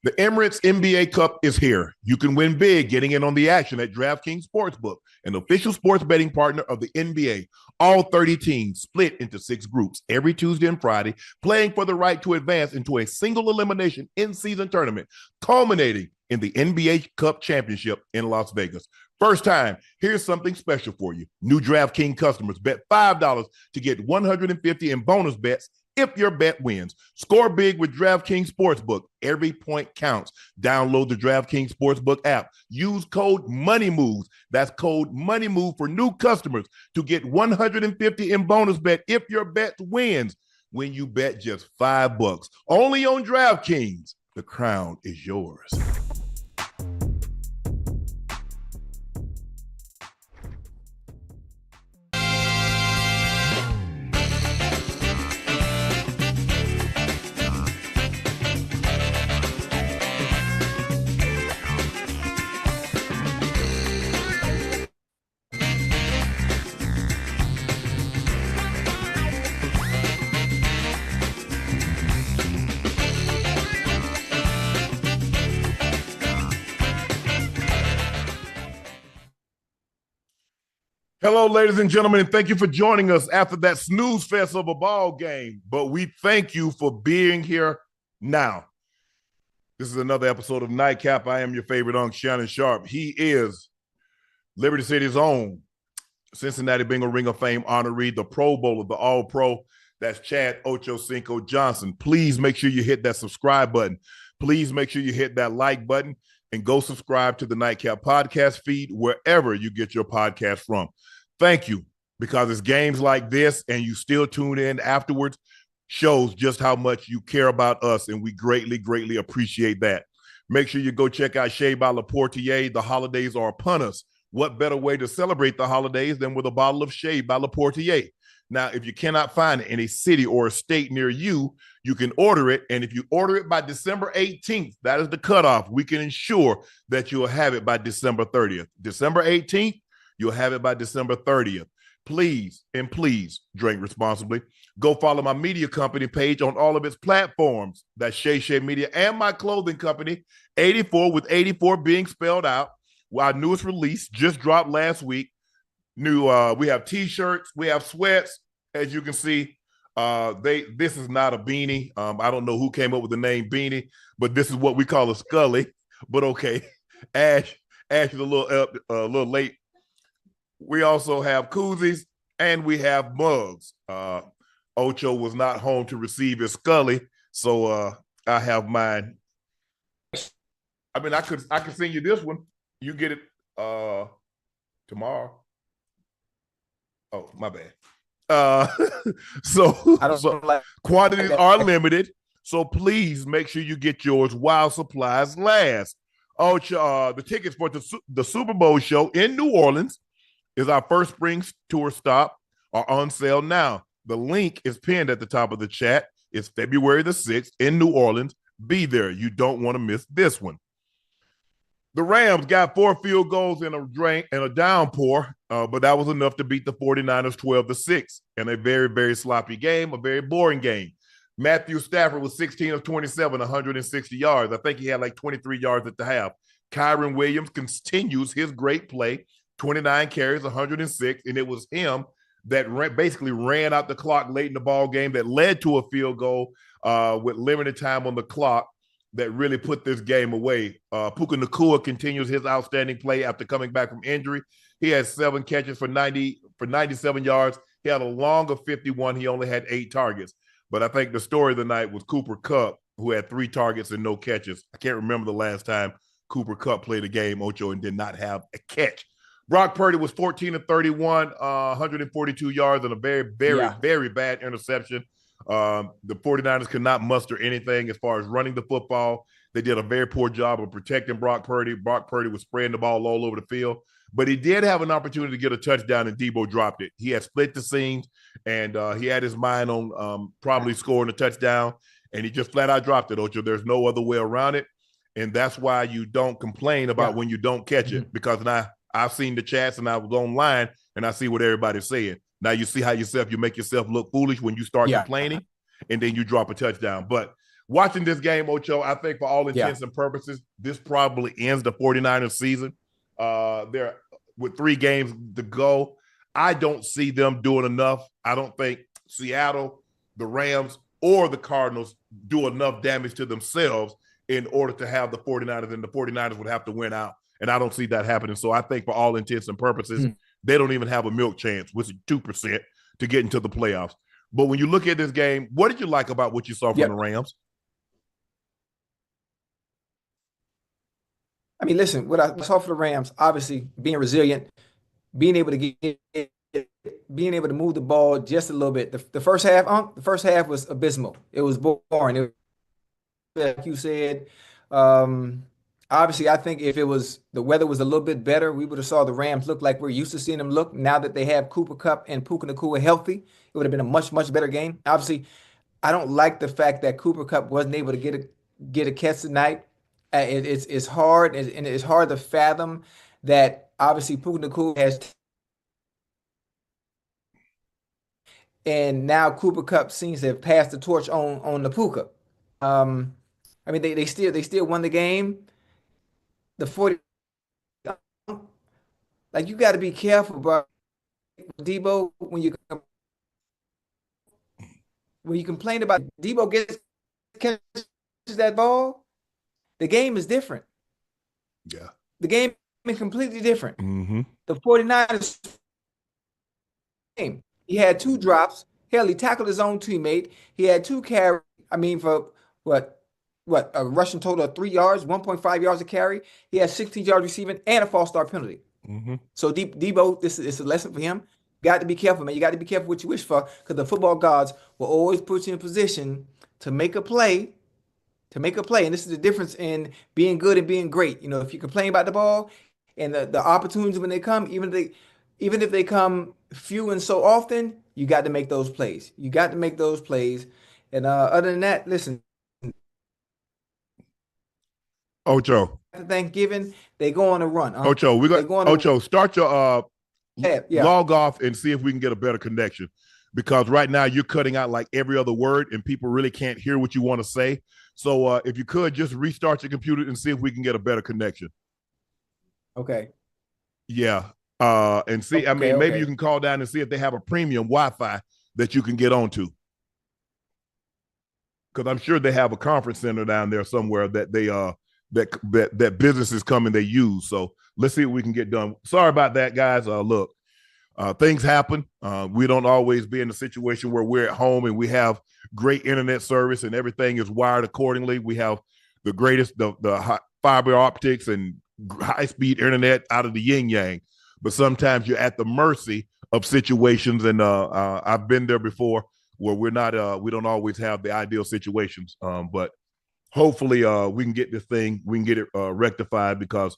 The Emirates NBA Cup is here. You can win big getting in on the action at DraftKings Sportsbook, an official sports betting partner of the NBA. All 30 teams split into 6 groups every Tuesday and Friday, playing for the right to advance into a single elimination in-season tournament, culminating in the NBA Cup Championship in Las Vegas. First time, here's something special for you. New DraftKings customers bet $5 to get $150 in bonus bets if your bet wins. Score big with DraftKings Sportsbook. Every point counts. Download the DraftKings Sportsbook app. Use code MONEYMOVES. That's code MONEYMOVE for new customers to get $150 in bonus bet if your bet wins when you bet just $5. Only on DraftKings. The crown is yours. Hello, ladies and gentlemen, and thank you for joining us after that snooze fest of a ball game. But we thank you for being here now. This is another episode of Nightcap. I am your favorite Unc, Shannon Sharpe. He is Liberty City's own Cincinnati Bengal Ring of Fame honoree, the Pro Bowler, the All-Pro. That's Chad Ochocinco Johnson. Please make sure you hit that subscribe button. Please make sure you hit that like button and go subscribe to the Nightcap podcast feed wherever you get your podcast from. Thank you, because it's games like this and you still tune in afterwards shows just how much you care about us, and we greatly, greatly appreciate that. Make sure you go check out Shea by La Portier. The holidays are upon us. What better way to celebrate the holidays than with a bottle of Shea by La Portier? Now, if you cannot find it in a city or a state near you, you can order it, and if you order it by December 18th, that is the cutoff, we can ensure that you'll have it by December 30th. December 18th, you'll have it by December 30th. Please, and please, drink responsibly. Go follow my media company page on all of its platforms. That's Shay Shay Media, and my clothing company, 84 with 84 being spelled out. Our newest release just dropped last week. We have T-shirts, we have sweats. As you can see, this is not a beanie. I don't know who came up with the name beanie, but this is what we call a Scully. But okay, Ash is a little late. We also have koozies and we have mugs. Ocho was not home to receive his Scully, so I have mine. I mean, I could send you this one. You get it tomorrow. Oh, my bad. So quantities are limited, so please make sure you get yours while supplies last. The tickets for the Super Bowl show in New Orleans is our first spring tour stop are on sale now. The link is pinned at the top of the chat. It's February the 6th in New Orleans. Be there. You don't want to miss this one. The Rams got 4 field goals in a downpour, but that was enough to beat the 49ers 12-6 in a very, very sloppy game, a very boring game. Matthew Stafford was 16 of 27, 160 yards. I think he had like 23 yards at the half. Kyron Williams continues his great play, 29 carries, 106, and it was him that basically ran out the clock late in the ball game that led to a field goal with limited time on the clock that really put this game away. Puka Nacua continues his outstanding play after coming back from injury. He had 7 catches for 97 yards. He had a long of 51. He only had 8 targets. But I think the story of the night was Cooper Kupp, who had 3 targets and no catches. I can't remember the last time Cooper Kupp played a game, Ocho, and did not have a catch. Brock Purdy was 14 of 31, 142 yards, and a very, very, very bad interception. The 49ers could not muster anything as far as running the football. They did a very poor job of protecting Brock Purdy. Brock Purdy was spraying the ball all over the field. But he did have an opportunity to get a touchdown, and Debo dropped it. He had split the seams, and he had his mind on probably scoring a touchdown, and he just flat out dropped it, Ocho. There's no other way around it, and that's why you don't complain about when you don't catch it, because now I've seen the chats, and I was online, and I see what everybody's saying. Now you see how you make yourself look foolish when you start complaining, and then you drop a touchdown. But watching this game, Ocho, I think for all intents and purposes, this probably ends the 49ers season. They're with 3 games to go. I don't see them doing enough. I don't think Seattle, the Rams, or the Cardinals do enough damage to themselves in order to have the 49ers, and the 49ers would have to win out. And I don't see that happening. So I think for all intents and purposes, they don't even have a milk chance, which is 2%, to get into the playoffs. But when you look at this game, what did you like about what you saw from the Rams? I mean, listen, what I saw for the Rams, obviously being resilient, being able to move the ball just a little bit. The first half was abysmal. It was boring. Like you said, obviously, I think if the weather was a little bit better, we would have saw the Rams look like we're used to seeing them look. Now that they have Cooper Kupp and Puka Nacua healthy, it would have been a much, much better game. Obviously, I don't like the fact that Cooper Kupp wasn't able to get a catch tonight. It's hard, and it's hard to fathom that obviously Puka Nacua has, and now Cooper Kupp seems to have passed the torch on the Puka. I mean, they still won the game. The 40, like, you got to be careful, bro. Debo, when you complain about Debo catches that ball, the game is different. Yeah. The game is completely different. Mm-hmm. The 49ers game, he had 2 drops. Hell, he tackled his own teammate. He had 2 carries. I mean, for what a rushing total of 3 yards, 1.5 yards a carry. He had 16 yards receiving and a false start penalty. Mm-hmm. So Debo, this is a lesson for him. Got to be careful, man. You got to be careful what you wish for, because the football gods will always put you in position to make a play. And this is the difference in being good and being great. You know, if you complain about the ball and the opportunities when they come, even if they come few and so often, you got to make those plays. And other than that, listen. Ocho. After Thanksgiving, they go on a run. Ocho, Ocho, start your log off and see if we can get a better connection. Because right now you're cutting out like every other word and people really can't hear what you want to say. So if you could just restart your computer and see if we can get a better connection. Okay. Yeah. And see, maybe you can call down and see if they have a premium Wi-Fi that you can get onto. Because I'm sure they have a conference center down there somewhere that they that businesses come and they use. So let's see what we can get done. Sorry about that, guys. Look, things happen. We don't always be in a situation where we're at home and we have great internet service and everything is wired accordingly. We have the greatest, the fiber optics and high-speed internet out of the yin yang. But sometimes you're at the mercy of situations, and I've been there before where we don't always have the ideal situations. But hopefully we can get this thing, we can get it rectified, because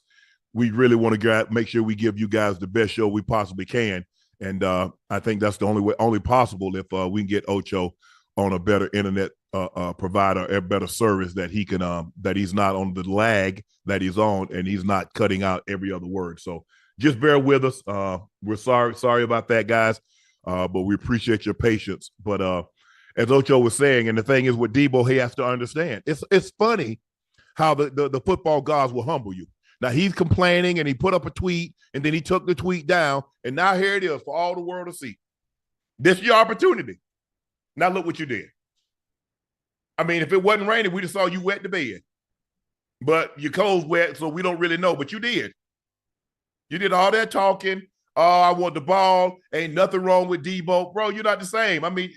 we really want to make sure we give you guys the best show we possibly can. And I think that's the only possible if we can get Ocho on a better internet provider, a better service that he can, that he's not on the lag that he's on, and he's not cutting out every other word. So just bear with us. We're sorry about that, guys, but we appreciate your patience. But as Ocho was saying, and the thing is with Debo, he has to understand. It's funny how the football gods will humble you. Now he's complaining and he put up a tweet and then he took the tweet down, and now here it is for all the world to see. This is your opportunity. Now look what you did. I mean, if it wasn't raining, we just saw you wet the bed. But your clothes wet, so we don't really know, but you did. You did all that talking. Oh, I want the ball. Ain't nothing wrong with Debo. Bro, you're not the same. I mean,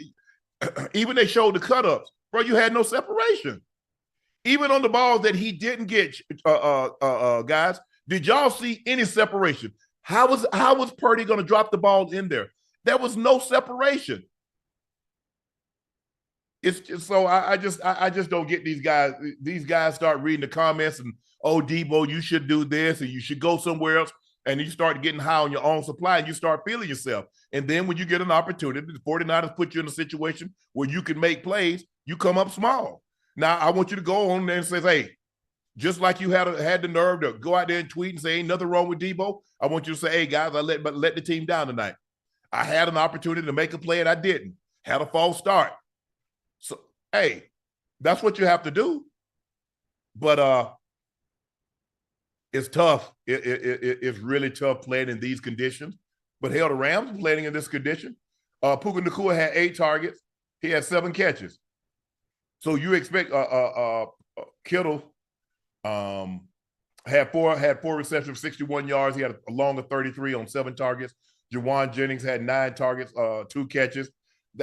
even they showed the cut-ups. Bro, you had no separation. Even on the balls that he didn't get, guys, did y'all see any separation? How was Purdy going to drop the ball in there? There was no separation. It's just, so I just don't get these guys. These guys start reading the comments and, oh, Debo, you should do this and you should go somewhere else. And you start getting high on your own supply and you start feeling yourself. And then when you get an opportunity, the 49ers put you in a situation where you can make plays, you come up small. Now, I want you to go on there and say, hey, just like you had the nerve to go out there and tweet and say ain't nothing wrong with Debo, I want you to say, hey, guys, I let the team down tonight. I had an opportunity to make a play and I didn't. Had a false start. So, hey, That's what you have to do. But it's tough. It's really tough playing in these conditions. But hell, the Rams playing in this condition. Puka Nacua had 8 targets. He had 7 catches. So you expect Kittle had four receptions, 61 yards. He had a longer 33 on 7 targets. Jawan Jennings had 9 targets, 2 catches.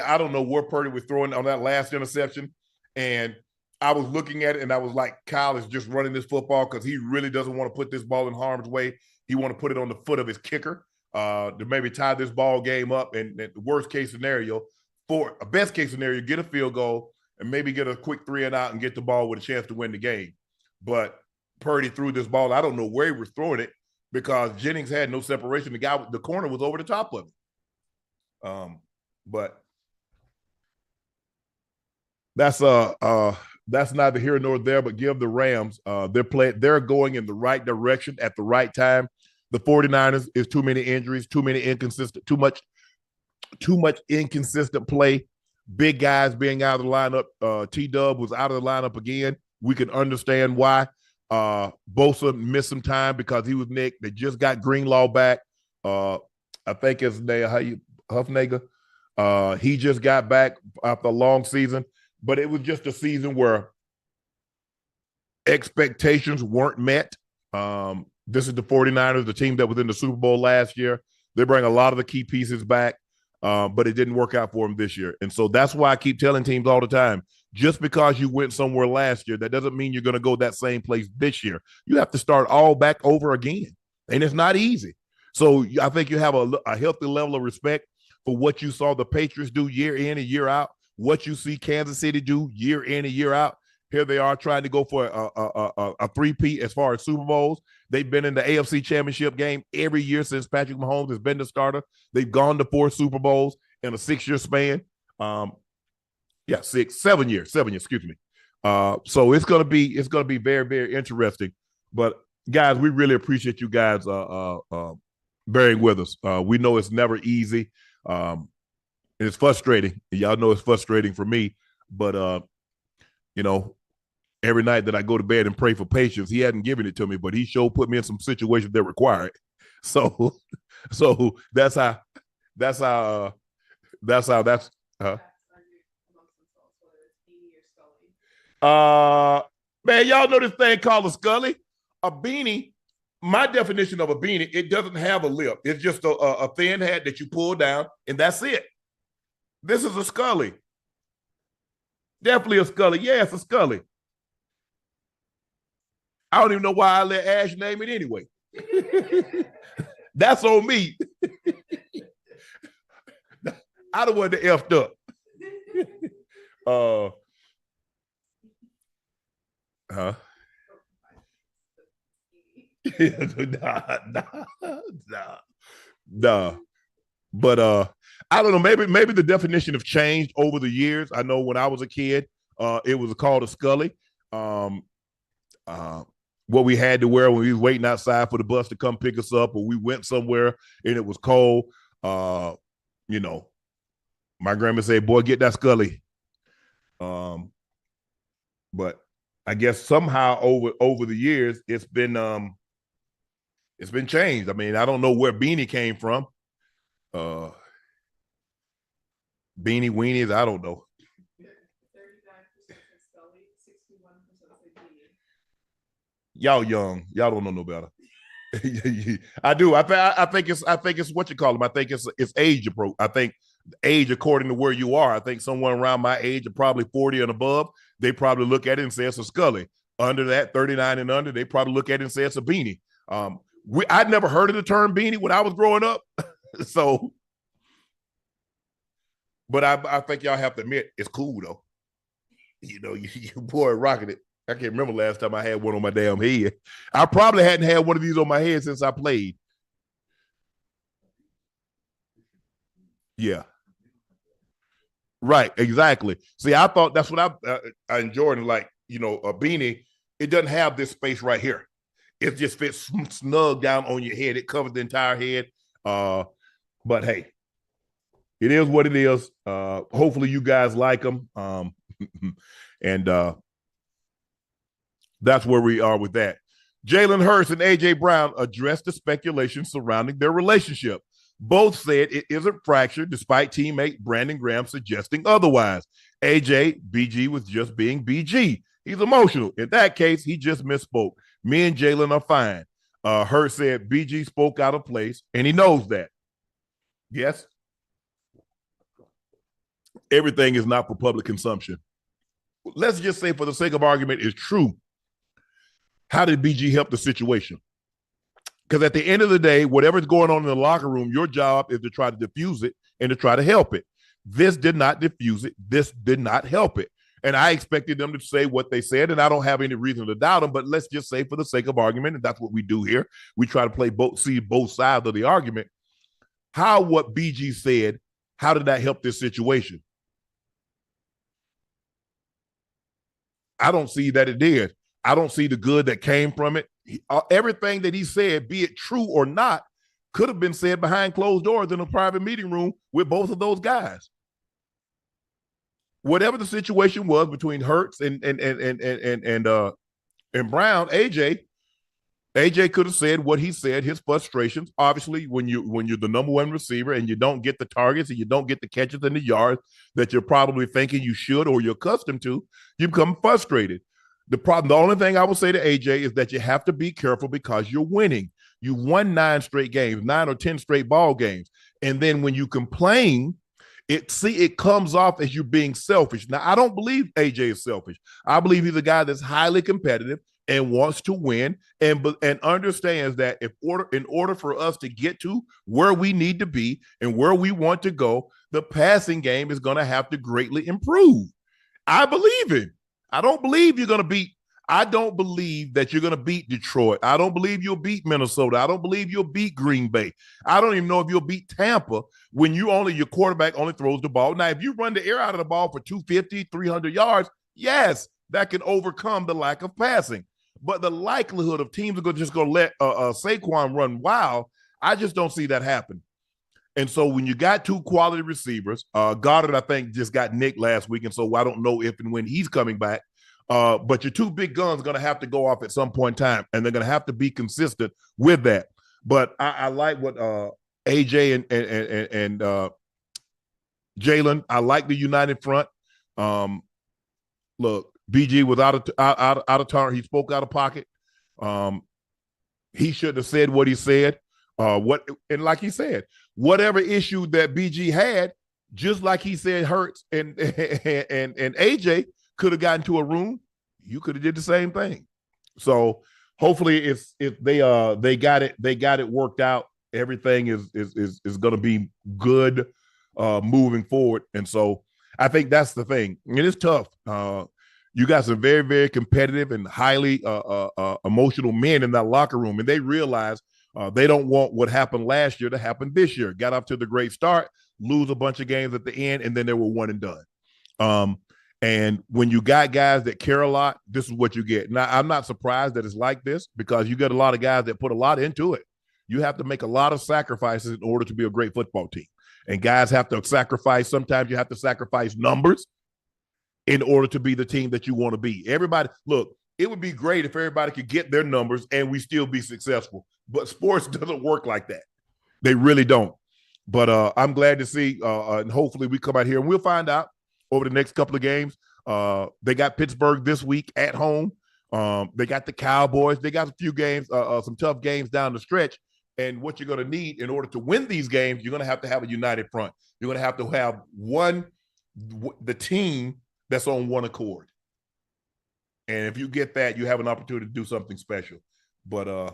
I don't know where Purdy was throwing on that last interception. And I was looking at it and I was like, Kyle is just running this football because he really doesn't want to put this ball in harm's way. He want to put it on the foot of his kicker to maybe tie this ball game up. And the worst case scenario, for a best case scenario, get a field goal and maybe get a quick 3 and out and get the ball with a chance to win the game. But Purdy threw this ball. I don't know where he was throwing it because Jennings had no separation. The corner was over the top of it. But that's neither here nor there, but give the Rams, they're going in the right direction at the right time. The 49ers is too many injuries, too much inconsistent play. Big guys being out of the lineup. T-Dub was out of the lineup again. We can understand why. Bosa missed some time because he was nicked. They just got Greenlaw back. I think his name, Huffnager. He just got back after a long season. But it was just a season where expectations weren't met. This is the 49ers, the team that was in the Super Bowl last year. They bring a lot of the key pieces back, but it didn't work out for them this year. And so that's why I keep telling teams all the time, just because you went somewhere last year, that doesn't mean you're going to go that same place this year. You have to start all back over again, and it's not easy. So I think you have a healthy level of respect for what you saw the Patriots do year in and year out, what you see Kansas City do year in and year out. Here they are trying to go for a three-peat as far as Super Bowls. They've been in the AFC Championship game every year since Patrick Mahomes has been the starter. They've gone to 4 Super Bowls in a 6-year span. 7 years, excuse me. So it's gonna be very, very interesting. But guys, we really appreciate you guys bearing with us. We know it's never easy. It's frustrating. Y'all know it's frustrating for me, but every night that I go to bed and pray for patience, he hadn't given it to me, but he sure put me in some situations that require it. So that's how man, y'all know this thing called a scully? A beanie. My definition of a beanie, it doesn't have a lip. It's just a thin hat that you pull down, and that's it. This is a scully. Definitely a scully. Yeah, it's a scully. I don't even know why I let Ash name it anyway. That's on me. I don't want to effed up. Nah. But I don't know. Maybe the definition have changed over the years. I know when I was a kid, it was called a scully. What we had to wear when we was waiting outside for the bus to come pick us up, or we went somewhere and it was cold. My grandma said, "Boy, get that scully." But I guess somehow over the years it's been changed. I mean, I don't know where beanie came from. Beanie weenies, I don't know. 39% scully, 61% beanie. Y'all young, y'all don't know no better. I do. I think it's what you call them. I think it's age approach. I think age according to where you are. I think someone around my age of probably 40 and above, they probably look at it and say it's a scully. Under that, 39 and under, they probably look at it and say it's a beanie. I'd never heard of the term beanie when I was growing up. So, but I think y'all have to admit it's cool though. You boy rocking it. I can't remember last time I had one on my damn head. I probably hadn't had one of these on my head since I played. Yeah. Right, exactly. See, I thought that's what I enjoyed. Like, a beanie, it doesn't have this space right here. It just fits snug down on your head. It covers the entire head. But hey, it is what it is. Hopefully you guys like them. And that's where we are with that. Jalen Hurts and A.J. Brown addressed the speculation surrounding their relationship. Both said it isn't fractured, despite teammate Brandon Graham suggesting otherwise. A.J., BG was just being BG. He's emotional. In that case, he just misspoke. Me and Jalen are fine. Hurts said BG spoke out of place, and he knows that. Yes. Everything is not for public consumption. Let's just say, for the sake of argument, it's true. How did BG help the situation? Because at the end of the day, whatever's going on in the locker room, your job is to try to diffuse it and to try to help it. This did not diffuse it. This did not help it. And I expected them to say what they said, and I don't have any reason to doubt them, but let's just say, for the sake of argument, and that's what we do here, we try to see both sides of the argument. How what BG said, how did that help this situation? I don't see that it did. I don't see the good that came from it. Everything that he said, be it true or not, could have been said behind closed doors in a private meeting room with both of those guys. Whatever the situation was between Hurts and Brown, AJ could have said what he said, his frustrations. Obviously, when you're the number one receiver and you don't get the targets and you don't get the catches in the yards that you're probably thinking you should or you're accustomed to, you become frustrated. The only thing I will say to AJ is that you have to be careful because you're winning. You won 9 straight games, 9 or 10 straight ball games. And then when you complain, it comes off as you being selfish. Now, I don't believe AJ is selfish. I believe he's a guy that's highly competitive and wants to win and understands that in order for us to get to where we need to be and where we want to go, the passing game is going to have to greatly improve. I believe it. I don't believe that you're going to beat Detroit. I don't believe you'll beat Minnesota. I don't believe you'll beat Green Bay. I don't even know if you'll beat Tampa when your quarterback only throws the ball. Now, if you run the air out of the ball for 250, 300 yards, yes, that can overcome the lack of passing. But the likelihood of teams are just going to let Saquon run wild, I just don't see that happen. And so when you got 2 quality receivers, Goddard, I think, just got nicked last week, and so I don't know if and when he's coming back. But your 2 big guns are going to have to go off at some point in time, and they're going to have to be consistent with that. But I like what AJ and Jalen, I like the united front. Look, BG was out of turn. He spoke out of pocket. He shouldn't have said what he said. And like he said, whatever issue that BG had, just like he said, Hurts and AJ could have gotten to a room, you could have did the same thing. So hopefully, if they got it worked out, everything is going to be good moving forward. And so I think that's the thing. It is tough. You got some very, very competitive and highly emotional men in that locker room, and they realize they don't want what happened last year to happen this year. Got off to the great start, lose a bunch of games at the end, and then they were one and done. And when you got guys that care a lot, this is what you get. Now, I'm not surprised that it's like this because you get a lot of guys that put a lot into it. You have to make a lot of sacrifices in order to be a great football team. And guys have to sacrifice. Sometimes you have to sacrifice numbers in order to be the team that you want to be. Everybody, look, it would be great if everybody could get their numbers and we still be successful. But sports doesn't work like that. They really don't. But I'm glad to see, and hopefully we come out here and we'll find out over the next couple of games. They got Pittsburgh this week at home. They got the Cowboys. They got a few games, some tough games down the stretch. And what you're going to need in order to win these games, you're going to have a united front. You're going to have the team that's on one accord. And if you get that, you have an opportunity to do something special. But it's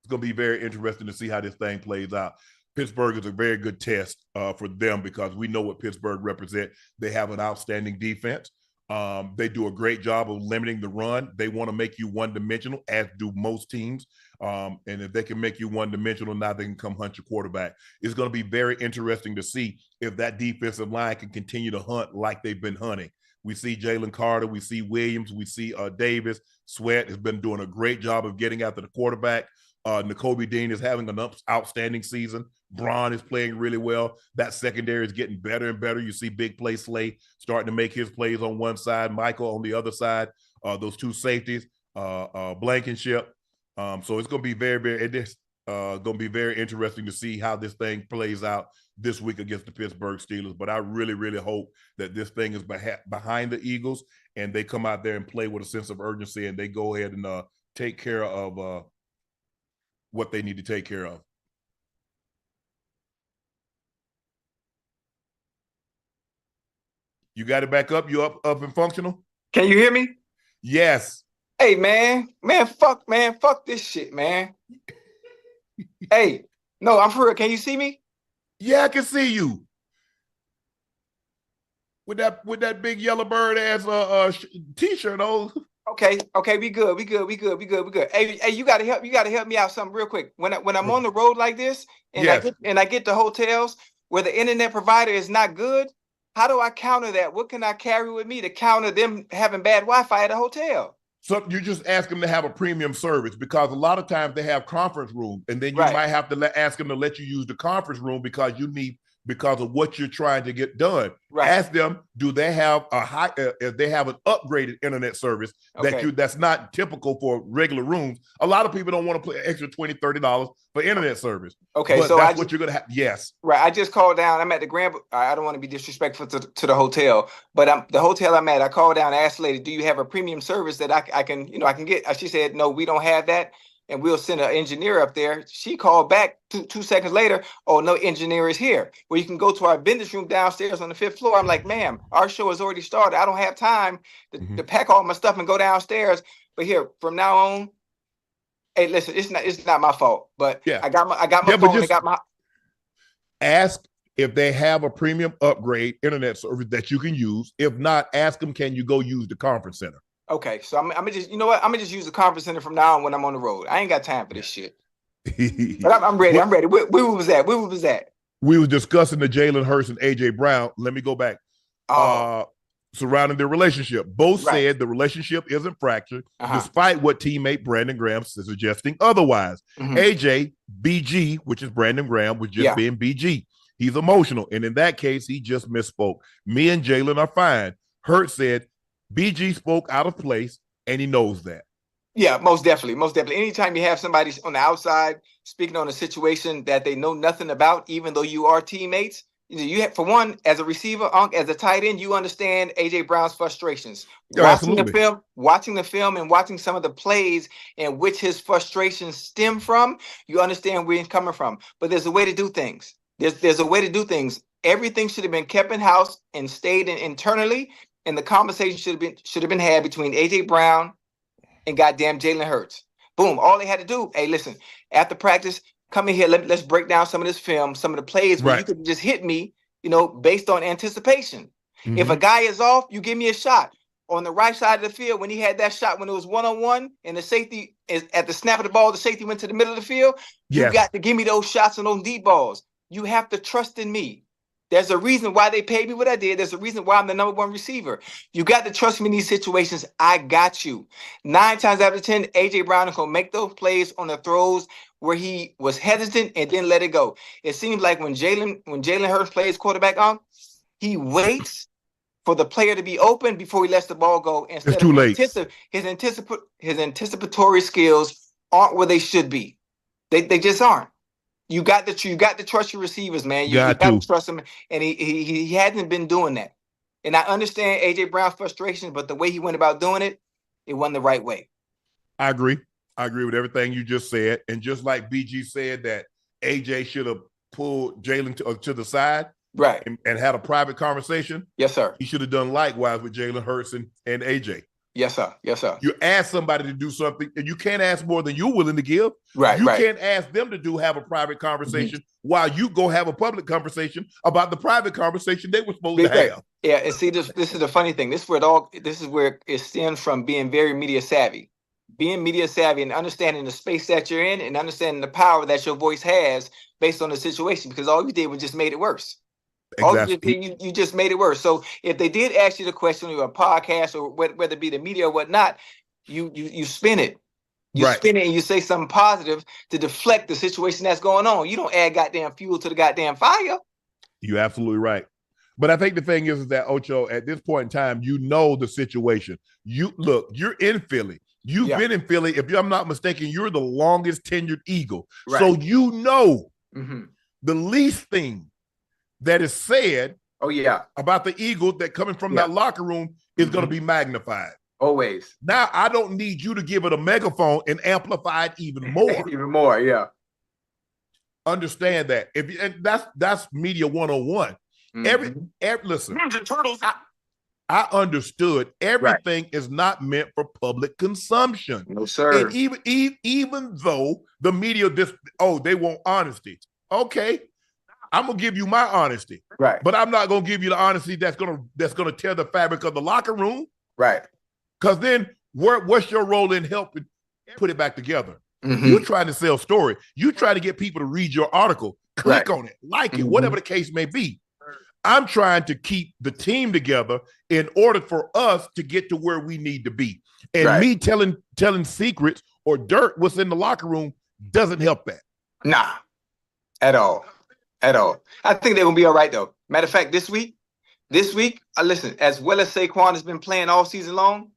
going to be very interesting to see how this thing plays out. Pittsburgh is a very good test for them because we know what Pittsburgh represent. They have an outstanding defense. They do a great job of limiting the run. They want to make you one-dimensional, as do most teams. And if they can make you one-dimensional, now they can come hunt your quarterback. It's going to be very interesting to see if that defensive line can continue to hunt like they've been hunting. We see Jalen Carter, we see Williams, we see Davis. Sweat has been doing a great job of getting after the quarterback. N'Kobe Dean is having an outstanding season. Bron is playing really well. That secondary is getting better and better. You see big play Slay starting to make his plays on one side, Michael on the other side. Those two safeties, Blankenship. So it's going to be going to be very interesting to see how this thing plays out this week against the Pittsburgh Steelers. But I really, really hope that this thing is behind the Eagles and they come out there and play with a sense of urgency and they go ahead and take care of what they need to take care of. You got it back up? You up and functional? Can you hear me? Yes. Hey, man, fuck this shit, man. Hey, no, I'm for real. Can you see me? Yeah, I can see you. With that big yellow bird ass t-shirt on. Okay, we good. Hey, you gotta help me out something real quick. When I'm on the road like this, and yes. I get to hotels where the internet provider is not good, how do I counter that? What can I carry with me to counter them having bad Wi-Fi at a hotel? So you just ask them to have a premium service because a lot of times they have conference rooms, and then you might have to ask them to let you use the conference room because of what you're trying to get done. Right. Ask them, do they have if they have an upgraded internet service that's not typical for regular rooms? A lot of people don't want to pay extra $20, $30 for internet service. Okay, but so that's what you're going to have. Yes. Right. I just called down. I'm at the Grand. I don't want to be disrespectful to the hotel, but the hotel I'm at, I called down and asked the lady, do you have a premium service that I can get? She said, no, we don't have that. And we'll send an engineer up there. She called back two seconds later. Oh, no engineer is here. Well, you can go to our business room downstairs on the 5th floor. I'm like, ma'am, our show has already started. I don't have time to pack all my stuff and go downstairs. But here, from now on, hey, listen, it's not my fault. But yeah. I got my phone. I got my. Ask if they have a premium upgrade internet service that you can use. If not, ask them, can you go use the conference center? Okay, so I'm gonna just, I'm gonna just use the conference center from now on when I'm on the road. I ain't got time for this shit. But I'm ready. I'm ready. Where was that? We were discussing the Jalen Hurts and AJ Brown. Let me go back. Surrounding their relationship. Both said the relationship isn't fractured, despite what teammate Brandon Graham is suggesting otherwise. AJ, BG, which is Brandon Graham, was just being BG. He's emotional, and in that case, he just misspoke. Me and Jalen are fine. Hurts said BG spoke out of place, and he knows that. Yeah, most definitely. Anytime you have somebody on the outside speaking on a situation that they know nothing about, even though you are teammates, you have, for one, as a receiver, as a tight end, you understand AJ Brown's frustrations. Watching the film, and watching some of the plays in which his frustrations stem from, you understand where he's coming from. But there's a way to do things. There's a way to do things. Everything should have been kept in house and stayed internally. And the conversation should have been had between AJ Brown and goddamn Jalen Hurts. Boom. All they had to do, hey, listen, after practice, come in here. Let's break down some of this film, some of the plays where you could just hit me, based on anticipation. If a guy is off, you give me a shot. On the right side of the field, when he had that shot, when it was one-on-one, and the safety is at the snap of the ball, the safety went to the middle of the field. You got to give me those shots and those deep balls. You have to trust in me. There's a reason why they paid me what I did. There's a reason why I'm the #1 receiver. You got to trust me in these situations. I got you. 9 times out of 10, AJ Brown is going to make those plays on the throws where he was hesitant and then let it go. It seems like when Jalen Hurts plays quarterback on, he waits for the player to be open before he lets the ball go. It's too late. His anticipatory skills aren't where they should be. They just aren't. You got to trust your receivers, man. You got to trust them, and he hasn't been doing that. And I understand AJ Brown's frustration, but the way he went about doing it, it wasn't the right way. I agree with everything you just said. And just like BG said that AJ should have pulled Jalen to the side, right, and had a private conversation. Yes, sir. He should have done likewise with Jalen Hurts and AJ. Yes, sir. You ask somebody to do something, and you can't ask more than you're willing to give. Right. You can't ask them to have a private conversation while you go have a public conversation about the private conversation they were supposed to have. Yeah, and see, this is the funny thing. This is where it stems from being very media savvy. Being media savvy and understanding the space that you're in and understanding the power that your voice has based on the situation, because all you did was just made it worse. Exactly. You just made it worse. So if they did ask you the question or a podcast or whether it be the media or whatnot, you spin it. You spin it and you say something positive to deflect the situation that's going on. You don't add goddamn fuel to the goddamn fire. You're absolutely right. But I think the thing is that, Ocho, at this point in time, you know the situation. You're in Philly. You've been in Philly. If I'm not mistaken, you're the longest tenured Eagle. Right. So you know the least thing that is said about the Eagle that coming from that locker room is going to be magnified. Always. Now, I don't need you to give it a megaphone and amplify it even more. Even more, yeah. Understand that. And that's media 101. Listen, I understood everything is not meant for public consumption. No, sir. And even though the media they want honesty. Okay, I'm gonna give you my honesty. Right. But I'm not gonna give you the honesty that's gonna tear the fabric of the locker room. Right. Because then what's your role in helping put it back together? You're trying to sell story. You try to get people to read your article, click on it, like it, whatever the case may be. I'm trying to keep the team together in order for us to get to where we need to be. And me telling secrets or dirt what's in the locker room doesn't help that. Nah, at all. At all. I think they're going to be all right, though. Matter of fact, this week, listen, as well as Saquon has been playing all season long,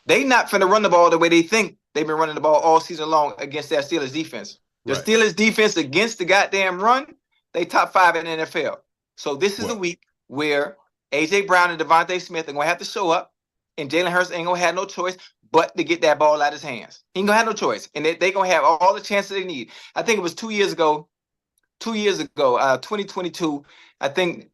they not finna run the ball the way they think they've been running the ball all season long against that Steelers defense. The Steelers defense against the goddamn run, they top 5 in the NFL. So this is the week where A.J. Brown and Devontae Smith are going to have to show up, and Jalen Hurts ain't going to have no choice but to get that ball out of his hands. He ain't going to have no choice, and they're going to have all the chances they need. I think it was 2 years ago, 2022, I think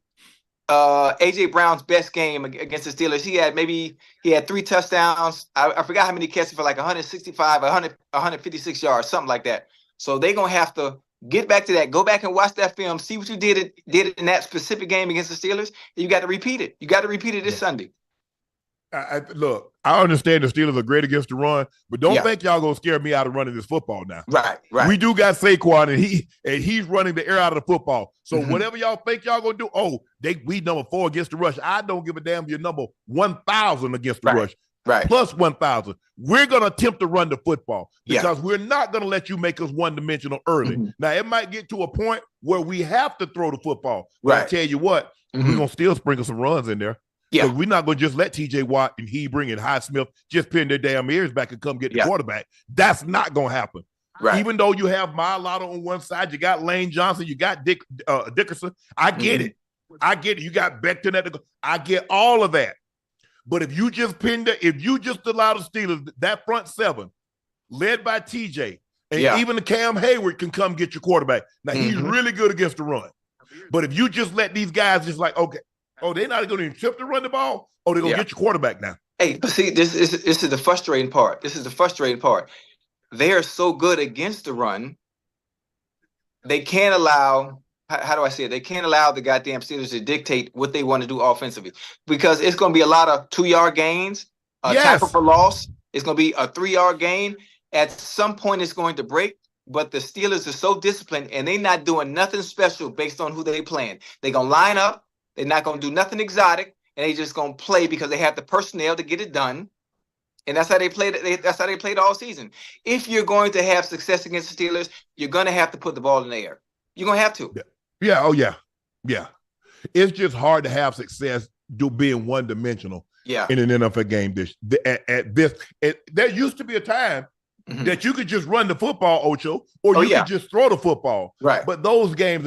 A.J. Brown's best game against the Steelers, he had 3 touchdowns. I forgot how many catches for like 165, 156 yards, something like that. So they're going to have to get back to that. Go back and watch that film. See what you did in that specific game against the Steelers. You got to repeat it. You got to repeat it this Sunday. Look, I understand the Steelers are great against the run, but don't think y'all gonna scare me out of running this football now. Right. We do got Saquon, and he's running the air out of the football. So whatever y'all think y'all gonna do, we number 4 against the rush. I don't give a damn if you're number 1,000 against the rush. Right. Plus 1,000. We're gonna attempt to run the football because we're not gonna let you make us one-dimensional early. Now it might get to a point where we have to throw the football. But I tell you what, we're gonna still sprinkle some runs in there. Yeah, we're not going to just let T.J. Watt and Hebring and Highsmith just pin their damn ears back and come get the quarterback. That's not going to happen. Right. Even though you have Mailata on one side, you got Lane Johnson, you got Dickerson. I get it. You got Becton at the. I get all of that. But if you just allow the Steelers, that front 7, led by T.J. and even the Cam Hayward can come get your quarterback. Now he's really good against the run. But if you just let these guys just like they're not going to attempt to run the ball. They're going to get your quarterback now. Hey, but see, this is the frustrating part. They are so good against the run. They can't allow, how do I say it? They can't allow the goddamn Steelers to dictate what they want to do offensively because it's going to be a lot of 2-yard gains, tackle for loss. It's going to be a 3-yard gain. At some point, it's going to break. But the Steelers are so disciplined, and they're not doing nothing special based on who they playing. They're going to line up. They're not going to do nothing exotic, and they're just going to play because they have the personnel to get it done. And that's how they played. That's how they played all season. If you're going to have success against the Steelers, you're going to have to put the ball in the air. You're going to have to. Yeah. Oh, yeah. Yeah. It's just hard to have success being one-dimensional in an NFL game. There used to be a time that you could just run the football, Ocho, or you could just throw the football. Right. But those days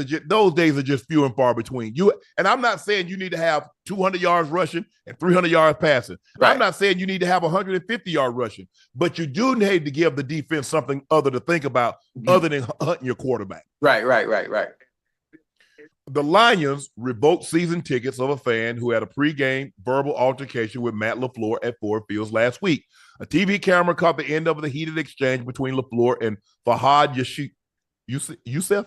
are just few and far between. And I'm not saying you need to have 200 yards rushing and 300 yards passing. Right. I'm not saying you need to have 150 yard rushing, but you do need to give the defense something other to think about other than hunting your quarterback. Right. The Lions revoked season tickets of a fan who had a pregame verbal altercation with Matt LaFleur at Ford Fields last week. A TV camera caught the end of the heated exchange between LaFleur and Fahad Yusuf.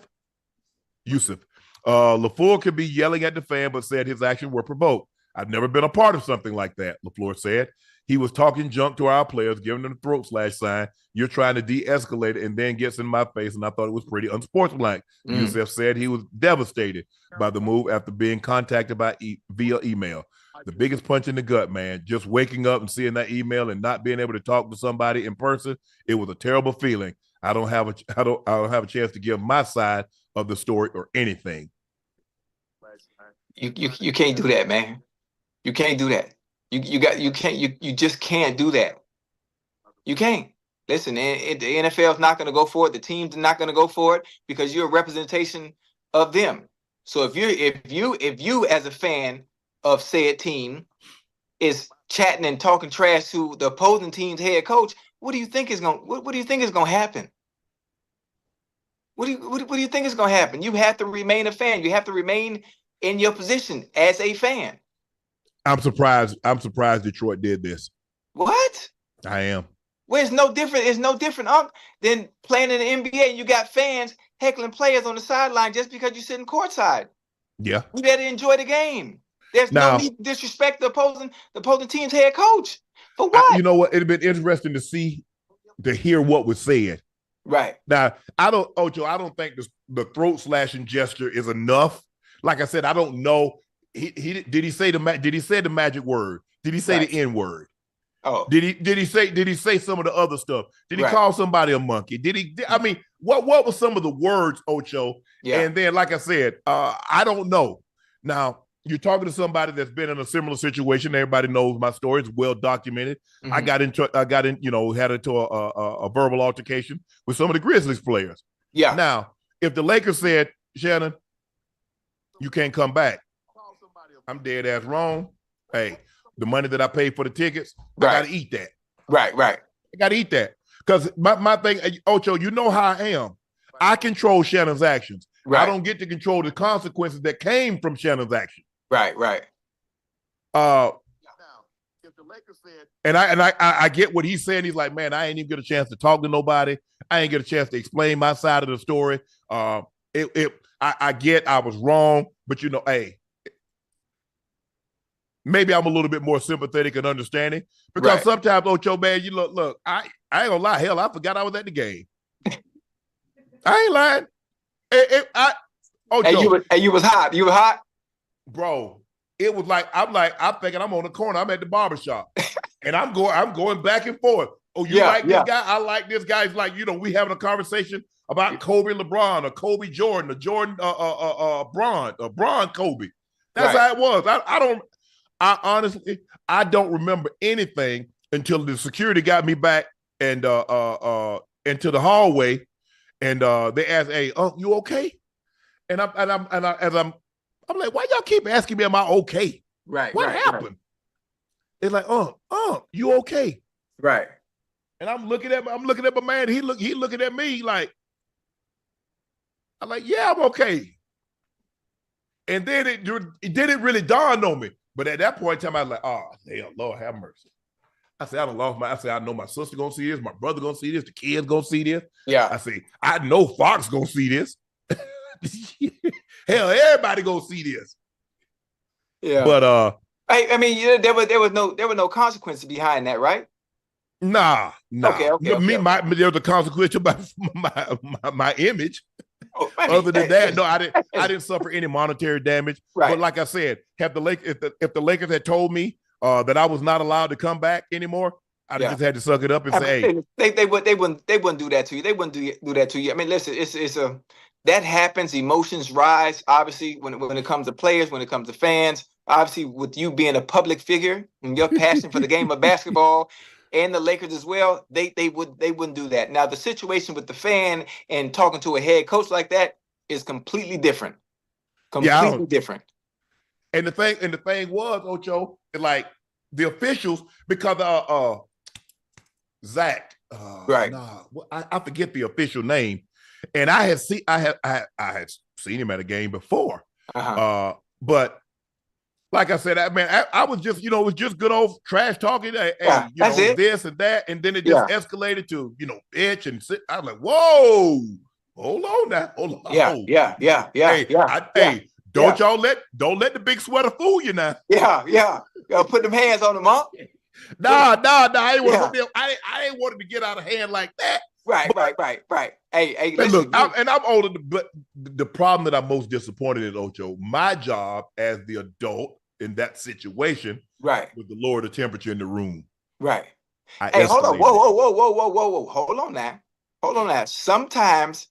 LaFleur could be yelling at the fan, but said his actions were provoked. I've never been a part of something like that, LaFleur said. He was talking junk to our players, giving them the throat slash sign. You're trying to de-escalate it and then gets in my face, and I thought it was pretty unsportsmanlike. Yusef said he was devastated by the move after being contacted via email. The biggest punch in the gut, man. Just waking up and seeing that email and not being able to talk to somebody in person, it was a terrible feeling. I don't have a chance to give my side of the story or anything. You can't do that, man. You can't do that. You just can't do that. You can't. Listen, the NFL is not going to go for it. The team's not going to go for it because you're a representation of them. So if you as a fan of said team is chatting and talking trash to the opposing team's head coach, what do you think is going to happen? What do you think is going to happen? You have to remain a fan. You have to remain in your position as a fan. I'm surprised Detroit did this. What? I am. Well, it's no different, than playing in the NBA. You got fans heckling players on the sideline just because you're sitting courtside. Yeah. You better enjoy the game. There's no need to disrespect the opposing team's head coach. For what? You know what? It'd been interesting to hear what was said. Right. Now, I don't think the throat slashing gesture is enough. Like I said, I don't know. Did he say the magic word? Did he say the N word? Oh, did he say some of the other stuff? Did he call somebody a monkey? I mean, what were some of the words, Ocho? Yeah. And then, like I said, I don't know. Now, you're talking to somebody that's been in a similar situation. Everybody knows my story. It's well documented. Mm-hmm. I got into a verbal altercation with some of the Grizzlies players. Yeah. Now, if the Lakers said, Shannon, you can't come back, I'm dead ass wrong. Hey, the money that I paid for the tickets, I got to eat that. Right. I got to eat that. Because my thing, Ocho, you know how I am. I control Shannon's actions. Right. I don't get to control the consequences that came from Shannon's actions. Right. Now, if the Lakers said, and I get what he's saying. He's like, man, I ain't even get a chance to talk to nobody. I ain't get a chance to explain my side of the story. I get I was wrong, but hey, maybe I'm a little bit more sympathetic and understanding because sometimes, Ocho, man, you look, I ain't gonna lie. Hell, I forgot I was at the game. I ain't lying. You was hot. You were hot, bro. It was like I'm thinking I'm on the corner. I'm at the barbershop, and I'm going back and forth. Oh, you like this guy? I like this guy. It's like we having a conversation about Kobe LeBron or Kobe Jordan or Jordan Bron Kobe. That's how it was. I honestly don't remember anything until the security got me back and into the hallway, and they asked, "Hey, you okay?" And I'm like, "Why y'all keep asking me, am I okay? Right. What happened?" Right. It's like, you okay?" Right. And I'm looking at my man. He looking at me like, I'm like, "Yeah, I'm okay." And then it didn't really dawn on me. But at that point in time, I was like, "Oh, hell, Lord have mercy." I said, I know my sister gonna see this, my brother gonna see this, the kids gonna see this. Yeah. I say, I know Fox gonna see this. Hell, everybody gonna see this. Yeah. But I mean, there were no consequences behind that, right? Nah. Okay. There was a consequence about my image. Oh, other than that, no, I didn't suffer any monetary damage. Right. But like I said, if the Lakers had told me that I was not allowed to come back anymore, I just had to suck it up and say, "Hey." They wouldn't do that to you. They wouldn't do that to you. I mean, listen, that happens. Emotions rise, obviously, when it comes to players, when it comes to fans. Obviously, with you being a public figure and your passion for the game of basketball. And the Lakers as well, they wouldn't do that. Now, the situation with the fan and talking to a head coach like that is completely different. Completely different. And the thing was, Ocho, like the officials, because Zach, right? I forget the official name, and I had seen him at a game before, but. Like I said, I was just, it was just good old trash talking, this and that, and then it just escalated to, bitch and sit. I was like, whoa, hold on now, hold on. Yeah. Hey, don't let the big sweater fool you now. Yeah. Put them hands on them, huh? Nah. I ain't want to. I ain't wanted to get out of hand like that. Right. Hey, listen. Look, I'm older, but the problem that I'm most disappointed in, Ocho, my job as the adult in that situation, right, was to lower the temperature in the room. Right. Hey, hold on. Whoa. Hold on now. Sometimes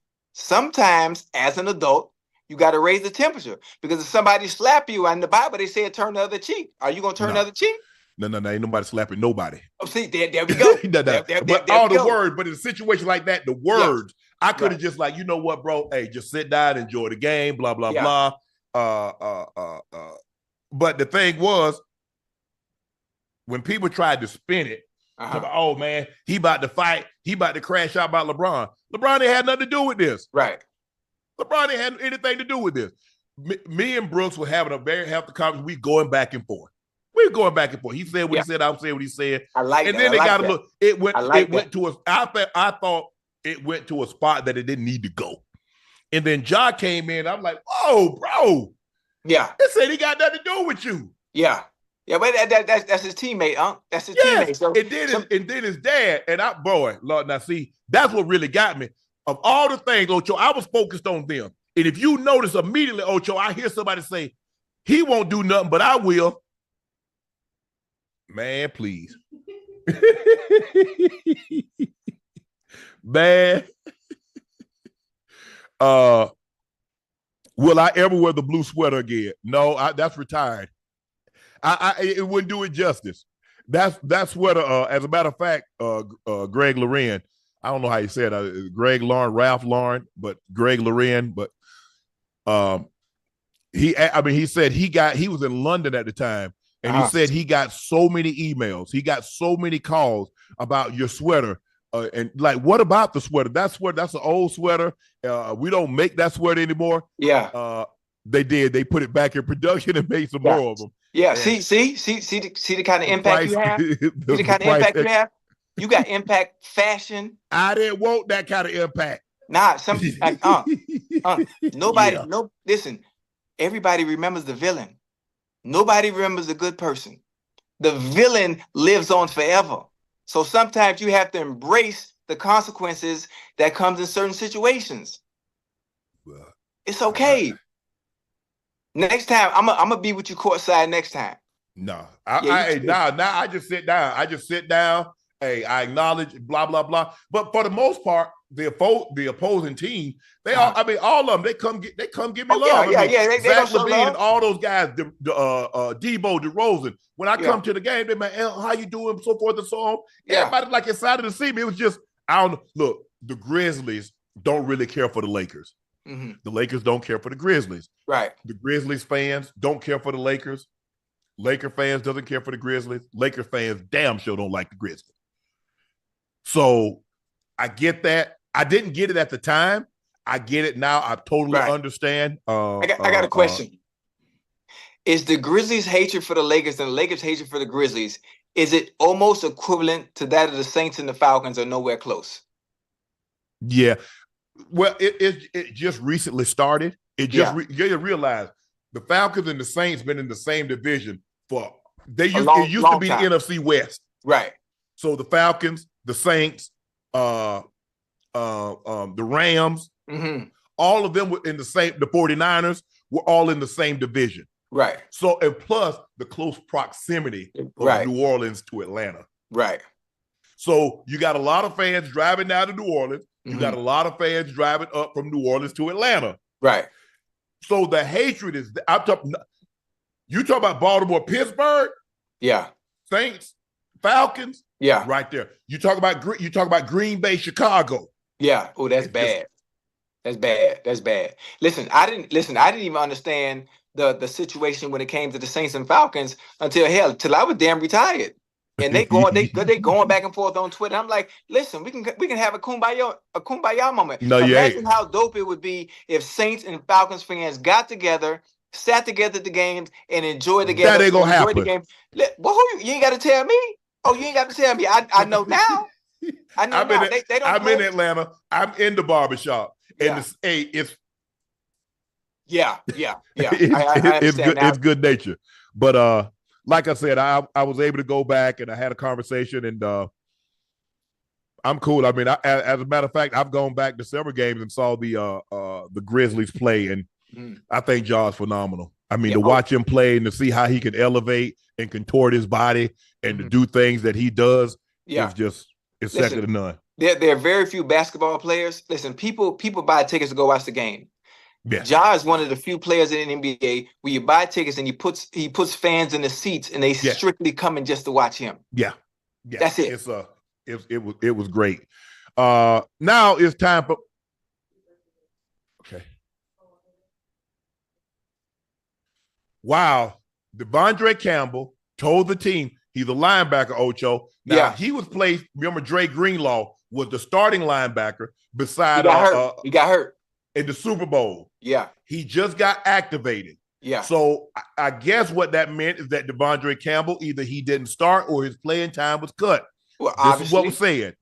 as an adult, you got to raise the temperature because if somebody slap you, in the Bible they say turn the other cheek. Are you gonna turn the other cheek? No, ain't nobody slapping nobody. Oh, see, there we go. But all the words, but in a situation like that, the words, I could have just like, you know what, bro? Hey, just sit down, enjoy the game, blah, blah, blah. But the thing was, when people tried to spin it, oh man, he about to fight, he about to crash out about LeBron. LeBron ain't had nothing to do with this. Right. LeBron ain't had anything to do with this. Me and Brooks were having a very healthy conversation. We going back and forth. We're going back and forth. He said what he said. I'm saying what he said. I like and that. then they got to look. It went to a. I thought it went to a spot that it didn't need to go. And then Ja came in. I'm like, whoa, bro. Yeah. It said he got nothing to do with you. Yeah. Yeah, but that's his teammate, Unc. That's his teammate. So, and then his dad. And Lord, now see, that's what really got me. Of all the things, Ocho, I was focused on them. And if you notice immediately, Ocho, I hear somebody say, he won't do nothing, but I will. Man, please. Man. Will I ever wear the blue sweater again? No, that's retired. It wouldn't do it justice. That sweater, as a matter of fact, Greg Loren, I don't know how you said it, Greg Lauren, Ralph Lauren, but Greg Loren, but he said he was in London at the time. And he said he got so many emails. He got so many calls about your sweater. And like, what about the sweater? That's an old sweater. We don't make that sweater anymore. Yeah. They did. They put it back in production and made some more of them. Yeah. And see the kind of impact you have. See the kind of impact you have. You got impact fashion. I didn't want that kind of impact. Nah, nobody. Yeah. No, listen. Everybody remembers the villain. Nobody remembers the good person. The villain lives on forever. So sometimes you have to embrace the consequences that comes in certain situations. Well, it's okay. Next time, I'm gonna be with you courtside next time. No, I just sit down. Hey, I acknowledge blah blah blah. But for the most part, the opposing team, all of them, they come give me love. Zach LaVine and all those guys, Debo, DeRozan. When I come to the game, they man, how you doing? So forth and so on. Everybody like excited to see me. It was just, I don't look. The Grizzlies don't really care for the Lakers. Mm-hmm. The Lakers don't care for the Grizzlies. Right. The Grizzlies fans don't care for the Lakers. Laker fans doesn't care for the Grizzlies. Laker fans damn sure don't like the Grizzlies. So I get that. I didn't get it at the time. I get it now. I totally understand. I got a question. Is the Grizzlies' hatred for the Lakers and the Lakers' hatred for the Grizzlies, is it almost equivalent to that of the Saints and the Falcons, or nowhere close? Yeah. Well, it just recently started. It just you realize the Falcons and the Saints been in the same division for it used to be the NFC West. Right. So the Falcons, the Saints, the Rams, all of them were in the same, the 49ers were all in the same division. Right. So, and plus the close proximity of New Orleans to Atlanta. Right. So you got a lot of fans driving down to New Orleans. You got a lot of fans driving up from New Orleans to Atlanta. Right. So the hatred is, you talk about Baltimore, Pittsburgh. Yeah. Saints, Falcons. Yeah. Right there. You talk about Green Bay, Chicago. Yeah. Oh, that's bad. That's bad. That's bad. Listen, I didn't even understand the situation when it came to the Saints and Falcons till I was damn retired. And they going back and forth on Twitter. I'm like, listen, we can have a kumbaya moment. No, imagine how dope it would be if Saints and Falcons fans got together, sat together at the games, and enjoyed the game. That ain't gonna happen. Well, you ain't got to tell me. Oh, you ain't got to tell me. I know now. I know now. They don't. I'm in Atlanta. I'm in the barbershop, and it's yeah. It's good nature. But like I said, I was able to go back and I had a conversation, and I'm cool. I mean, as a matter of fact, I've gone back to several games and saw the Grizzlies play, and I think Jaw's phenomenal. I mean, to watch him play and to see how he can elevate and contort his body and to do things that he does is second to none. There are very few basketball players. Listen, people buy tickets to go watch the game. Yes. Ja is one of the few players in the NBA where you buy tickets and he puts fans in the seats and they strictly coming just to watch him. Yeah. That's it. It was great. Now it's time for Wow. De'Vondre Campbell told the team he's a linebacker, Ocho. Now he was placed, remember Dre Greenlaw was the starting linebacker beside he got hurt in the Super Bowl. Yeah. He just got activated. Yeah. So I guess what that meant is that De'Vondre Campbell, either he didn't start or his playing time was cut. Well, this is what we're saying.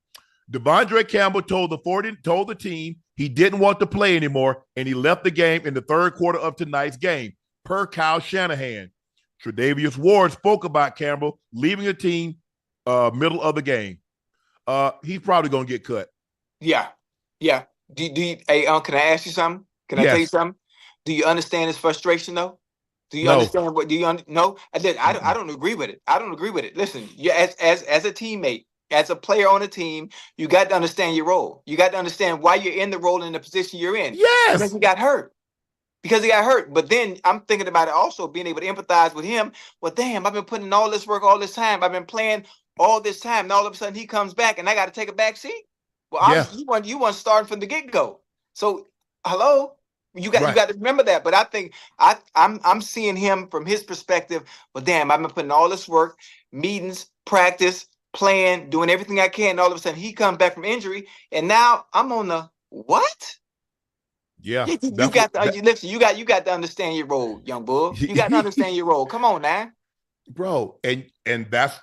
De'Vondre Campbell told the team he didn't want to play anymore, and he left the game in the third quarter of tonight's game, per Kyle Shanahan. Tre'Davious Ward spoke about Campbell leaving the team middle of the game. He's probably going to get cut. Yeah. Yeah. Hey, can I ask you something? Can I tell you something? Do you understand his frustration, though? Do you understand what? No? I don't agree with it. I don't agree with it. Listen, you as a teammate, as a player on a team, you got to understand your role. You got to understand why you're in the role in the position you're in. Yes. Because he got hurt. But then I'm thinking about it also, being able to empathize with him. Well, damn, I've been putting in all this work all this time. I've been playing all this time. And all of a sudden he comes back and I got to take a back seat. Well, you want starting from the get-go. So, hello? You got to remember that. But I think I'm seeing him from his perspective. Well, damn, I've been putting all this work, meetings, practice, playing, doing everything I can. And all of a sudden he comes back from injury. And now I'm on the what? Yeah. You got to understand your role, young bull. You got to understand your role. Come on now. Bro, and that's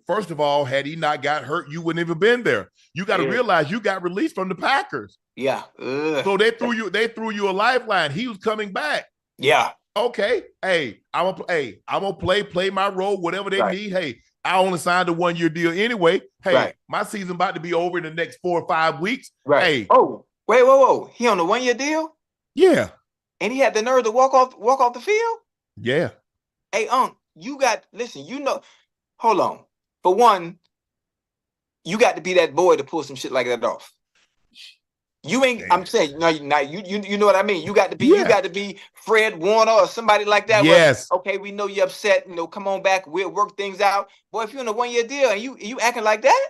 first of all, had he not got hurt, you wouldn't have been there. You got to realize you got released from the Packers. Yeah. So they threw you a lifeline. He was coming back. Yeah. Okay. Hey, I'm gonna play my role, whatever they need. Hey, I only signed a 1-year deal anyway. Hey, my season about to be over in the next 4 or 5 weeks. Right. Hey. Oh, wait, whoa. He on a 1-year deal? Yeah. And he had the nerve to walk off the field? Yeah. Hey, Unc, hold on. For one, you got to be that boy to pull some shit like that off. You ain't. Damn. I'm saying no. You know what I mean. You got to be. You got to be Fred Warner or somebody like that. Yes. Where, okay, we know you're upset. Come on back. We'll work things out. Boy, if you're in a 1-year deal and you acting like that.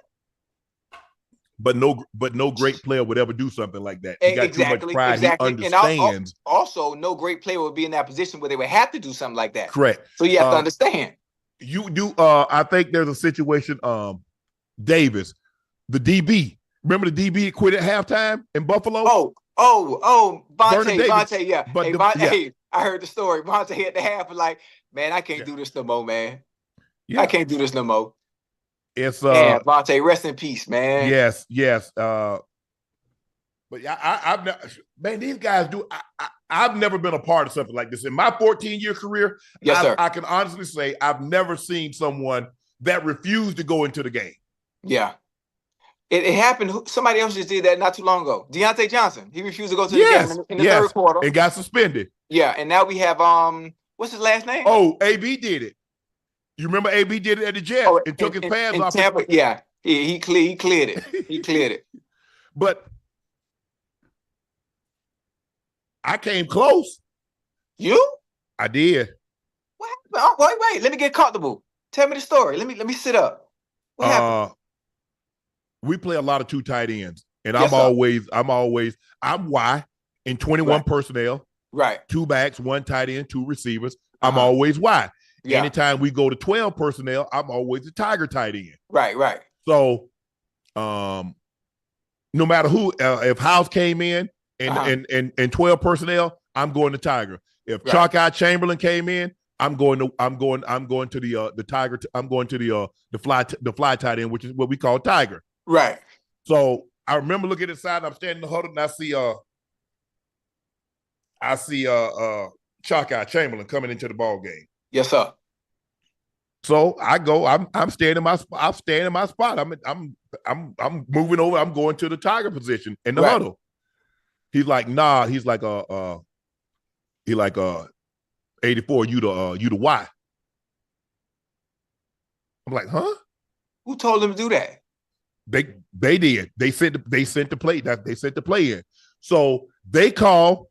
But no great player would ever do something like that. He got too much pride. Exactly. He understands. And also, no great player would be in that position where they would have to do something like that. Correct. So you have to understand. You do. I think there's a situation. Davis, the DB. Remember the DB quit at halftime in Buffalo? Vontae, yeah. Hey, I heard the story. Vontae at the half was like, man, I can't do this no more, man. Yeah. I can't do this no more. It's Vontae, rest in peace, man. Yes. But I've never, man, these guys do. I've never been a part of something like this in my 14-year career. Yes, sir. I can honestly say I've never seen someone that refused to go into the game. Yeah. It happened. Somebody else just did that not too long ago. Deontay Johnson. He refused to go to the game in the third quarter. And got suspended. Yeah. And now we have what's his last name? Oh, AB did it. You remember AB did it at the Jets and took his pads off. Tampa, yeah. He cleared it. He cleared it. But I came close. You? I did. What happened? Wait. Let me get comfortable. Tell me the story. Let me sit up. What happened? We play a lot of 2 tight ends, and I'm Y in 21 personnel. Right. 2 backs, 1 tight end, 2 receivers. I'm always Y. Yeah. Anytime we go to 12 personnel, I'm always a Tiger tight end. Right. So, no matter who, if House came in and 12 personnel, I'm going to Tiger. If Chalk Eye Chamberlain came in, I'm going to the Tiger. I'm going to the fly tight end, which is what we call Tiger. Right. So I remember looking inside. I'm standing in the huddle, and I see Chalk Eye Chamberlain coming into the ball game. Yes, sir. So I go. I'm staying in my spot. I'm staying in my spot. I'm moving over. I'm going to the Tiger position in the huddle. He's like, nah. He's like 84. You the Y. I'm like, huh? Who told him to do that? They did. They sent the play. They sent the play in. So they call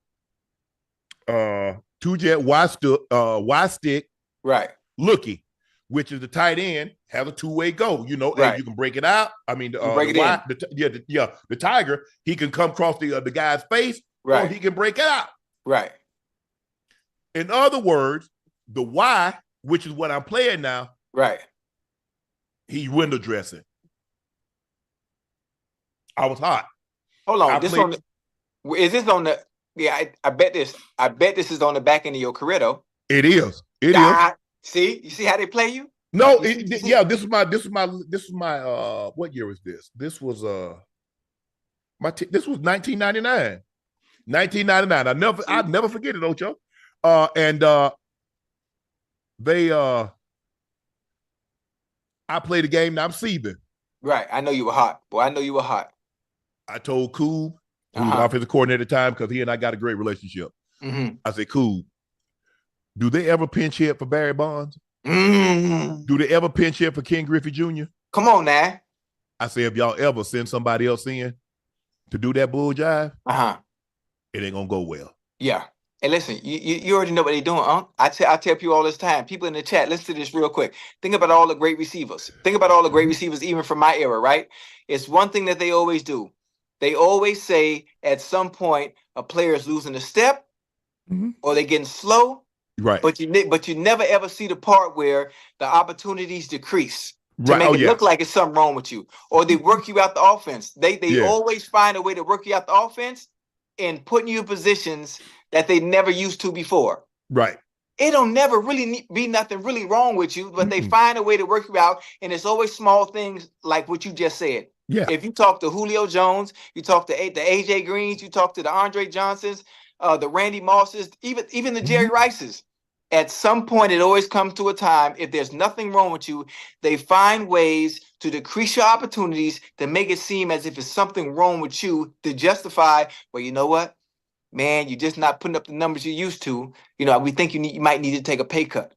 two jet Y stick right looky, which is the tight end, has a two-way go. You know, and you can break it out. I mean, the Tiger, he can come across the guy's face, or he can break it out. Right. In other words, the Y, which is what I'm playing now, right. He window dressing. I was hot. Hold on. Is this on the? Yeah, I bet this. I bet this is on the back end of your career, though. It is. It is. See, you see how they play you? No, this is my. What year was this? This was this was 1999. 1999. I never forget it, Ocho. I played the game. Now I'm seething. Right. I know you were hot. Boy, I know you were hot. I told Coob, who was offensive coordinator at the time, because he and I got a great relationship. I said, Coob, do they ever pinch hit for Barry Bonds? Do they ever pinch hit for Ken Griffey Jr.? Come on now. I said, if y'all ever send somebody else in to do that bull jive, it ain't gonna go well. Yeah. And listen, you already know what they're doing, Unc. I tell people all this time. People in the chat, listen to this real quick. Think about all the great receivers. Think about all the great receivers, even from my era, right? It's one thing that they always do. They always say at some point a player is losing a step or they're getting slow. Right. But you never ever see the part where the opportunities decrease to make it look like it's something wrong with you, or they work you out the offense. They always find a way to work you out the offense and putting you in positions that they never used to before. Right. It don't never really be nothing really wrong with you, but they find a way to work you out, and it's always small things like what you just said. Yeah. If you talk to Julio Jones, you talk to the AJ Greens, you talk to the Andre Johnsons, the Randy Mosses, even the Jerry Rices. At some point, it always comes to a time, if there's nothing wrong with you, they find ways to decrease your opportunities to make it seem as if it's something wrong with you to justify, well, you know what? Man, you're just not putting up the numbers you used to. You know, we think you might need to take a pay cut.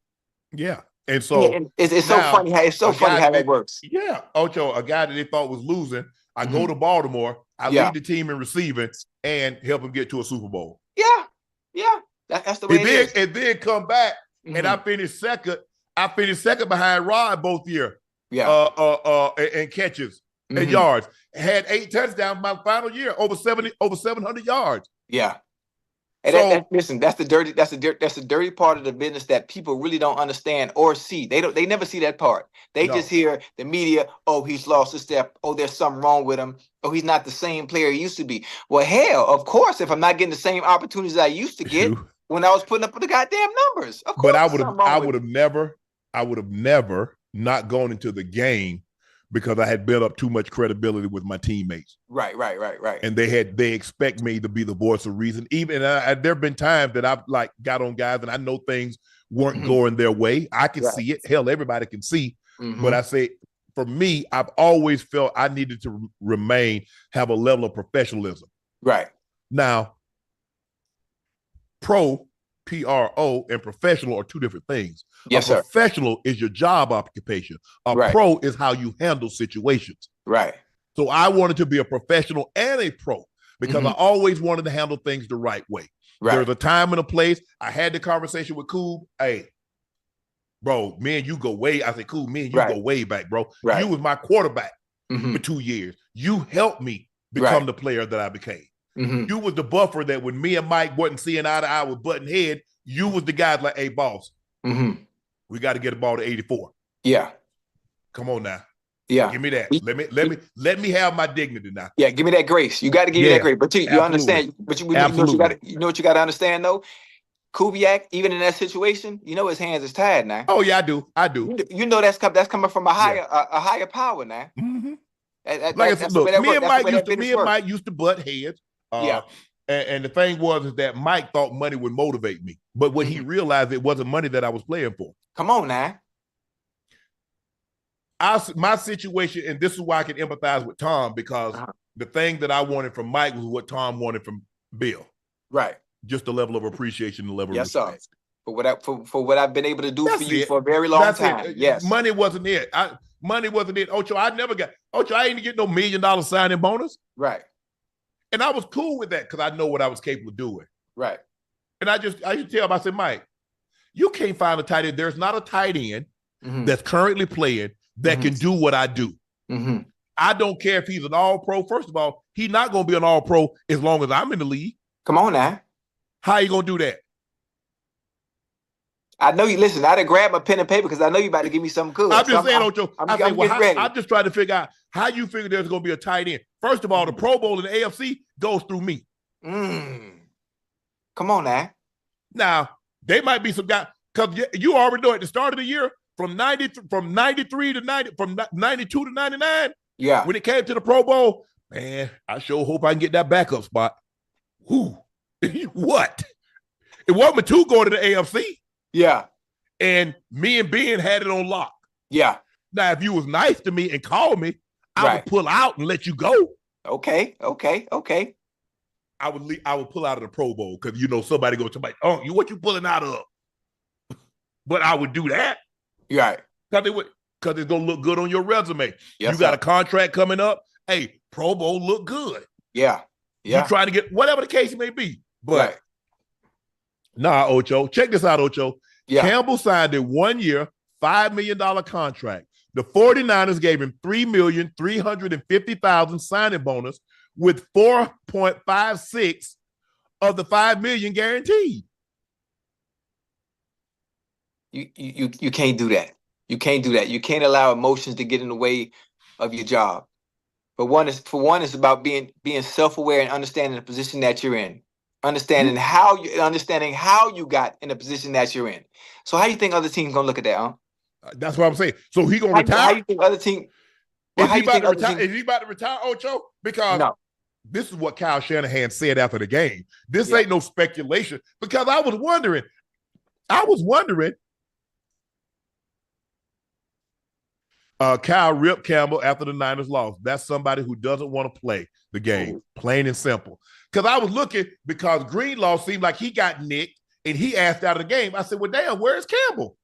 Yeah. And so it's so funny how that works. Yeah. Ocho, a guy that they thought was losing, I go to Baltimore, I lead the team in receiving and help him get to a Super Bowl. Yeah. Yeah. That's the way it is. And then come back and I finished second. I finished second behind Rod both year. Yeah. And catches and yards. Had 8 touchdowns my final year, over 700 yards. Yeah. And listen, that's the dirty part of the business that people really don't understand or see. They never see that part. They just hear the media, oh, he's lost a step. Oh, there's something wrong with him. Oh, he's not the same player he used to be. Well, hell, of course, if I'm not getting the same opportunities I used to get when I was putting up the goddamn numbers. Of course. But I would have never not gone into the game because I had built up too much credibility with my teammates. Right. And they expect me to be the voice of reason. Even there have been times that I've got on guys and I know things weren't going their way. I can see it. Hell, everybody can see. But I say, for me, I've always felt I needed to have a level of professionalism. Right. Now, P-R-O, and professional are two different things. Yes, a professional is your job occupation. A pro is how you handle situations. Right. So I wanted to be a professional and a pro because I always wanted to handle things the right way. Right. There's a time and a place. I had the conversation with Coob. Hey, bro, me and you go way. I said, Coob, me and you go way back, bro. You was my quarterback for 2 years. You helped me become the player that I became. You was the buffer that when me and Mike wasn't seeing eye to eye with button head, you was the guys like, hey, boss, we got to get the ball to 84. Yeah. Come on now. Yeah. Give me that. Let me have my dignity now. Yeah, give me that grace. You got to give me that grace. But you understand, but you know what you got to understand though? Kubiak, even in that situation, you know his hands is tied now. Oh yeah, I do. You know that's coming from a higher power now. Like I said, look, me and Mike used to butt heads. And the thing was that Mike thought money would motivate me. But what he realized, it wasn't money that I was playing for. Come on now. my situation, and this is why I can empathize with Tom, because the thing that I wanted from Mike was what Tom wanted from Bill. Right. Just the level of appreciation, the level of respect. Sir. For what I've been able to do for you for a very long time. Yes. Money wasn't it. Money wasn't it. Ocho, I didn't get no $1 million signing bonus. Right. And I was cool with that because I know what I was capable of doing. Right. And I used to tell him, I said, Mike, you can't find a tight end. There's not a tight end that's currently playing that can do what I do. I don't care if he's an all-pro. First of all, he's not going to be an all-pro as long as I'm in the league. Come on now. How you going to do that? I know you. Listen, I done grabbed my pen and paper because I know you about to give me something good. I'm just saying, Ocho. ready. I'm just trying to figure out how you figure there's going to be a tight end. First of all, the Pro Bowl in the AFC goes through me. Come on now. Now, they might be some guys, because you already know at the start of the year, from 93 to 90, from 92 to 99, yeah, when it came to the Pro Bowl, man, I sure hope I can get that backup spot. Who? What? It wasn't two going to the AFC. Yeah. And me and Ben had it on lock. Yeah. Now, if you was nice to me and called me, I would pull out and let you go. Okay. I would pull out of the Pro Bowl because somebody goes to oh, what you pulling out of? But I would do that. Right. Because it's gonna look good on your resume. Yes, you got a contract coming up. Hey, Pro Bowl look good. Yeah. You trying to get whatever the case may be. But nah, Ocho. Check this out, Ocho. Yeah. Campbell signed a 1 year, $5 million contract. The 49ers gave him $3,350,000 signing bonus with 4.56 of the $5 million guaranteed. You can't do that. You can't do that. You can't allow emotions to get in the way of your job. But one is about being self-aware and understanding the position that you're in. Understanding how you got in the position that you're in. So how you think other teams gonna look at that, huh? That's what I'm saying. So he gonna retire? How you think other team? Is he about to retire, Ocho? Because this is what Kyle Shanahan said after the game. This ain't no speculation. Because I was wondering. Kyle ripped Campbell after the Niners lost. That's somebody who doesn't want to play the game, plain and simple. Because I was looking, because Greenlaw seemed like he got nicked and he asked out of the game. I said, well, damn, where's Campbell?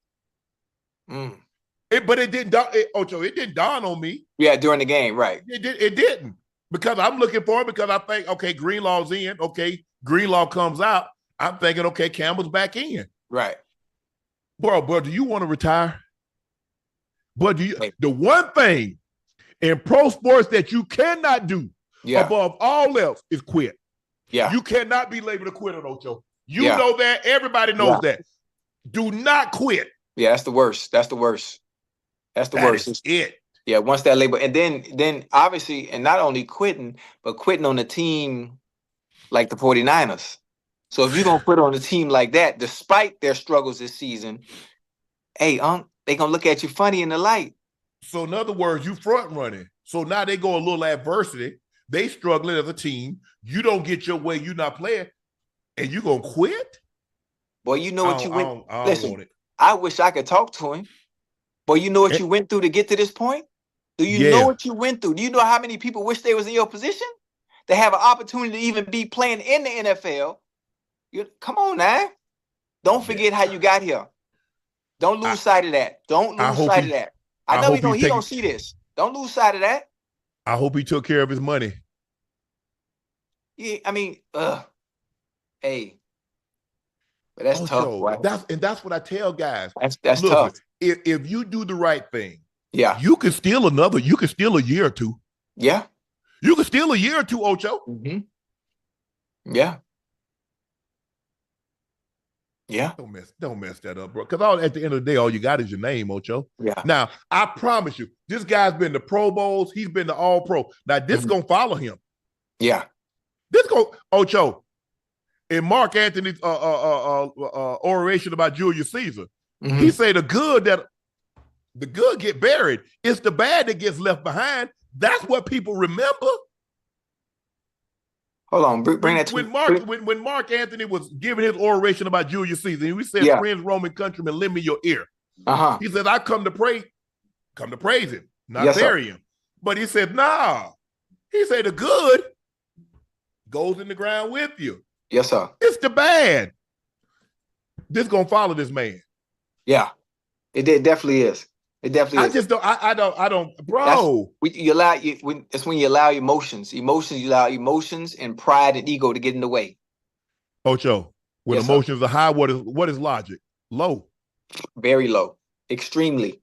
But it didn't dawn on me. Yeah, during the game, right. It didn't. Because I'm looking for it because I think, okay, Greenlaw's in. Okay, Greenlaw comes out. I'm thinking, okay, Campbell's back in. Right. Bro, do you want to retire? But the one thing in pro sports that you cannot do above all else is quit. Yeah. You cannot be labeled a quitter, Ocho. You know that. Everybody knows that. Do not quit. Yeah, that's the worst. That's the worst. That's the worst. Is it. Yeah, once that label, and then obviously, and not only quitting, but quitting on a team like the 49ers. So if you're going to quit on a team like that, despite their struggles this season, hey, they going to look at you funny in the light. So in other words, you front running. So now they go a little adversity. They struggling as a team. You don't get your way. You're not playing. And you going to quit? Boy, you know what you went. I Listen, want it. I wish I could talk to him. Boy, you know what you went through to get to this point? Do you know what you went through? Do you know how many people wish they was in your position? To have an opportunity to even be playing in the NFL. Come on now. Don't forget how you got here. Don't lose sight of that. Don't lose sight of that. I know he don't see this. Don't lose sight of that. I hope he took care of his money. Yeah, I mean, hey. But that's tough, right? That's what I tell guys. That's tough. If you do the right thing, you can steal a year or two. Yeah. You can steal a year or two, Ocho. Mm-hmm. Yeah. Yeah. Don't mess that up, bro. Because at the end of the day, all you got is your name, Ocho. Yeah. Now, I promise you, this guy's been to Pro Bowls. He's been to All Pro. Now, this is going to follow him. Yeah. Ocho, in Mark Anthony's oration about Julius Caesar, he said the good get buried. It's the bad that gets left behind. That's what people remember. Hold on, bring that to when Mark Anthony was giving his oration about Julius Caesar, he said, "Friends, Roman countrymen, lend me your ear." He said, "I come to pray come to praise him, not Yes, bury him. But he said, nah. He said the good goes in the ground with you. Yes, sir. It's the bad. This gonna follow this man. Yeah, it definitely is. It definitely is. I just don't. I don't, bro. That's when you allow emotions. You allow emotions and pride and ego to get in the way. Ocho, when Yes, emotions are high, what is logic? Low. Very low. Extremely.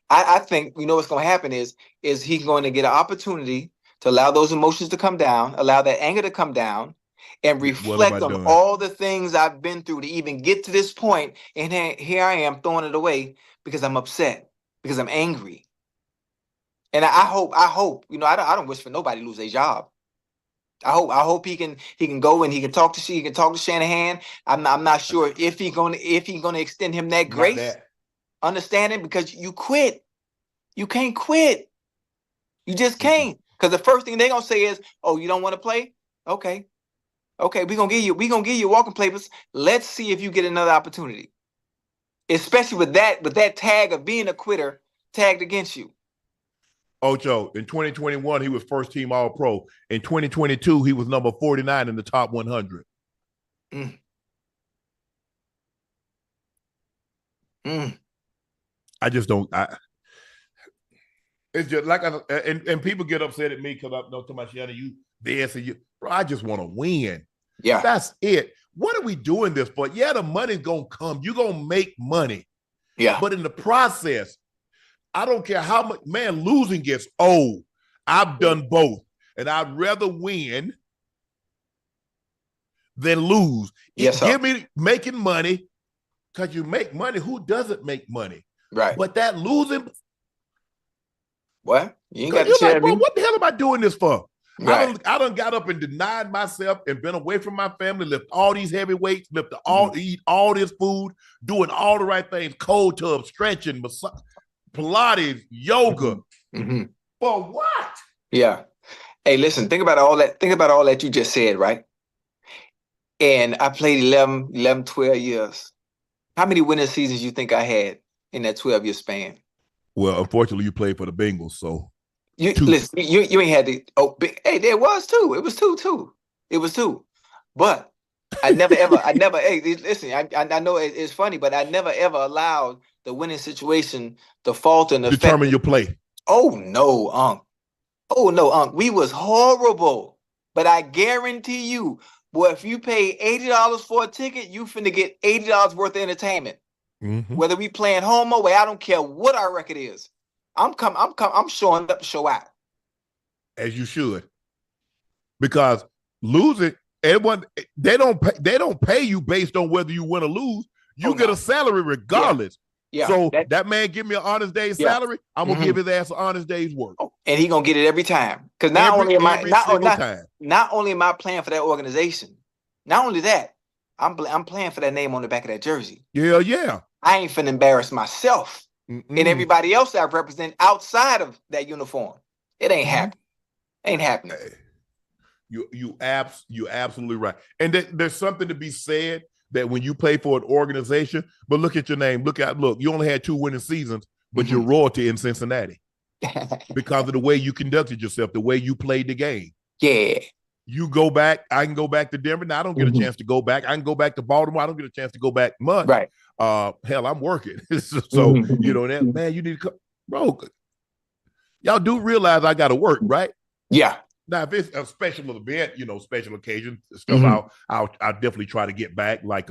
I think what's going to happen is he's going to get an opportunity to allow those emotions to come down, allow that anger to come down, and reflect on all the things I've been through to even get to this point. And here I am throwing it away because I'm upset, because I'm angry. And I hope, I don't wish for nobody to lose their job. I hope he can go and he can talk to Shanahan. I'm not sure if he's gonna extend him that grace. Understanding, because you quit. You can't quit. You just can't. Because the first thing they're gonna say is, "Oh, you don't want to play? Okay. We're gonna give you walking papers. Let's see if you get another opportunity." Especially with that tag of being a quitter tagged against you. Ocho, in 2021, he was first team All-Pro. In 2022, he was number 49 in the top 100. I just don't. It's just like and people get upset at me because I know to my Shannon, you this and you, bro. I just want to win. Yeah, that's it. What are we doing this for? Yeah, the money's gonna come. You're gonna make money. Yeah, but in the process, I don't care how much. Man, losing gets old. I've done both, and I'd rather win than lose. Yes, give me making money, because you make money. Who doesn't make money? Right. But that losing, what? You ain't got to share. Bro, what the hell am I doing this for? Right. I done got up and denied myself and been away from my family, lift all these heavy weights, eat all this food, doing all the right things, cold tub, stretching, Pilates, yoga. For what? Yeah. Hey, listen, think about all that you just said, right? And I played 11, 12 years. How many winning seasons you think I had in that 12-year span? Well, unfortunately, you played for the Bengals, so listen. You ain't had the hey, there was two. It was two. It was two. But I never ever. Hey, listen. I know it's funny, but I never ever allowed the winning situation to falter and determine your play. Oh no, Unc. Oh no, Unc. We was horrible, but I guarantee you, boy, if you pay $80 for a ticket, you finna get $80 worth of entertainment. Whether we playing home or away, I don't care what our record is. I'm showing up to show out. As you should. Because losing, everyone they don't pay you based on whether you win or lose. You get a salary regardless. Yeah. So that man give me an honest day's salary, I'm gonna give his ass an honest day's work. And he gonna get it every time. Because not only am I playing for that organization, not only that, I'm playing for that name on the back of that jersey. Yeah. I ain't finna embarrass myself and everybody else that I represent outside of that uniform. It ain't happening. Ain't happening. You absolutely right. And there's something to be said that when you play for an organization, but look at your name. Look, you only had 2 winning seasons, but you're royalty in Cincinnati because of the way you conducted yourself, the way you played the game. Yeah. You go back, I can go back to Denver. Now I don't get a chance to go back. I can go back to Baltimore. I don't get a chance to go back much. Right. Hell, I'm working. So, that man, you need to come. Bro, y'all do realize I got to work, right? Yeah. Now, if it's a special event, special occasion stuff, I'll definitely try to get back. Like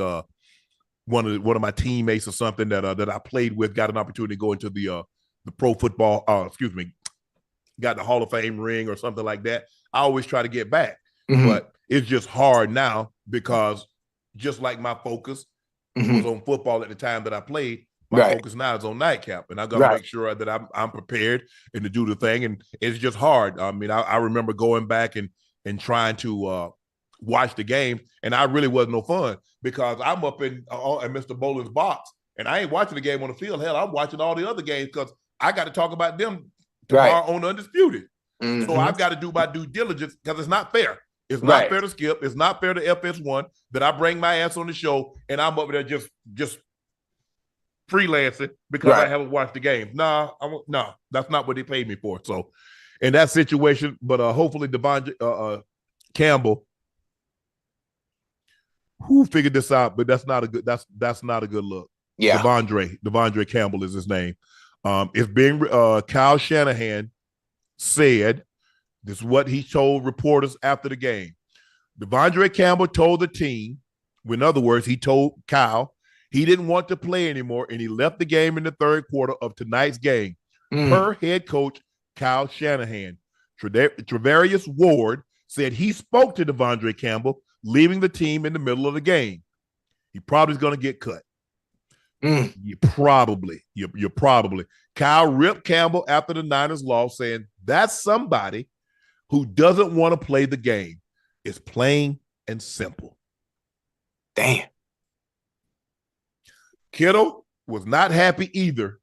one of my teammates or something that I played with got an opportunity to go into the pro football. Got the Hall of Fame ring or something like that. I always try to get back, but it's just hard now because just like my focus was on football at the time that I played. My focus now is on Nightcap, and I got to make sure that I'm prepared and to do the thing. And it's just hard. I mean, I remember going back and trying to watch the game, and I really wasn't no fun because I'm up in Mr. Boland's box, and I ain't watching the game on the field. Hell, I'm watching all the other games because I got to talk about them tomorrow on Undisputed. So I've got to do my due diligence because it's not fair. It's not fair to Skip. It's not fair to FS1 that I bring my ass on the show and I'm up there just freelancing because I haven't watched the game. No, that's not what they paid me for. So in that situation, but hopefully De'Vondre Campbell who figured this out, but that's not a good look. Yeah. De'Vondre Campbell is his name. It's being Kyle Shanahan said, this is what he told reporters after the game. De'Vondre Campbell told the team, in other words, he told Kyle he didn't want to play anymore, and he left the game in the third quarter of tonight's game. Per head coach Kyle Shanahan, Travarius Ward said he spoke to De'Vondre Campbell, leaving the team in the middle of the game. He probably is going to get cut. You're probably. Kyle ripped Campbell after the Niners loss, saying that's somebody who doesn't want to play the game. It's plain and simple. Damn. Kittle was not happy either.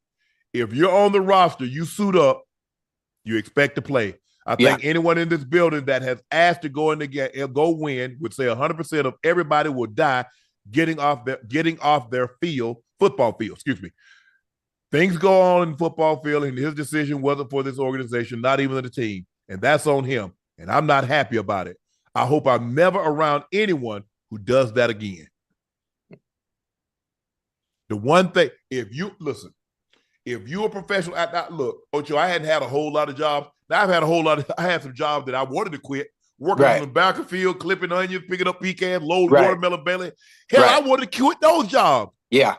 If you're on the roster, you suit up, you expect to play. I think anyone in this building that has asked to go in the game, go win, would say 100% of everybody will die getting off their football field. Excuse me. Things go on in the football field, and his decision wasn't for this organization, not even the team, and that's on him. And I'm not happy about it. I hope I'm never around anyone who does that again. The one thing, if you're a professional at that, look, Ocho, I hadn't had a whole lot of jobs. Now I had some jobs that I wanted to quit, working on the back of the field, clipping onions, picking up pecans, loading watermelon belly. Hell, I wanted to quit those jobs. Yeah.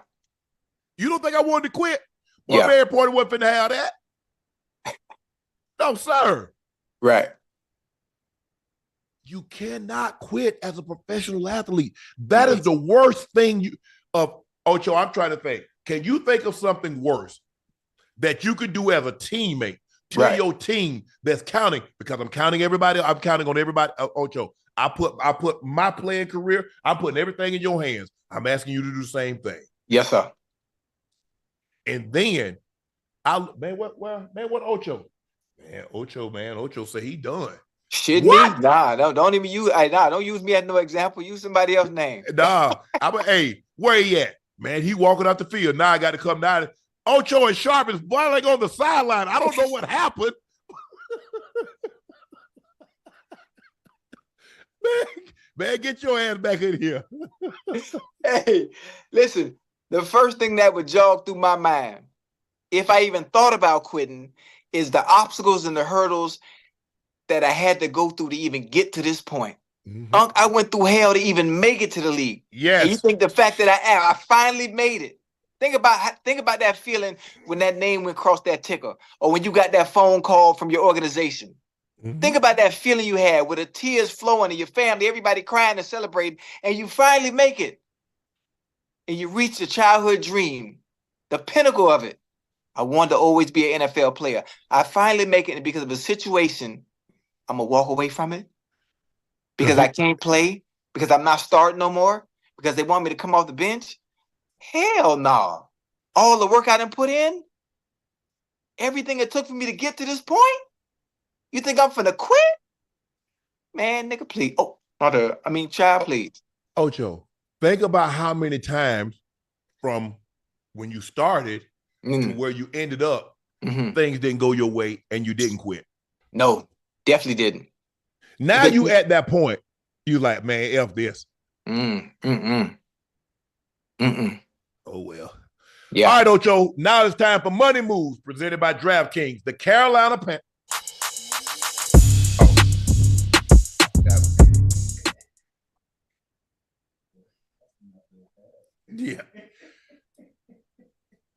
You don't think I wanted to quit? Well, Mary Porter wasn't finna have that. No, sir. Right. You cannot quit as a professional athlete. That is the worst thing Ocho, I'm trying to think. Can you think of something worse that you could do as a teammate? Tell your team that's counting, because I'm counting everybody. I'm counting on everybody. Ocho, I put my playing career, I'm putting everything in your hands. I'm asking you to do the same thing. Yes, sir. And then what Ocho? Ocho said he done. Shit, me? Nah, don't even use. Don't use me as no example. Use somebody else's name. Hey, where he at? Man, he walking out the field. Now I got to come down. Ocho and Sharpe is boiling on the sideline. I don't know what happened. man, get your ass back in here. Hey, listen, the first thing that would jog through my mind, if I even thought about quitting, is the obstacles and the hurdles that I had to go through to even get to this point. Unc, I went through hell to even make it to the league. Yes. And you think the fact that I finally made it. Think about that feeling when that name went across that ticker, or when you got that phone call from your organization. Think about that feeling you had with the tears flowing and your family, everybody crying and celebrating, and you finally make it. And you reach the childhood dream, the pinnacle of it. I wanted to always be an NFL player. I finally make it, and because of a situation, I'm going to walk away from it. Because I can't play, because I'm not starting no more, because they want me to come off the bench. Hell no. All the work I done put in, everything it took for me to get to this point, you think I'm finna quit? Man, nigga, please. Child, please. Ocho, think about how many times from when you started to where you ended up, things didn't go your way and you didn't quit. No, definitely didn't. Now you at that point, you like, man, F this. Oh, well. Yeah. All right, Ocho, now it's time for Money Moves, presented by DraftKings. The Carolina Panthers. Yeah.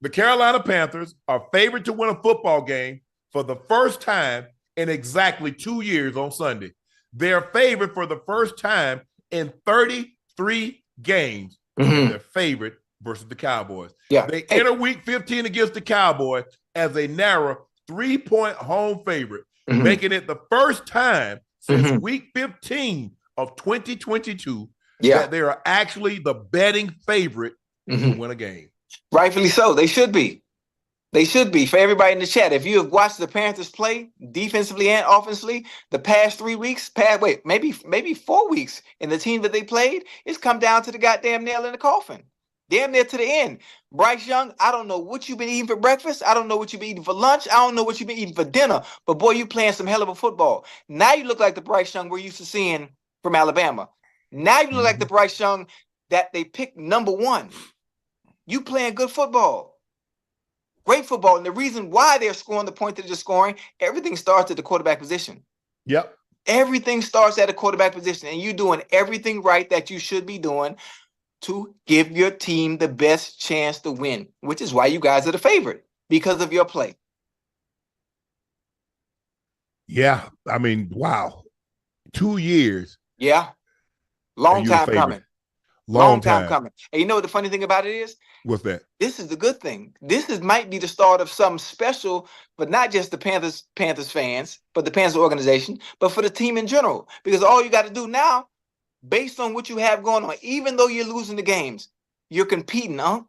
The Carolina Panthers are favored to win a football game for the first time in exactly 2 years on Sunday. They're favored for the first time in 33 games. They're favored versus the Cowboys. Yeah. They enter week 15 against the Cowboys as a narrow 3-point home favorite, making it the first time since week 15 of 2022 that they are actually the betting favorite to win a game. Rightfully so. They should be. They should be. For everybody in the chat, if you have watched the Panthers play defensively and offensively the past 3 weeks, maybe 4 weeks, in the team that they played, it's come down to the goddamn nail in the coffin. Damn near to the end. Bryce Young, I don't know what you've been eating for breakfast. I don't know what you've been eating for lunch. I don't know what you've been eating for dinner. But boy, you playing some hell of a football. Now you look like the Bryce Young we're used to seeing from Alabama. Now you look like the Bryce Young that they picked number 1. You playing good football. Great football. And the reason why they're scoring the point that they're scoring, everything starts at the quarterback position. Yep. Everything starts at a quarterback position. And you're doing everything right that you should be doing to give your team the best chance to win, which is why you guys are the favorite, because of your play. Yeah. I mean, wow. 2 years. Yeah. Long time coming. Long time coming. And you know what the funny thing about it is? What's that? This is the good thing. Might be the start of something special, but not just the Panthers fans, but the Panthers organization, but for the team in general. Because all you got to do now, based on what you have going on, even though you're losing the games, you're competing, huh?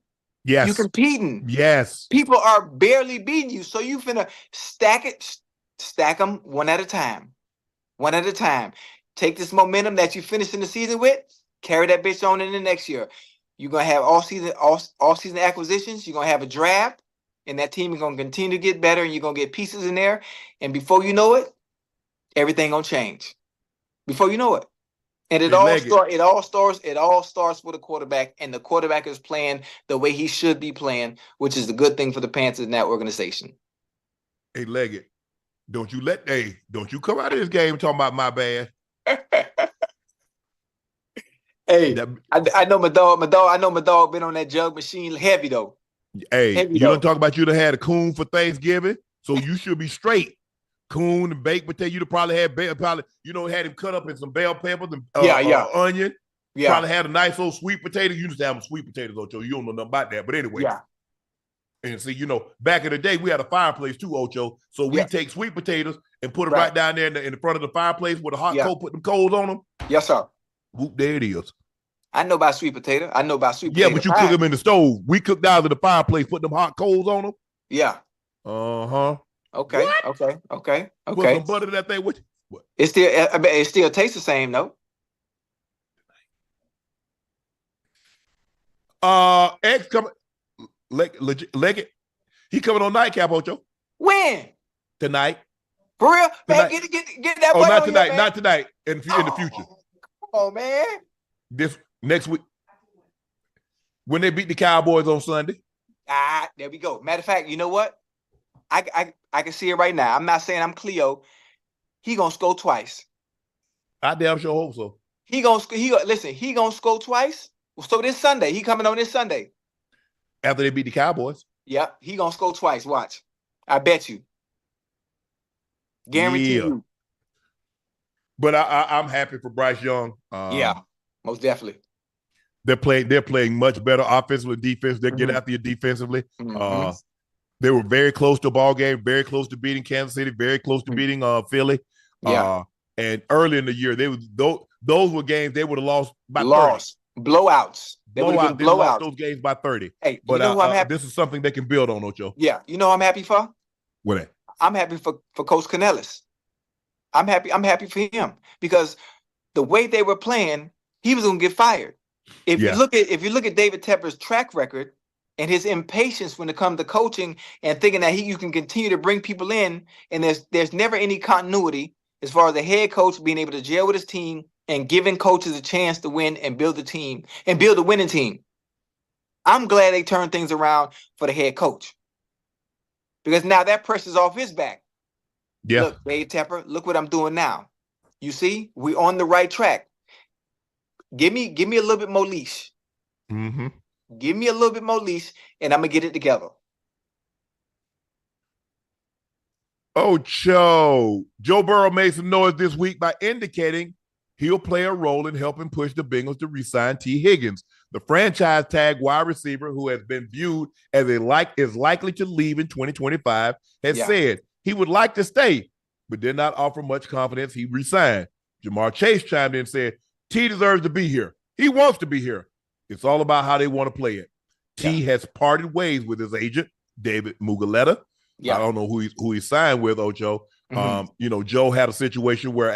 Yes. You're competing. Yes. People are barely beating you. So you finna stack them one at a time. One at a time. Take this momentum that you finishing the season with, carry that bitch on in the next year. You're gonna have all season acquisitions, you're gonna have a draft, and that team is gonna continue to get better, and you're gonna get pieces in there. And before you know it, everything gonna change. Before you know it. And it all starts with a quarterback, and the quarterback is playing the way he should be playing, which is the good thing for the Panthers in that organization. Hey, Leggett, don't you come out of this game talking about my bad. Hey, I know my dog been on that jug machine heavy though. Hey, you don't talk about you to had a coon for Thanksgiving, so you should be straight. Coon and baked potato. You'd probably had had him cut up in some bell peppers and onion. Yeah. Probably had a nice old sweet potato. You used to have them sweet potatoes, Ocho. You don't know nothing about that. But anyway. Yeah. And see, back in the day, we had a fireplace too, Ocho. So we take sweet potatoes and put them right down there in the front of the fireplace with a hot coal, put them coals on them. Yes, sir. Whoop, there it is. I know about sweet potato. Yeah, but you cook them in the stove. We cook down to the fireplace, put them hot coals on them. Yeah. Uh-huh. Okay. What? Okay. Put some butter to that thing. What? It still tastes the same, though. X coming. Leggett. He coming on Nightcap, Ocho. When? Tonight. For real? Man, tonight. Get that boy not on tonight. Here, not tonight. In the future. Come on, man. This next week. When they beat the Cowboys on Sunday. There we go. Matter of fact, you know what? I can see it right now. I'm not saying I'm Cleo. He gonna score twice. I damn sure hope so. He gonna score twice. So this Sunday, he coming on this Sunday. After they beat the Cowboys. Yep, he gonna score twice. Watch. I bet you. Guarantee you. But I'm happy for Bryce Young. Yeah, most definitely. They're playing much better offensively, defense. They're getting after you defensively. Mm-hmm. They were very close to a ball game, very close to beating Kansas City, very close to beating Philly. Yeah. And early in the year, those were games they would have lost by 30. Blowouts. They lost those games by 30. Hey, but I'm happy. This is something they can build on, Ocho. Yeah, you know I'm happy for? What? I'm happy for Coach Canellis. I'm happy for him because the way they were playing, he was gonna get fired. If you look at David Tepper's track record and his impatience when it comes to coaching and thinking that you can continue to bring people in, and there's never any continuity as far as the head coach being able to gel with his team and giving coaches a chance to win and build the team and build a winning team. I'm glad they turned things around for the head coach because now that pressure's off his back. Yeah. Look, Dave Tepper, look what I'm doing now. You see, we're on the right track. Give me a little bit more leash. Mm-hmm. Give me a little bit more leash, and I'm gonna get it together. Ocho. Joe Burrow made some noise this week by indicating he'll play a role in helping push the Bengals to re-sign Tee Higgins, the franchise tag wide receiver who has been viewed as is likely to leave in 2025, has said he would like to stay, but did not offer much confidence he re-signed. Jamar Chase chimed in and said, T deserves to be here. He wants to be here. It's all about how they want to play it. T has parted ways with his agent, David Muguleta. I don't know who he signed with, Ocho. Mm-hmm. Joe had a situation where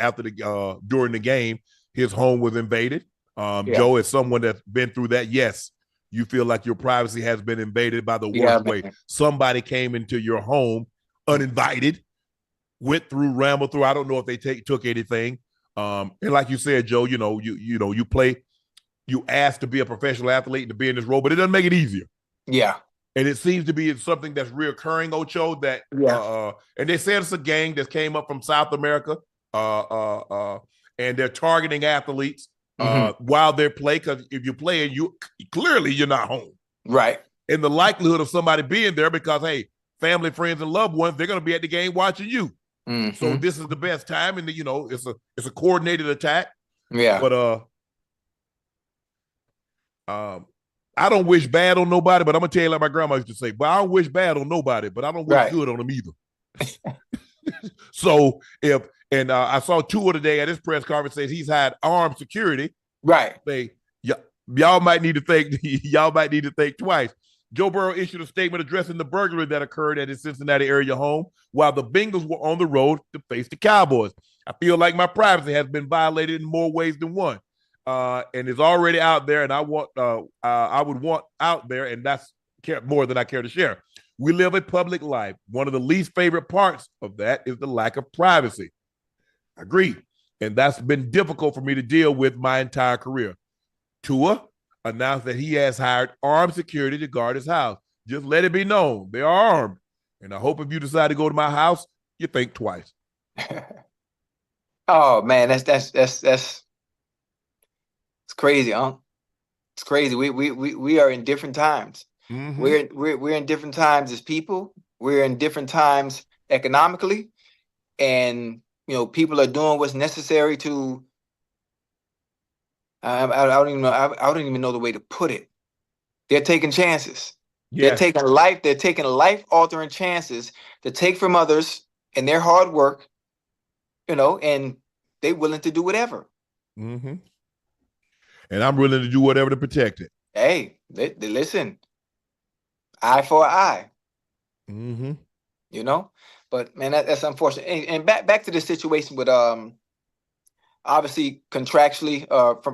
during the game, his home was invaded. Joe is someone that's been through that. Yes, you feel like your privacy has been invaded by the worst way. Somebody came into your home uninvited, went through, rambled through. I don't know if they took anything. And like you said, Joe, you play, you ask to be a professional athlete and to be in this role, but it doesn't make it easier. Yeah. And it seems to be something that's reoccurring, Ocho, that and they said it's a gang that came up from South America, and they're targeting athletes while they're playing, because if you play and you're not home. Right. And the likelihood of somebody being there because, hey, family, friends, and loved ones, they're going to be at the game watching you. So this is the best time, and it's a coordinated attack. Yeah. But I don't wish bad on nobody, but I'm gonna tell you like my grandma used to say, but I don't wish bad on nobody, but I don't wish good on them either. So I saw Tua today at his press conference says he's had armed security. Right. Y'all might need to think twice. Joe Burrow issued a statement addressing the burglary that occurred at his Cincinnati area home while the Bengals were on the road to face the Cowboys. I feel like my privacy has been violated in more ways than one. And it's already out there, and I would want out there, and that's more than I care to share. We live a public life. One of the least favorite parts of that is the lack of privacy. Agreed. And that's been difficult for me to deal with my entire career. Tua announced that he has hired armed security to guard his house. Just let it be known they are armed. And I hope if you decide to go to my house, you think twice. Oh man, that's it's crazy, huh? It's crazy. We are in different times. We're in different times as people. We're in different times economically, and people are doing what's necessary to. I don't even know. I don't even know the way to put it. They're taking chances. Yes. They're taking life-altering chances to take from others and their hard work, and they're willing to do whatever. And I'm willing to do whatever to protect it. Hey, listen, eye for eye. But man, that's unfortunate. And back to the situation with obviously contractually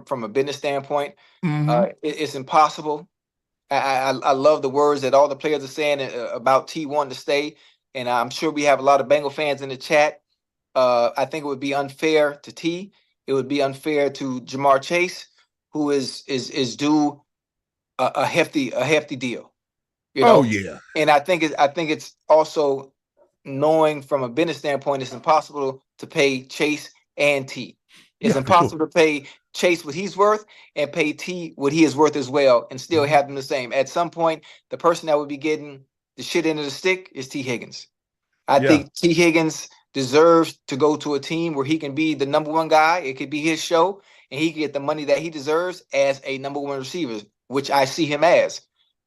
from a business standpoint, it's impossible. I love the words that all the players are saying about T wanting to stay, and I'm sure we have a lot of Bengal fans in the chat. I think it would be unfair to T. It would be unfair to Jamar Chase, who is due a hefty deal. Oh yeah. And I think it's also, knowing from a business standpoint, it's impossible to pay Chase and T. It's impossible to pay Chase what he's worth and pay T what he is worth as well, and still have them the same. At some point, the person that would be getting the shit end of the stick is Tee Higgins. I think Tee Higgins deserves to go to a team where he can be the number one guy. It could be his show, and he can get the money that he deserves as a number one receiver, which I see him as.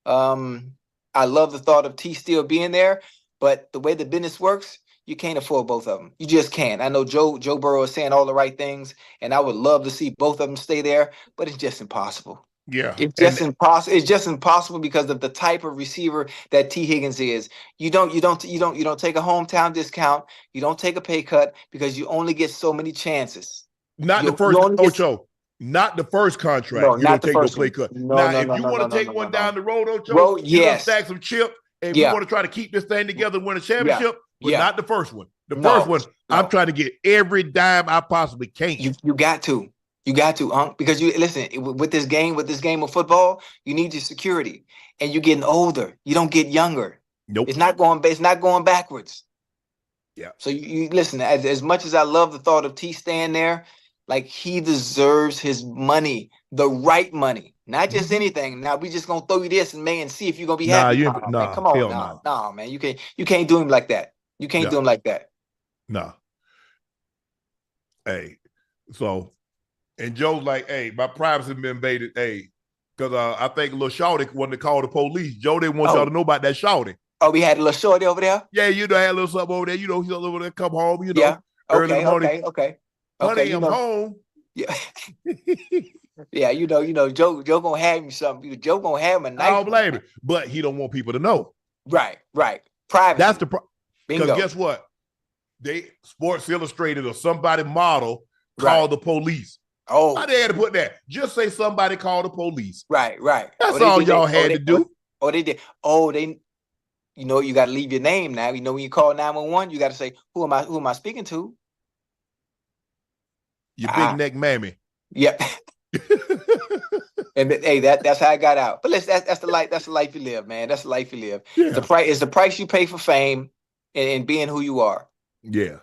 I love the thought of T still being there, but the way the business works, you can't afford both of them. You just can't. I know Joe Burrow is saying all the right things, and I would love to see both of them stay there, but it's just impossible. Yeah, it's just impossible. It's just impossible because of the type of receiver that Tee Higgins is. You don't take a hometown discount. You don't take a pay cut because you only get so many chances. Not the first Ocho. Not the first contract. No, you don't take no play cut. Now, if you want to take one down the road, Ocho, you're gonna stack some chips, and you want to try to keep this thing together and win a championship. But not the first one. The first one, I'm trying to get every dime I possibly can. You got to. You got to, Unc, because you listen, with this game of football, you need your security, and you're getting older. You don't get younger. Nope. It's not going backwards. Yeah. So you listen, as much as I love the thought of T staying there, like, he deserves his money, the right money, not just anything. Now we just gonna throw you this and see if you're gonna be happy. Man, come on, no, man, you can't do him like that. You can't do him like that. No. Hey, so, and Joe's like, hey, my privacy been invaded. Hey, because I think little shorty wanted to call the police. Joe didn't want y'all to know about that shorty. Oh, we had a little shorty over there? Yeah, had a little something over there. He's over there, come home, early in the morning. Okay. Honey, I'm home. Yeah. Yeah, Joe gonna have me something. Joe gonna have him a nice. I don't blame him, but he don't want people to know. Right. Private. That's the problem. Because guess what? Sports Illustrated or somebody model called the police. Why they had to put that? Just say somebody called the police. Right. That's all y'all had to do. They did. You know, you got to leave your name now. You know, when you call 911, you got to say, who am I speaking to? Your big neck mammy. Yep. And hey, that's how I got out. But listen, that's the life you live, man. That's the life you live. Yeah. It's the price you pay for fame and being who you are. Yeah.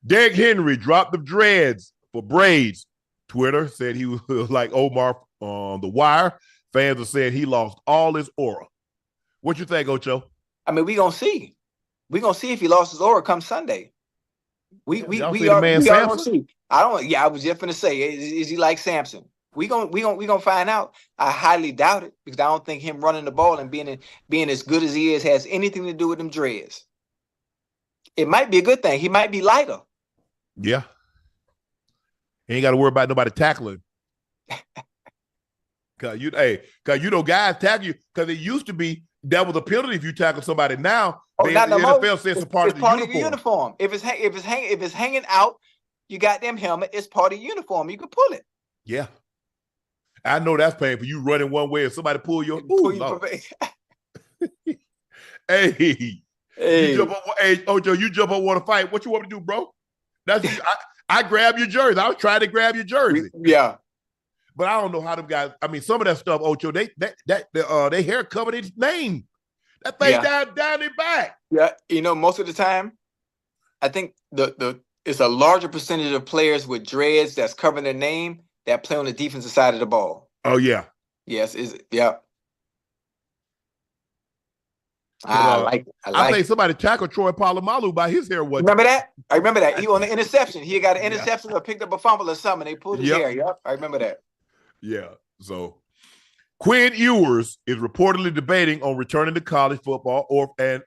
Derrick Henry dropped the dreads for braids. Twitter said he was like Omar on The Wire. Fans are saying he lost all his aura. What you think, Ocho? I mean, we gonna see. We gonna see if he lost his aura come Sunday. We are gonna see. I was just gonna say, is he like Samson? We gonna find out. I highly doubt it because I don't think him running the ball and being as good as he is has anything to do with them dreads. It might be a good thing. He might be lighter. Yeah. He ain't got to worry about nobody tackling. Cause you know guys tackle you because it used to be that was a penalty if you tackle somebody. Now the NFL says it's part of the uniform. If it's hanging out, you got them helmet. It's part of the uniform. You can pull it. Yeah, I know that's painful. You running one way and somebody pull your. Hey, Ocho, you jump up, want to fight? What you want to do, bro? That's I grab your jersey. I was trying to grab your jersey. Yeah. But I don't know how them guys. I mean, some of that stuff, Ocho, they hair covered his name. That thing down their back. Yeah, you know, most of the time, I think it's a larger percentage of players with dreads that's covering their name that play on the defensive side of the ball. Oh yeah. Yes, yeah. I think somebody tackled Troy Polamalu by his hair. Remember that? I remember that. He on the interception. He got an interception or picked up a fumble or something. They pulled his hair. Yep, I remember that. Yeah. So Quinn Ewers is reportedly debating on returning to college football and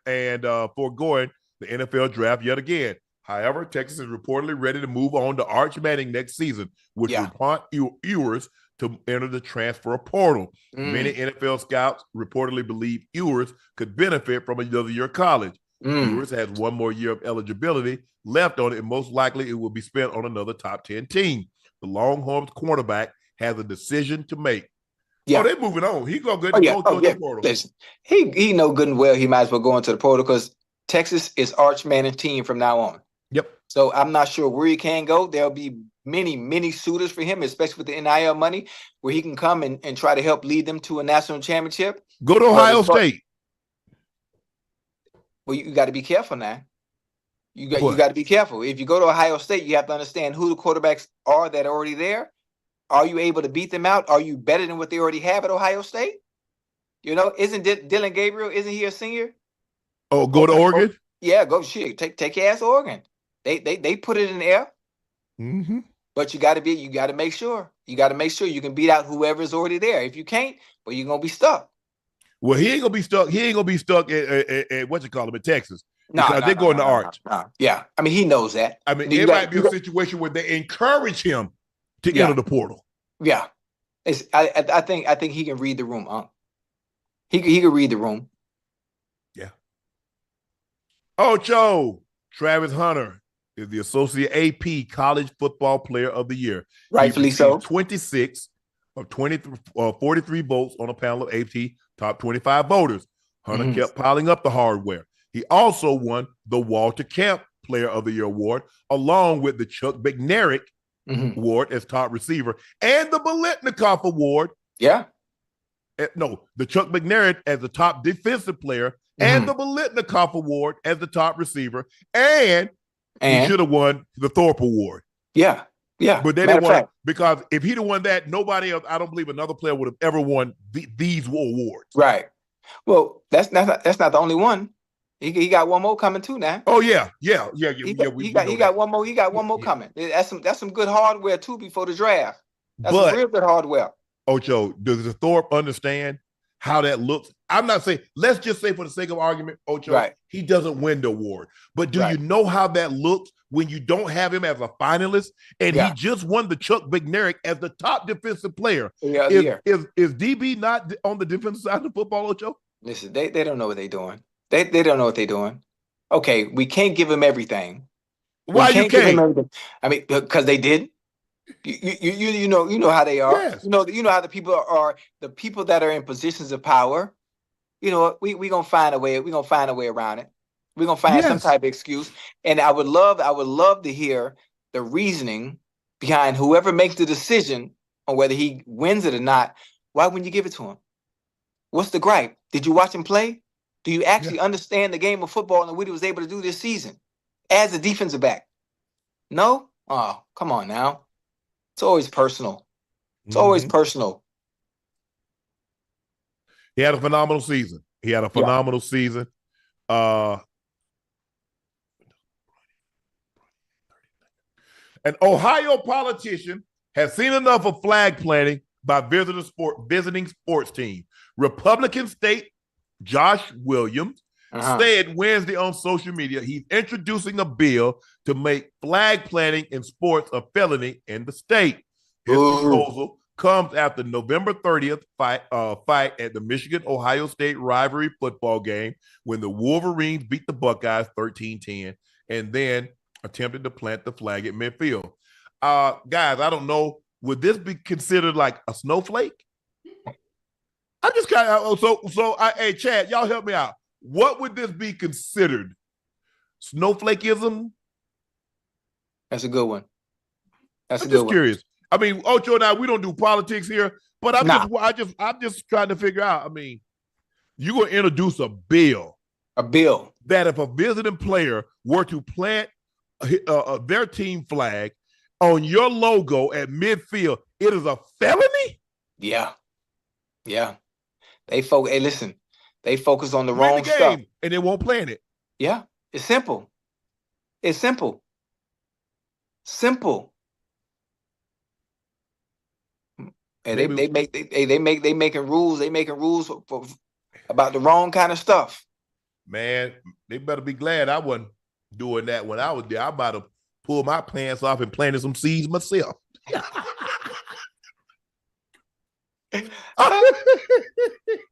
foregoing the NFL draft yet again. However, Texas is reportedly ready to move on to Arch Manning next season, which will prompt Ewers to enter the transfer portal. Many NFL scouts reportedly believe Ewers could benefit from another year of college. Ewers has one more year of eligibility left on it, and most likely it will be spent on another top 10 team. The Longhorns cornerback has a decision to make. Yeah. Oh, they're moving on. He's going to go to the portal. Listen, he know good and well he might as well go into the portal because Texas is Arch Manning's team from now on. Yep. So I'm not sure where he can go. There'll be many suitors for him, especially with the NIL money, where he can come and try to help lead them to a national championship. Go to Ohio State. Well, you got to be careful now. You got to be careful. If you go to Ohio State, you have to understand who the quarterbacks are that are already there. Are you able to beat them out? Are you better than what they already have at Ohio State? You know, isn't Dylan Gabriel? Isn't he a senior? Oh, go to Oregon. Yeah, go shit. Take your ass to Oregon. They put it in the air. Mm-hmm. But you got to make sure you can beat out whoever's already there. If you can't, well, you're gonna be stuck. Well, he ain't gonna be stuck. He ain't gonna be stuck at what you call him in Texas. Because they're going to Arch. Yeah, I mean he knows that. I mean, it might be a situation where they encourage him to enter the portal. Yeah, I think he can read the room. He can read the room. Yeah. Ocho, Travis Hunter is the Associate AP College Football Player of the Year. Rightfully so. 26 of 43 votes on a panel of AP top 25 voters. Hunter kept piling up the hardware. He also won the Walter Camp Player of the Year award, along with the Chuck Bednarik award as top receiver and the Biletnikoff award. Yeah. The Chuck Bednarik as the top defensive player and the Biletnikoff award as the top receiver. And he should have won the Thorpe award. Yeah. Yeah. But they didn't want it because if he'd have won that, nobody else, I don't believe another player would have ever won these awards. Right. Well, that's not the only one. He got one more coming too now. Oh yeah. He got one more. He got one more coming. That's some good hardware too before the draft. That's some real good hardware. Ocho, does the Thorpe understand how that looks? I'm not saying. Let's just say for the sake of argument, Ocho, he doesn't win the award. But do you know how that looks when you don't have him as a finalist and he just won the Chuck Bednarik as the top defensive player? Is DB not on the defensive side of the football, Ocho? Listen, they don't know what they're doing. They don't know what they're doing. Okay, we can't give him everything. Why you can't? I mean, because they did. You know how they are. Yes. You know how the people are. The people that are in positions of power. You know, we gonna find a way. We gonna find a way around it. We're gonna find some type of excuse. And I would love to hear the reasoning behind whoever makes the decision on whether he wins it or not. Why wouldn't you give it to him? What's the gripe? Did you watch him play? Do you actually understand the game of football and what he was able to do this season as a defensive back? No? Oh, come on now. It's always personal. It's always personal. He had a phenomenal season. An Ohio politician has seen enough of flag planting by visiting sports team. Republican state Josh Williams said Wednesday on social media he's introducing a bill to make flag planting in sports a felony in the state. His proposal comes after November 30th fight at the Michigan-Ohio State rivalry football game when the Wolverines beat the Buckeyes 13-10 and then attempted to plant the flag at midfield. Guys, I don't know. Would this be considered like a snowflake? I'm just kind of hey, Chad, y'all help me out. What would this be considered? Snowflakeism? That's a good one. I'm just curious. I mean, Ocho and I, we don't do politics here, but I'm just trying to figure out. I mean, you're gonna introduce a bill that if a visiting player were to plant their team flag on your logo at midfield, it is a felony? Yeah. Hey, listen. They focus on the wrong stuff. And they won't plan it. Yeah. It's simple. And they making rules. They making rules for about the wrong kind of stuff. Man, they better be glad I wasn't doing that when I was there. I about to pull my pants off and planted some seeds myself.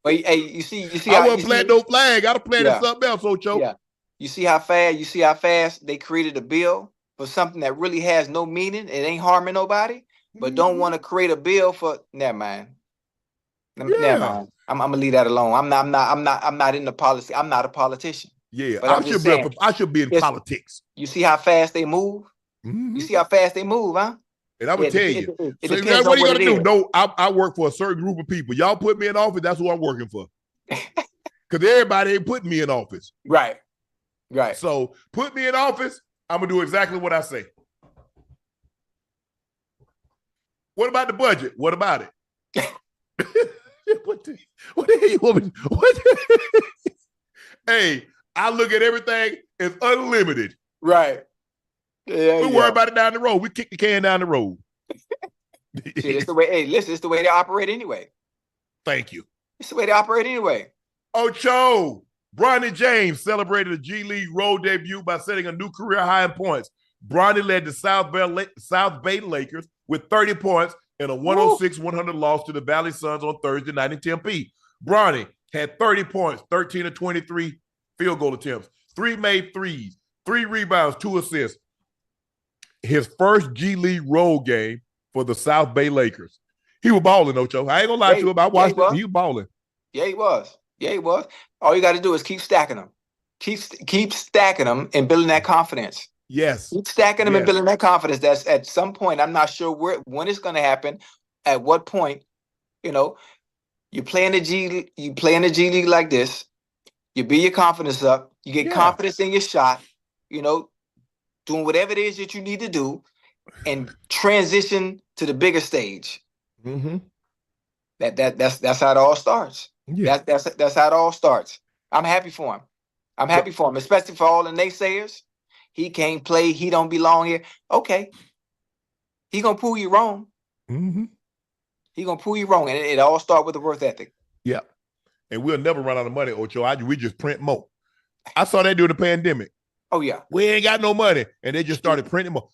But hey, you see, I wasn't planting no flag. I'd have planted something else, Ocho. Yeah. You see how fast they created a bill for something that really has no meaning. It ain't harming nobody, but don't want to create a bill for. Never mind. Never mind. I'm gonna leave that alone. I'm not in the policy. I'm not a politician. Yeah, I should be in politics. You see how fast they move? You see how fast they move, huh? And I'm gonna tell you. So what are you gonna do? No, I work for a certain group of people. Y'all put me in office, that's who I'm working for. Because everybody ain't putting me in office. Right. So put me in office, I'm gonna do exactly what I say. What about the budget? What about it? What the hell you want me? Hey, I look at everything as unlimited. Right. Yeah, we worry about it down the road. We kick the can down the road. See, it's the way. Hey, listen, it's the way they operate anyway. Thank you. It's the way they operate anyway. Ocho, Bronny James celebrated a G League road debut by setting a new career high in points. Bronny led the South Bay Lakers with 30 points in a 106-100 loss to the Valley Suns on Thursday night in Tempe. Bronny had 30 points, 13 of 23 field goal attempts, 3 made threes, 3 rebounds, 2 assists. His first G League road game for the South Bay Lakers. He was balling, Ocho. I ain't gonna lie to you. I watched him. He was balling. Yeah, he was. All you got to do is keep stacking them. Keep stacking them and building that confidence. Yes. Keep stacking them and building that confidence. That's at some point. I'm not sure when it's going to happen. At what point? You know, you play in the G League like this. You build your confidence up. You get confidence in your shot. You know, doing whatever it is that you need to do, and transition to the bigger stage. Mm-hmm. That's how it all starts. Yeah. That's how it all starts. I'm happy for him. I'm happy for him, especially for all the naysayers. He can't play. He don't belong here. Okay. He gonna prove you wrong. Mm-hmm. He gonna prove you wrong, and it all starts with the work ethic. Yeah. And we'll never run out of money, Ocho. We just print more. I saw that during the pandemic. Oh yeah. We ain't got no money, and they just started printing more.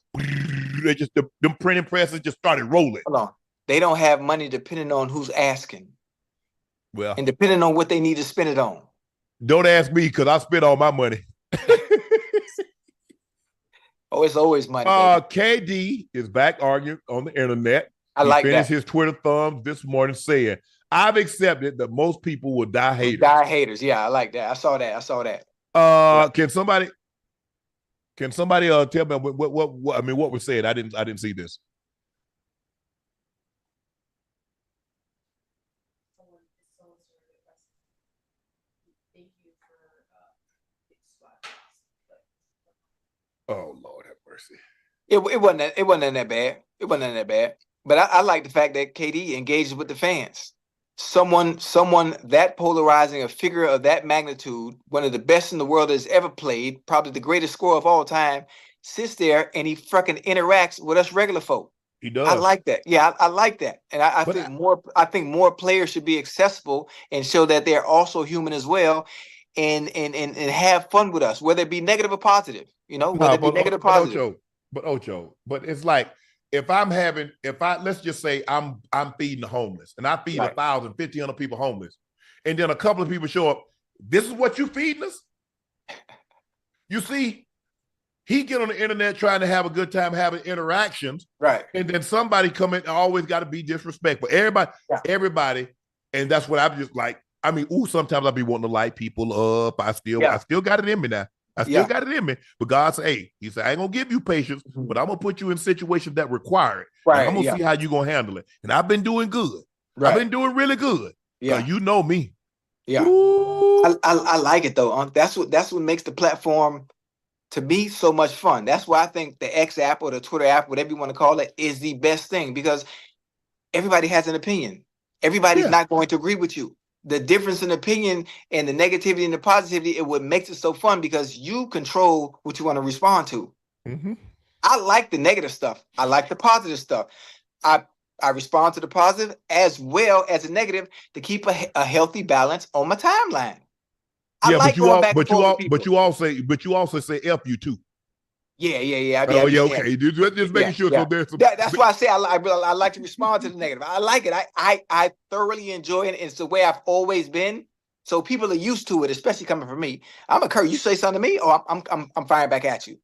They just them printing presses just started rolling. Hold on. They don't have money depending on who's asking. Well, and depending on what they need to spend it on. Don't ask me because I spent all my money. Oh, it's always money, baby. KD is back arguing on the internet. I he like finished that. his Twitter thumbs this morning saying, I've accepted that most people will die haters. Die haters. Yeah, I like that. I saw that. Can somebody tell me what I mean, what was said? I didn't see this. Oh, Lord have mercy. It wasn't that bad. It wasn't that bad. But I like the fact that KD engages with the fans. Someone that polarizing, a figure of that magnitude, one of the best in the world that's ever played, probably the greatest scorer of all time, sits there and he fucking interacts with us regular folk. He does. I like that. Yeah, I like that. And I think more players should be accessible and show that they're also human as well, and have fun with us, whether it be negative or positive. Whether it be negative or positive. But it's like let's just say I'm feeding the homeless and I feed 1,000, 1,500 people homeless, and then a couple of people show up. This is what you feeding us? You see, he get on the internet trying to have a good time having interactions, right? And then somebody come in. Always got to be disrespectful. Everybody, and that's what I'm just like. I mean, sometimes I be wanting to light people up. I still got it in me now. I still got it in me. But God said, hey, he said, I ain't going to give you patience, but I'm going to put you in situations that require it. Right. I'm going to see how you're going to handle it. And I've been doing good. Right. I've been doing really good. Yeah. You know me. Yeah. I like it, though. That's what makes the platform, to me, so much fun. That's why I think the X app or the Twitter app, whatever you want to call it, is the best thing, because everybody has an opinion. Everybody's not going to agree with you. The difference in opinion and the negativity and the positivity is what makes it so fun, because you control what you want to respond to. Mm-hmm. I like the negative stuff. I like the positive stuff. I respond to the positive as well as the negative to keep a healthy balance on my timeline. But you also say F you too. Yeah. Okay. Just making sure. So there's some. That's why I say I like to respond to the negative. I like it. I thoroughly enjoy it. It's the way I've always been. So people are used to it, especially coming from me. I'm a Curry. You say something to me, or I'm firing back at you.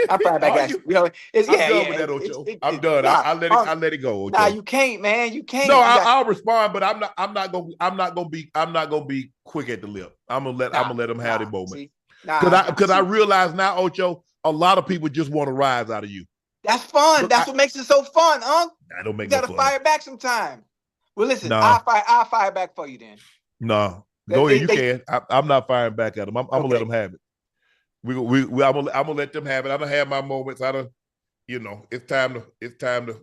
I'm firing back at you. I'm done with that, Ocho. I'm done. I let it go. Ocho. Nah, you can't, man. You can't. No, I'll respond, but I'm not gonna be quick at the lip. I'm gonna let them have the moment. Because I realize now, Ocho, a lot of people just want to rise out of you. That's fun. That's what makes it so fun, huh? I don't make you no gotta fire back sometime. Well, listen, I'll fire back for you then. No, go ahead. You can. I'm not firing back at them. I'm gonna let them have it. I'm gonna let them have it. I'm gonna have my moments. It's time to.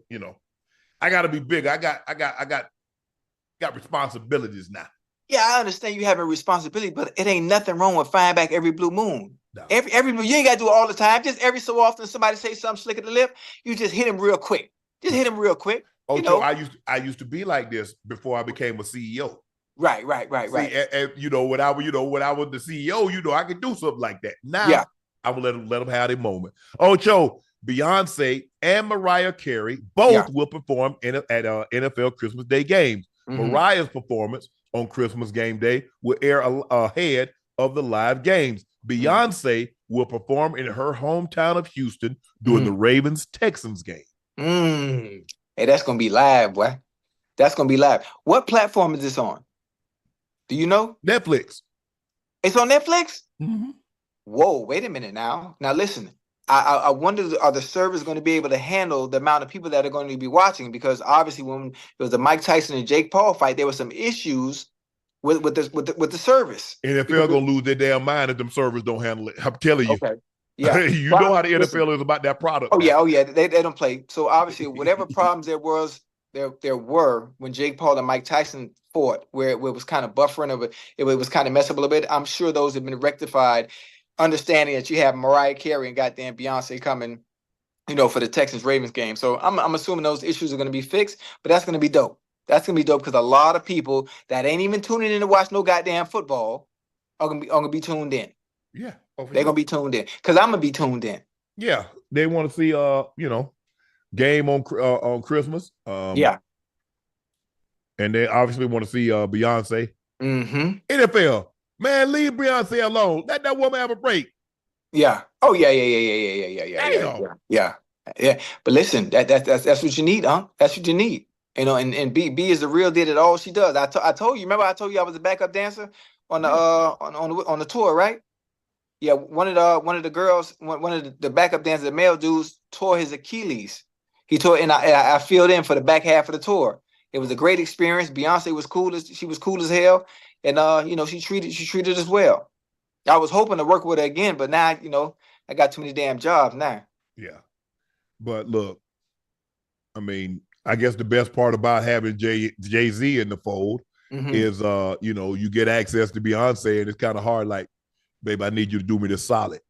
I gotta be big. I got responsibilities now. Yeah, I understand you have a responsibility, but it ain't nothing wrong with firing back every blue moon. No. Every you ain't got to do it all the time. Just every so often, somebody say something slick at the lip, you just hit him real quick. Ocho, I used to be like this before I became a CEO. Right. See, when I was the CEO, I could do something like that. Now, I will let them have their moment. Ocho, Beyonce and Mariah Carey both will perform at NFL Christmas Day games. Mm-hmm. Mariah's performance on Christmas game day will air ahead of the live games. Beyonce will perform in her hometown of Houston during the Ravens-Texans game. Hey, that's going to be live, boy. That's going to be live. What platform is this on? Do you know? Netflix. It's on Netflix? Mm-hmm. Whoa, wait a minute now. Now, listen. I wonder, are the servers going to be able to handle the amount of people that are going to be watching? Because obviously, when it was the Mike Tyson and Jake Paul fight, there were some issues with the service. NFL gonna lose their damn mind if them servers don't handle it. I'm telling you. Okay. Yeah. know how the NFL is about that product. Oh yeah. They don't play. So obviously, whatever problems there were when Jake Paul and Mike Tyson fought, where it was kind of buffering it was kind of messed up a little bit. I'm sure those have been rectified. Understanding that you have Mariah Carey and goddamn Beyonce coming, for the Texans Ravens game. So I'm assuming those issues are going to be fixed, but that's going to be dope. That's going to be dope because a lot of people that ain't even tuning in to watch no goddamn football are going to be tuned in. Yeah. They're going to be tuned in because I'm going to be tuned in. Yeah. They want to see, game on Christmas. Yeah. And they obviously want to see Beyonce. Mm-hmm. NFL. Man, leave Beyonce alone. Let that woman have a break. Yeah. Oh yeah. But listen, that's what you need, huh? That's what you need. And B is the real deal at all she does. I told you. Remember, I told you I was a backup dancer on the on the tour, right? Yeah. One of the girls, one of the backup dancers, the male dudes, tore his Achilles. He tore, and I filled in for the back half of the tour. It was a great experience. Beyonce was she was cool as hell, and she treated us well. I was hoping to work with her again, but now I got too many damn jobs now. Yeah, but look, I mean, I guess the best part about having Jay-Z in the fold is you get access to Beyonce, and it's kind of hard. Like, babe, I need you to do me this solid.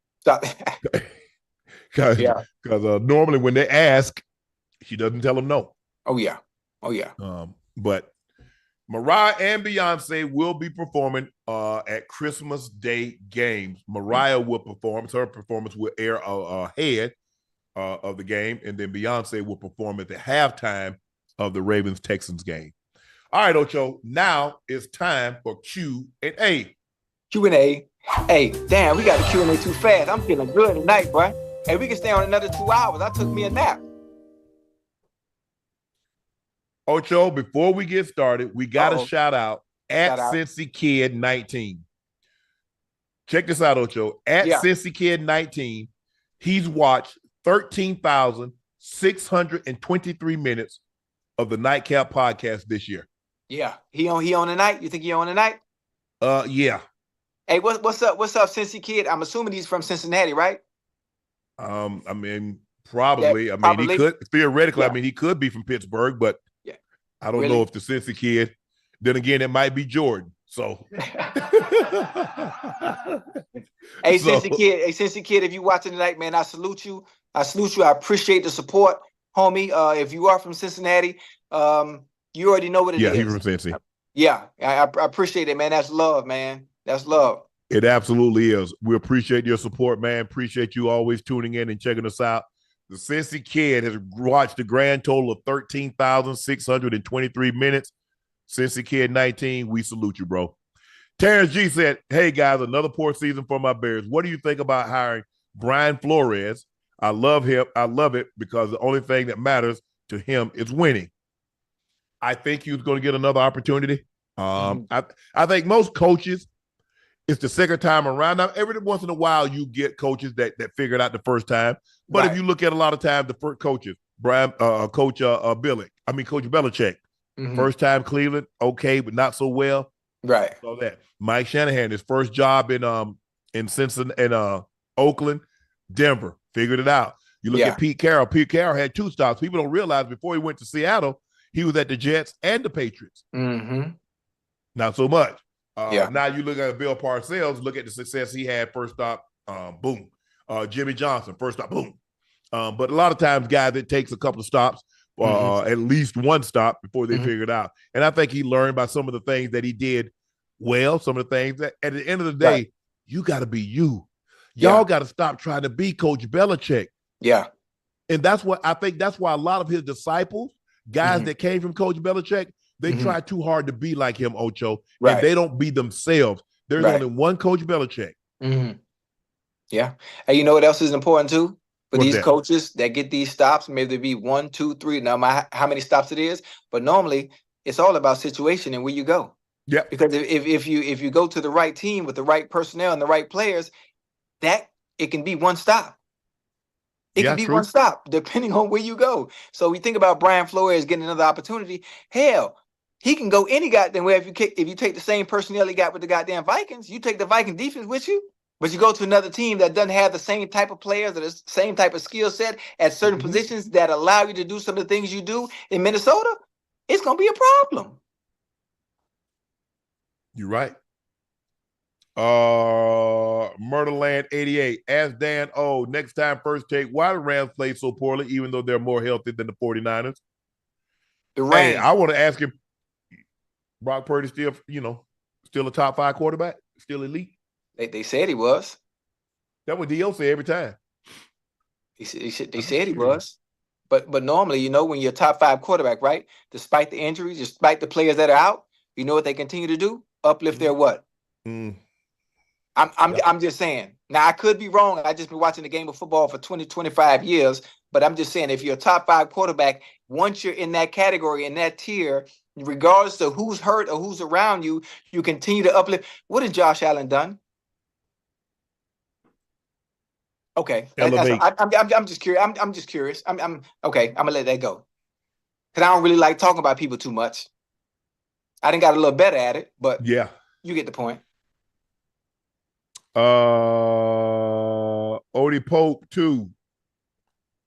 Because normally when they ask, she doesn't tell them no. Oh yeah. But Mariah and Beyonce will be performing at Christmas Day games. Mariah will perform. Her performance will air ahead of the game, and then Beyonce will perform at the halftime of the Ravens-Texans game. All right, Ocho, now it's time for Q&A. Q&A. Hey, damn, we got the Q&A too fast. I'm feeling good tonight, bro. Hey, we can stay on another 2 hours. I took me a nap. Ocho, before we get started, we got to shout out at Cincy Kid 19. Check this out, Ocho. At Cincy Kid 19, he's watched 13,623 minutes of the Nightcap podcast this year. Yeah. He on tonight? You think he on tonight? Yeah. Hey, what's up, Cincy Kid? I'm assuming he's from Cincinnati, right? I mean, probably. Yeah, I mean, he could theoretically. Yeah. I mean, he could be from Pittsburgh, but I don't know if the Cincy Kid. Then again, it might be Jordan. So, Cincy Kid, if you watching tonight, man, I salute you. I appreciate the support, homie. If you are from Cincinnati, you already know what it is. Yeah, he's from Cincy. Yeah, I appreciate it, man. That's love, man. That's love. It absolutely is. We appreciate your support, man. Appreciate you always tuning in and checking us out. The Cincy Kid has watched a grand total of 13,623 minutes. Cincy Kid 19, we salute you, bro. Terrence G said, hey, guys, another poor season for my Bears. What do you think about hiring Brian Flores? I love him. I love it because the only thing that matters to him is winning. I think he's going to get another opportunity. I think most coaches, it's the second time around. Now, every once in a while, you get coaches that figure it out the first time. But if you look at a lot of times, the first coaches, Coach Belichick, first time Cleveland, okay, but not so well. Right. So that Mike Shanahan, his first job in Cincinnati, in Oakland, Denver, figured it out. You look at Pete Carroll. Pete Carroll had 2 stops. People don't realize before he went to Seattle, he was at the Jets and the Patriots. Not so much. Now you look at Bill Parcells, look at the success he had. First stop, boom. Jimmy Johnson, first stop, boom. But a lot of times, guys, it takes a couple of stops, at least one stop before they figure it out. And I think he learned by some of the things that he did well, some of the things that at the end of the day, you got to be you. Y'all got to stop trying to be Coach Belichick. Yeah. And that's what I think that's why a lot of his disciples, guys that came from Coach Belichick, they try too hard to be like him, Ocho, and they don't be themselves. There's only one Coach Belichick. Yeah. And you know what else is important too? For these coaches that get these stops, maybe they be 1, 2, 3, no matter how many stops it is, but normally it's all about situation and where you go. Yeah. Because if you go to the right team with the right personnel and the right players, that it can be one stop. It can be one stop depending on where you go. So we think about Brian Flores getting another opportunity. Hell, he can go any goddamn way if you take the same personnel he got with the goddamn Vikings. You take the Viking defense with you, but you go to another team that doesn't have the same type of players or the same type of skill set at certain positions that allow you to do some of the things you do in Minnesota, it's going to be a problem. You're right. Murderland 88. Ask Dan O. Next time, first take. Why the Rams play so poorly, even though they're more healthy than the 49ers? The Rams. Hey, I want to ask him. Brock Purdy still a top 5 quarterback, still elite. They said he was. That's what D.O. say every time. They said he was. But normally, when you're a top 5 quarterback, right? Despite the injuries, despite the players that are out, you know what they continue to do? Uplift their what? I I'm just saying. Now I could be wrong. I just been watching the game of football for 20, 25 years. But I'm just saying, if you're a top 5 quarterback, once you're in that category, in that tier, regardless of who's hurt or who's around you, you continue to uplift. What has Josh Allen done? Okay, Elevate. I'm just curious. I'm just curious. I'm okay. I'm gonna let that go because I don't really like talking about people too much. I done got a little better at it, but yeah, you get the point. Odie Pope 2.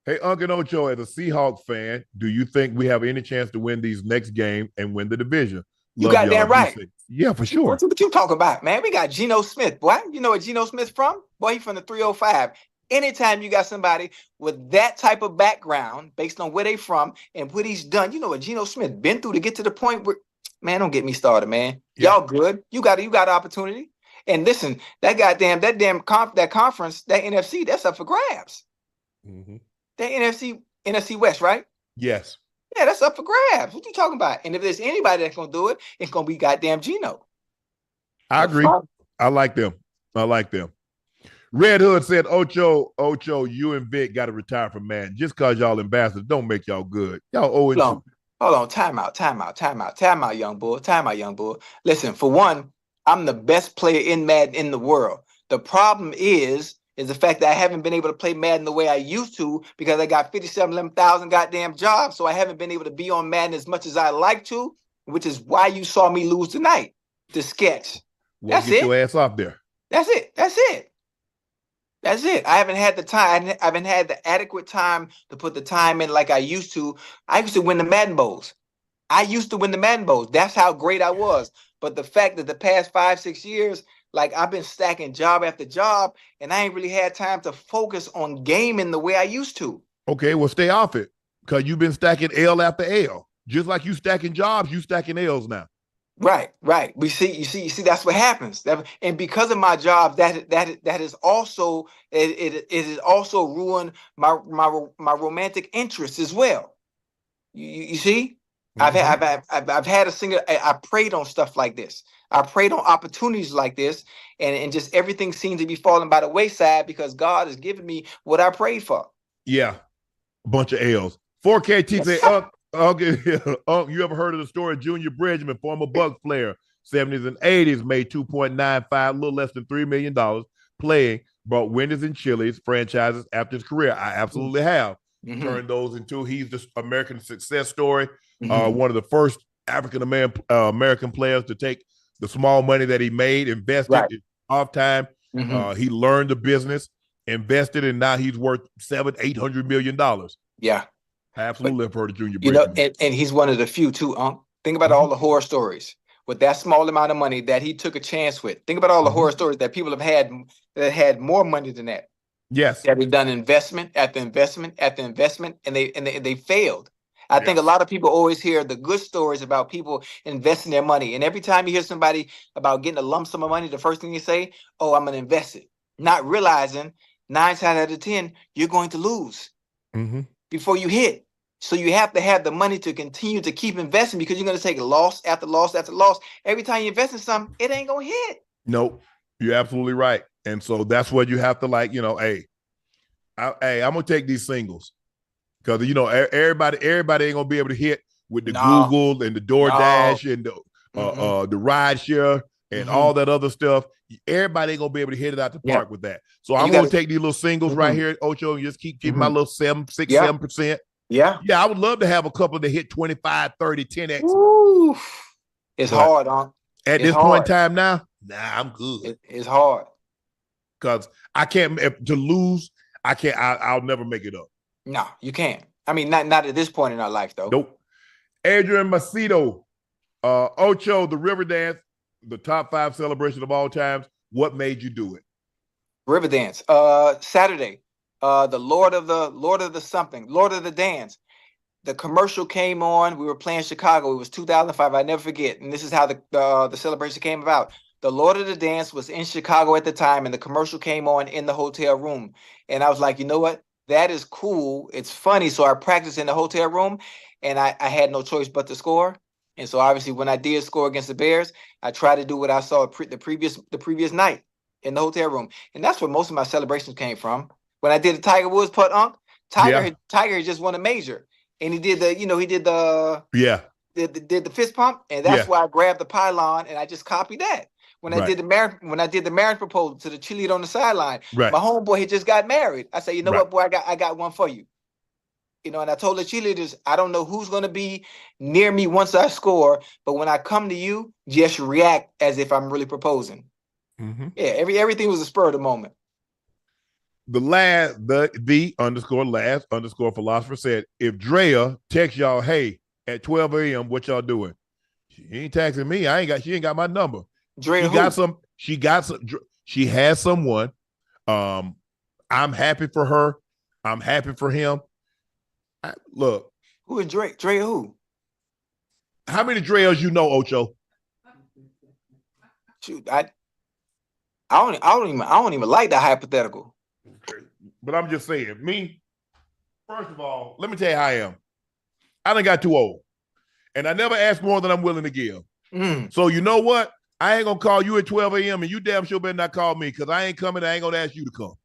Hey, Unc Ocho, as a Seahawks fan, do you think we have any chance to win these next game and win the division? You goddamn right. Yeah, for sure. What you talking about, man? We got Geno Smith, boy. You know where Geno Smith from? Boy, he from the 305. Anytime you got somebody with that type of background, based on where they from and what he's done, you know what Geno Smith been through to get to the point where, man, don't get me started, man. Yeah. Y'all good. You got opportunity. And listen, that conference, that NFC, that's up for grabs. Mm-hmm. That NFC West, right? Yes. Yeah, that's up for grabs. What you talking about? And if there's anybody that's gonna do it, it's gonna be goddamn Geno. I agree. I like them. Red Hood said, Ocho, you and Vic got to retire from Madden. Just because y'all ambassadors don't make y'all good. Y'all owe it. Hold on. Time out, young bull. Time out, young bull. Listen, for one, I'm the best player in Madden in the world. The problem is the fact that I haven't been able to play Madden the way I used to because I got 57,000 goddamn jobs. So I haven't been able to be on Madden as much as I like to, which is why you saw me lose tonight. The sketch. Well, get your ass off there. That's it. I haven't had the time. I haven't had the adequate time to put the time in like I used to. I used to win the Madden Bowls. That's how great I was. But the fact that the past 5-6 years, like I've been stacking job after job, and I ain't really had time to focus on gaming the way I used to. Okay, well, stay off it because you've been stacking L after L. Just like you stacking jobs, you stacking L's now. Right. You see, that's what happens. And because of my job, that is also it has also ruined my romantic interests as well. You see, mm-hmm. I've had I prayed on stuff like this. I prayed on opportunities like this, and just everything seemed to be falling by the wayside because God has given me what I prayed for. Yeah, a bunch of L's. 4KT say, you ever heard of the story of Junior Bridgman, former Bucks player, 70s and 80s, made $2.95, a little less than $3 million playing, brought Wendy's and Chili's franchises after his career. I absolutely have turned those into. He's the American success story. One of the first African American players to take the small money that he made, invested off time. He learned the business, invested, and now he's worth $700-800 million. Yeah. I absolutely have heard of Junior Bridgman. And he's one of the few too, Unc. Think about all the horror stories with that small amount of money that he took a chance with. Think about all the horror stories that people have had that had more money than that. Yes. That have done investment after investment after investment, and they failed. I think a lot of people always hear the good stories about people investing their money. And every time you hear somebody about getting a lump sum of money, the first thing you say, oh, I'm going to invest it. Not realizing 9 times out of 10, you're going to lose before you hit. So you have to have the money to continue to keep investing because you're going to take loss after loss after loss. Every time you invest in something, it ain't going to hit. Nope. You're absolutely right. And so that's what you have to hey, I'm going to take these singles. Because, everybody ain't going to be able to hit with the Google and the DoorDash and the rideshare and all that other stuff. Everybody ain't going to be able to hit it out the park with that. So I'm going to take these little singles right here at Ocho and just keep giving my little 7%. Yeah. I would love to have a couple that hit 25, 30, 10X. Ooh, it's hard, huh? At this point in time now, I'm good. It's hard. Because I can't, to lose, I'll never make it up. No, you can't. I mean, not at this point in our life, though. Nope. Adrian Macedo, Ocho, the River Dance, the top 5 celebration of all times. What made you do it? River Dance. Saturday. The Lord of the Dance. The commercial came on. We were playing Chicago. It was 2005. I never forget. And this is how the celebration came about. The Lord of the Dance was in Chicago at the time, and the commercial came on in the hotel room. And I was like, you know what? That is cool. It's funny. So I practiced in the hotel room, and I had no choice but to score. And so obviously when I did score against the Bears, I tried to do what I saw the previous night. in the hotel room. And that's where most of my celebrations came from. When I did the Tiger Woods putt, Tiger just won a major. And he did the fist pump, and that's why I grabbed the pylon and I just copied that. When I did the marriage proposal to the cheerleader on the sideline, my homeboy had just got married. I said, you know what, boy, I got one for you. You know, and I told the cheerleaders, I don't know who's going to be near me once I score, but when I come to you, just react as if I'm really proposing. Mm-hmm. Yeah, everything was a spur of the moment. The _last_ philosopher said, if Drea texts y'all, hey, at 12 a.m., what y'all doing? She ain't texting me. She ain't got my number. Drea, she has someone. I'm happy for her. I'm happy for him. Look. Who is Drea? Drea who? How many Dreas you know, Ocho? Shoot, I don't even like that hypothetical. But I'm just saying, me, first of all, let me tell you how I am. I done got too old. And I never ask more than I'm willing to give. So you know what? I ain't gonna call you at 12 a.m. and you damn sure better not call me because I ain't coming. I ain't gonna ask you to come.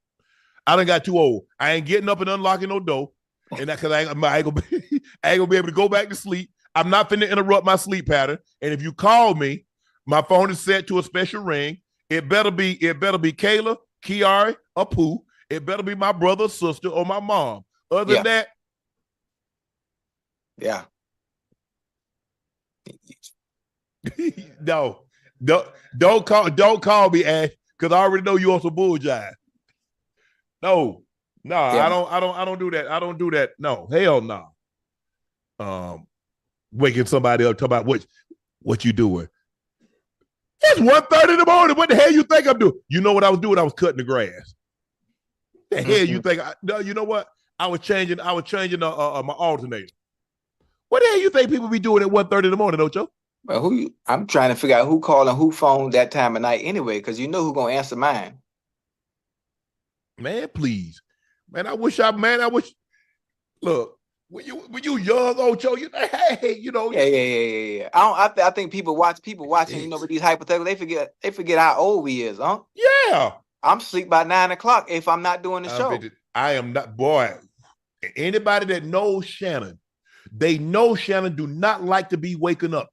I done got too old. I ain't getting up and unlocking no door. And that because I ain't gonna be able to go back to sleep. I'm not finna interrupt my sleep pattern. And if you call me, my phone is set to a special ring. It better be Kayla, Kiara, or Pooh. It better be my brother, sister, or my mom. Other than that, yeah. No, don't call me, Ash, because I already know you on some bull jive. No, I don't do that. I don't do that. No, hell no. Waking somebody up, talking about what you doing. It's 1:30 in the morning. What the hell you think I'm doing? You know what I was doing? I was cutting the grass. The hell you think? No, you know what? I was changing my alternator. What the hell you think people be doing at 1:30 in the morning, Ocho? Well, I'm trying to figure out who calling who phone that time of night anyway, because you know who's gonna answer mine. Man, please. Man, I wish. Look, when you young, Ocho, you think, hey, you know. Yeah. I think people watching, you know, with these hypotheticals, they forget how old we is, huh? Yeah. I'm asleep by 9 o'clock if I'm not doing the show. I am not, boy. Anybody that knows Shannon, they know Shannon do not like to be woken up.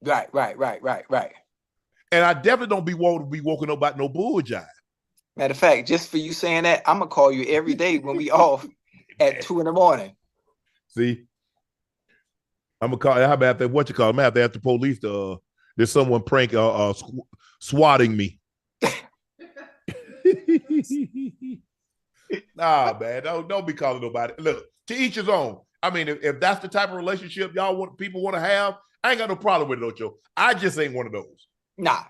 Right. And I definitely don't want to be woken up by no bull jive. Matter of fact, just for you saying that, I'm gonna call you every day when we off at 2 in the morning. See, I'm gonna call. How about that? What you call? I'm gonna have to ask the police. There's someone swatting me. Nah, man, don't be calling nobody. Look, to each his own. I mean, if that's the type of relationship people want to have, I ain't got no problem with it, Ocho. I just ain't one of those. Nah.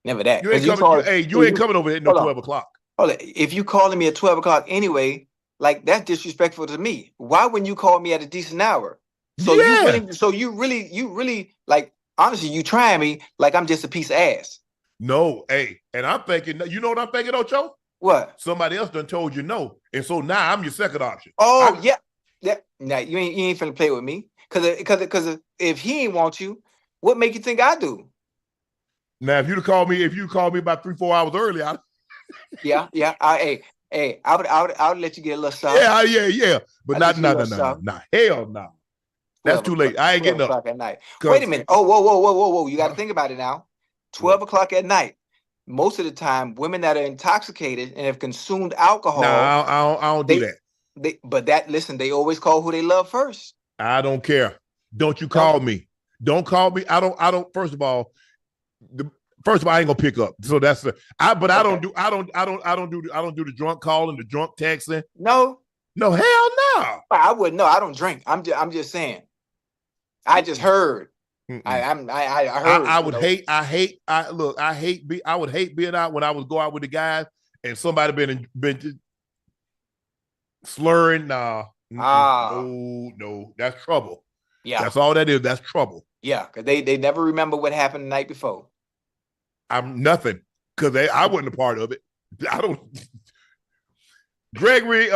Never that. You ain't coming over at no 12 o'clock. Hold on. If you calling me at 12 o'clock anyway, like that's disrespectful to me. Why wouldn't you call me at a decent hour? So you really like, honestly, you trying me like I'm just a piece of ass. No, hey, and I'm thinking, you know what I'm thinking, Ocho? What? Somebody else done told you no, and so now I'm your second option. Oh, yeah. Now you ain't finna play with me, because if he ain't want you, what make you think I do? Now, if you call me about 3-4 hours early, yeah. I would let you get a little something. Yeah. But not. Hell no. That's too late. I ain't getting up at night. Wait a minute. Oh, whoa. You got to think about it now. 12 o'clock at night. Most of the time, women that are intoxicated and have consumed alcohol. No, I don't do that. They always call who they love first. I don't care. Don't you call me. Don't call me. I don't. First of all, I ain't gonna pick up. So that's I don't do the drunk calling, the drunk texting. No, hell no. I wouldn't know. I don't drink. I'm just saying. I just heard. I heard. I would hate being out when I would go out with the guys and somebody been slurring. No, that's trouble. Yeah, that's all that is. That's trouble. Yeah, because they never remember what happened the night before. I'm nothing because I wasn't a part of it. I don't. Gregory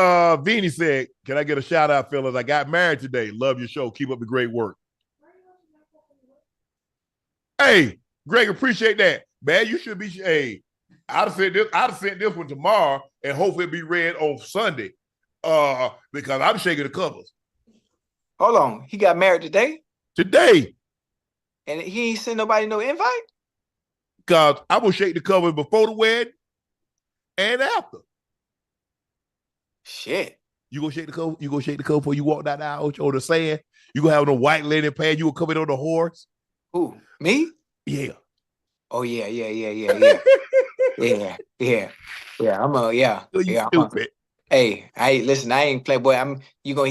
Vini said, "Can I get a shout out, fellas? I got married today. Love your show. Keep up the great work." Hey, Greg, appreciate that. man, you should be. Hey, I'd have sent this one tomorrow, and hopefully it'll be read on Sunday. Because I'm shaking the covers. Hold on, he got married today. Today, and he ain't send nobody no invite. Cause I will shake the covers before the wedding and after. Shit. You gonna shake the cover? You gonna shake the cover before you walk down the aisle on the sand? You gonna have no white linen pad? You gonna come in on the horse? Who? Me? Yeah. Oh yeah. yeah. Yeah. Stupid. Hey, listen. I ain't playboy.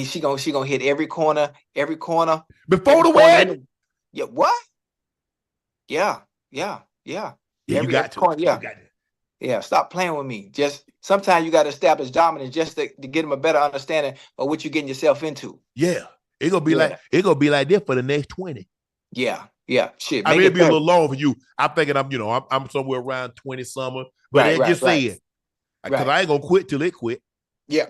She gonna hit every corner before the wedding. Yeah. What? Yeah. Yeah, you got to. Corner, yeah. Yeah, stop playing with me. Just sometimes you got to establish dominance just to get them a better understanding of what you're getting yourself into. Yeah, it's gonna be like this for the next 20. Yeah. Shit. I mean, it'd be a little long for you. I'm thinking I'm somewhere around 20 summer, but I just saying because I ain't gonna quit till it quit. Yeah.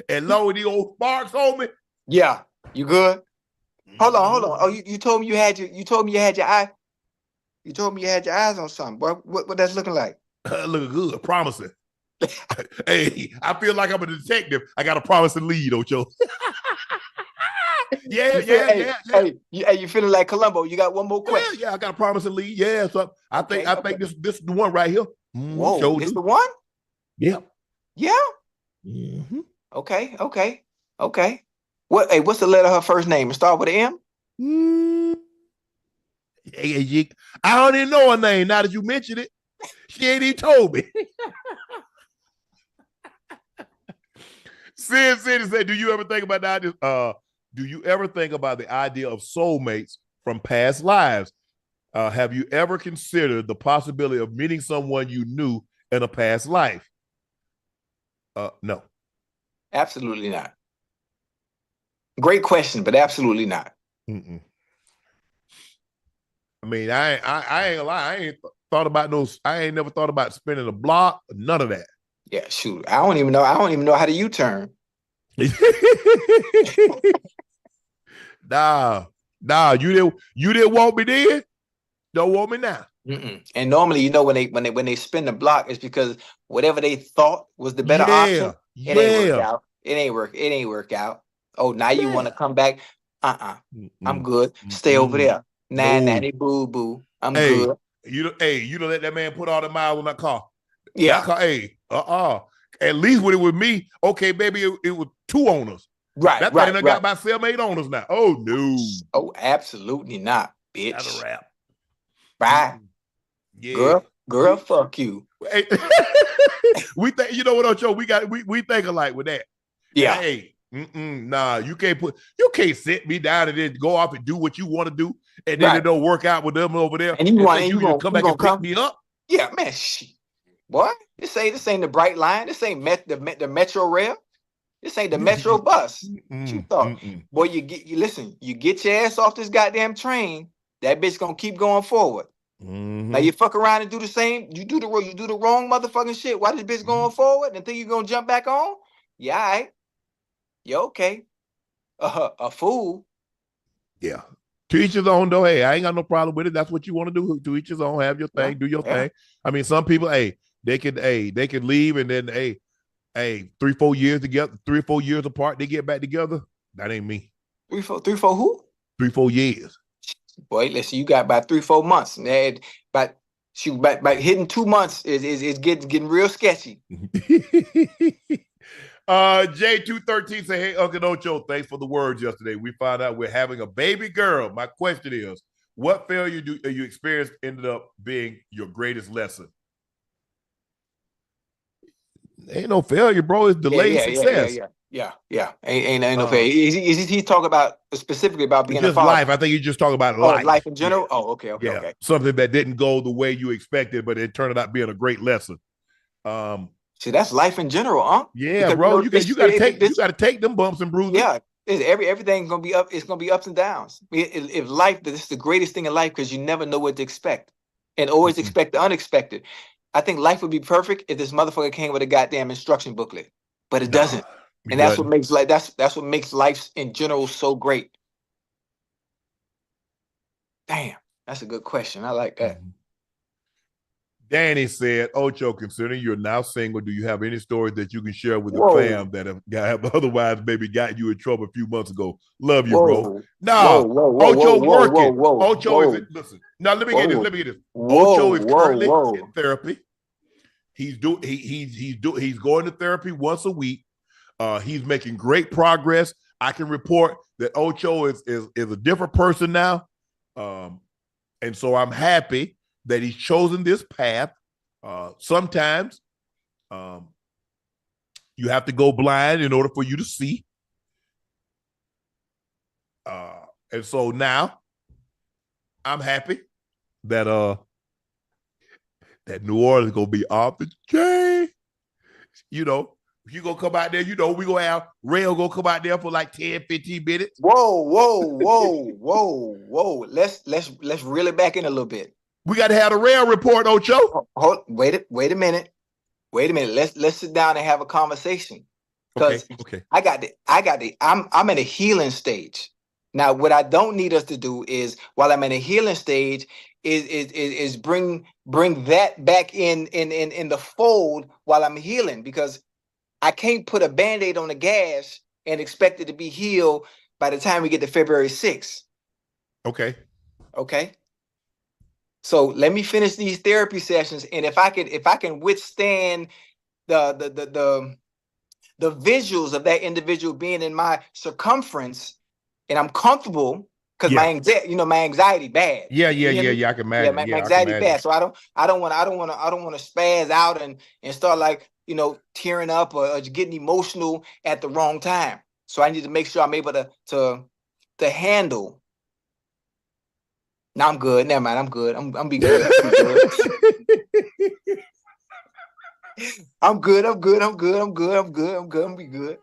And lower the old sparks on me. Yeah, you good? Hold on. Oh, you told me you had your eye. You told me you had your eyes on something. What that's looking like? Looking good, promising. Hey, I feel like I'm a detective. I got a promising lead, Ocho. Yeah. Hey, you feeling like Columbo? You got one more question? Yeah, I got a promising lead. Yeah, so I think this is the one right here. Whoa, it's the one? Yeah. Yeah. Mm-hmm. Okay. What's the letter of her first name? It start with an M? I don't even know her name. Now that you mention it, she ain't even told me. Sin City said, "Do you ever think about that? Do you ever think about the idea of soulmates from past lives? Have you ever considered the possibility of meeting someone you knew in a past life?" No. Absolutely not. Great question, but absolutely not. Mm-mm. I mean, I ain't gonna lie. I ain't thought about those. I ain't never thought about spinning a block. None of that. Yeah, shoot. I don't even know how to U-turn. Nah. You didn't want me then. Don't want me now. Mm-mm. And normally, when they spin the block, it's because whatever they thought was the better option, it ain't work out. It ain't work out. Oh, now you want to come back? I'm good. Stay over there. Nanny boo boo. I'm good. You let that man put all the miles on that car. Yeah. That car, At least when it was me, okay, baby, it was 2 owners. Right. That thing done got about 7, 8 owners now. Oh no. Oh, absolutely not, bitch. That's a wrap. Bye. Yeah. Girl, fuck you. Hey, we think, you know what, Ocho? We think alike with that. Yeah. Hey, nah, you can't sit me down and then go off and do what you want to do, and then it don't work out with them over there. And you gonna come back and pick me up? Yeah, man. Shit. Boy, this ain't the Bright Line. This ain't the Metro Rail. This ain't the Metro Bus. What you thought? Boy, you get your ass off this goddamn train. That bitch gonna keep going forward. Now you fuck around and do the same. You do the wrong motherfucking shit. Why this bitch going forward and think you gonna jump back on? Yeah, all right. You okay? A fool. Yeah. To each his own, though. Hey, I ain't got no problem with it. That's what you want to do. To each his own. Have your thing. Do your thing. I mean, some people, they could leave and then 3-4 years together, 3 or 4 years apart, they get back together. That ain't me. 3, 4 who? 3-4 years. Boy, listen, you got about 3-4 months. But hitting 2 months is getting real sketchy. J213 say, "Hey, Uncle Ocho, thanks for the words yesterday. We found out we're having a baby girl. My question is, what failure you experienced ended up being your greatest lesson?" Ain't no failure, bro. It's delayed success. Yeah. Ain't no failure. Is he talking about specifically about being a father? Life. I think you just talking about life. Life in general. Yeah. Oh, okay. Something that didn't go the way you expected, but it turned out being a great lesson. See, that's life in general, huh? Yeah, because, bro. You gotta take them bumps and bruises. Yeah, everything's gonna be up. It's gonna be ups and downs. If life, this is the greatest thing in life because you never know what to expect, and always expect the unexpected. I think life would be perfect if this motherfucker came with a goddamn instruction booklet, but it doesn't, and that's what makes life in general so great. Damn, that's a good question. I like that. Danny said, Ocho, considering you're now single, do you have any stories that you can share with the Whoa. fam that have otherwise maybe got you in trouble a few months ago? Love you, Whoa. bro. Nah, Ocho working. Ocho is listen. Now let me get this. Ocho is currently in therapy. He's going to therapy once a week. He's making great progress. I can report that Ocho is a different person now. And so I'm happy that he's chosen this path. Sometimes you have to go blind in order for you to see. And so now I'm happy that that New Orleans is gonna be off the chain. You know, if you gonna come out there, you know, we gonna have Rail gonna come out there for like 10, 15 minutes. Whoa. Let's reel it back in a little bit. We got to have a Rail report, Ocho. Wait a minute. Let's sit down and have a conversation. Because okay. I'm in a healing stage. Now, what I don't need us to do is, while I'm in a healing stage, is bring that back in the fold while I'm healing, because I can't put a Band-Aid on the gas and expect it to be healed by the time we get to February 6th. Okay. So let me finish these therapy sessions, and if I can withstand the visuals of that individual being in my circumference, and I'm comfortable, because my anxiety bad. Yeah. I can imagine. My anxiety bad. So I don't want to spaz out and start like, you know, tearing up or getting emotional at the wrong time. So I need to make sure I'm able to handle. No, I'm good. Never mind. I'm good. I'm be good. I'm good. I'm be good.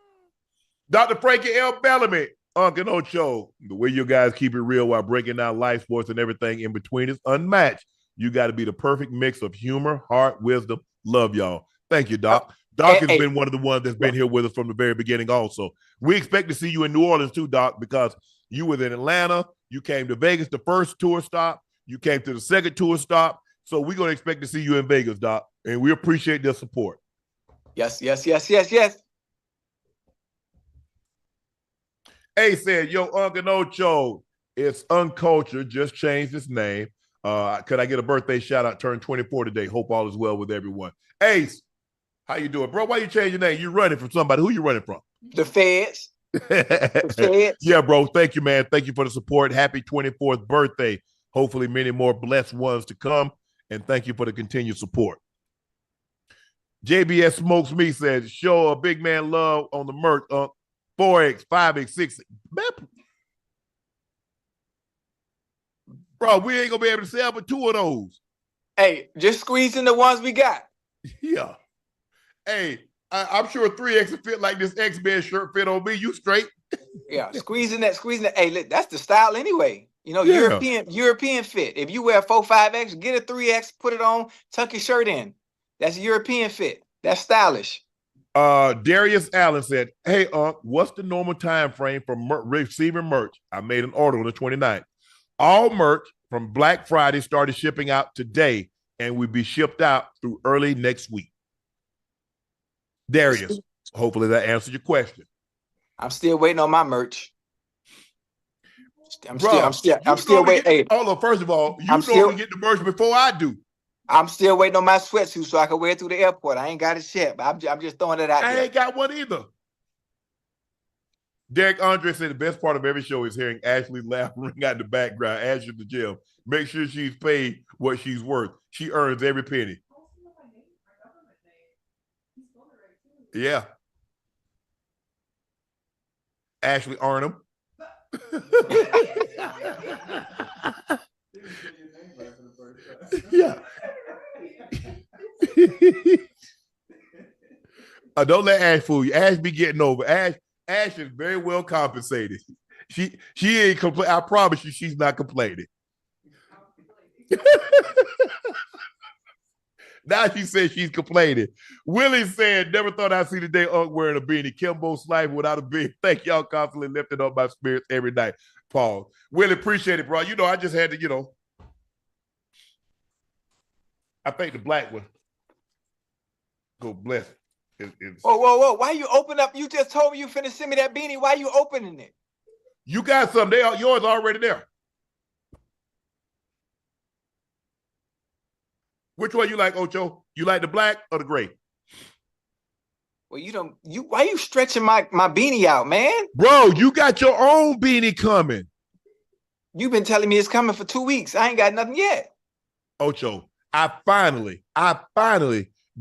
Dr. Frankie L. Bellamy, Unc Ocho. The way you guys keep it real while breaking down life, sports, and everything in between is unmatched. You got to be the perfect mix of humor, heart, wisdom. Love y'all. Thank you, Doc. Doc has been one of the ones that's been here with us from the very beginning also. We expect to see you in New Orleans too, Doc, because you were in Atlanta. You came to Vegas the first tour stop. You came to the second tour stop. So we're going to expect to see you in Vegas, Doc. And we appreciate the support. Yes. Hey said, yo, Unc Ocho, it's Unc Ocho, just changed his name. Could I get a birthday shout out? Turned 24 today. Hope all is well with everyone. Ace, how you doing, bro? Why you change your name? You running from somebody. Who you running from? The feds. Yeah, bro. Thank you, man. Thank you for the support. Happy 24th birthday. Hopefully many more blessed ones to come. And thank you for the continued support. JBS Smokes Me says, show a big man love on the merch. 4X, 5X, 6X. Bro, we ain't going to be able to sell but 2 of those. Hey, just squeeze in the ones we got. Yeah. Hey, I'm sure 3X will fit like this X-Men shirt fit on me. You straight? Yeah, squeezing that. Hey, look, that's the style anyway. You know, European fit. If you wear 4, 5X, get a 3X, put it on, tuck your shirt in. That's European fit. That's stylish. Darius Allen said, hey, what's the normal time frame for receiving merch? I made an order on the 29th. All merch from Black Friday started shipping out today and will be shipped out through early next week. Darius, hopefully that answers your question. I'm still waiting on my merch. I'm still waiting. Hey, hold on, first of all, you normally get the merch before I do. I'm still waiting on my sweatsuit so I can wear it through the airport. I ain't got it yet, but I'm just throwing it out there. I ain't got one either. Derek Andre said the best part of every show is hearing Ashley laugh ring out in the background. Ashley the gym. Make sure she's paid what she's worth. She earns every penny. Yeah. Ashley Arnhem. Yeah. Don't let Ash fool you. Ash be getting over. Ash is very well compensated. She ain't complaining. I promise you, she's not complaining. Now she says she's complaining. Willie said, never thought I'd see the day Unc wearing a beanie. Kimbo Slife without a beard. Thank y'all constantly lifting up my spirits every night. Paul. Really appreciate it, bro. You know, I just had to, you know, I think the black one. Go bless it. Whoa. Why you open up? You just told me you finna send me that beanie. Why you opening it? You got some. Yours already there. Which one you like, Ocho? You like the black or the gray? Well, why you stretching my beanie out, man? Bro, you got your own beanie coming. You've been telling me it's coming for 2 weeks. I ain't got nothing yet. Ocho, I finally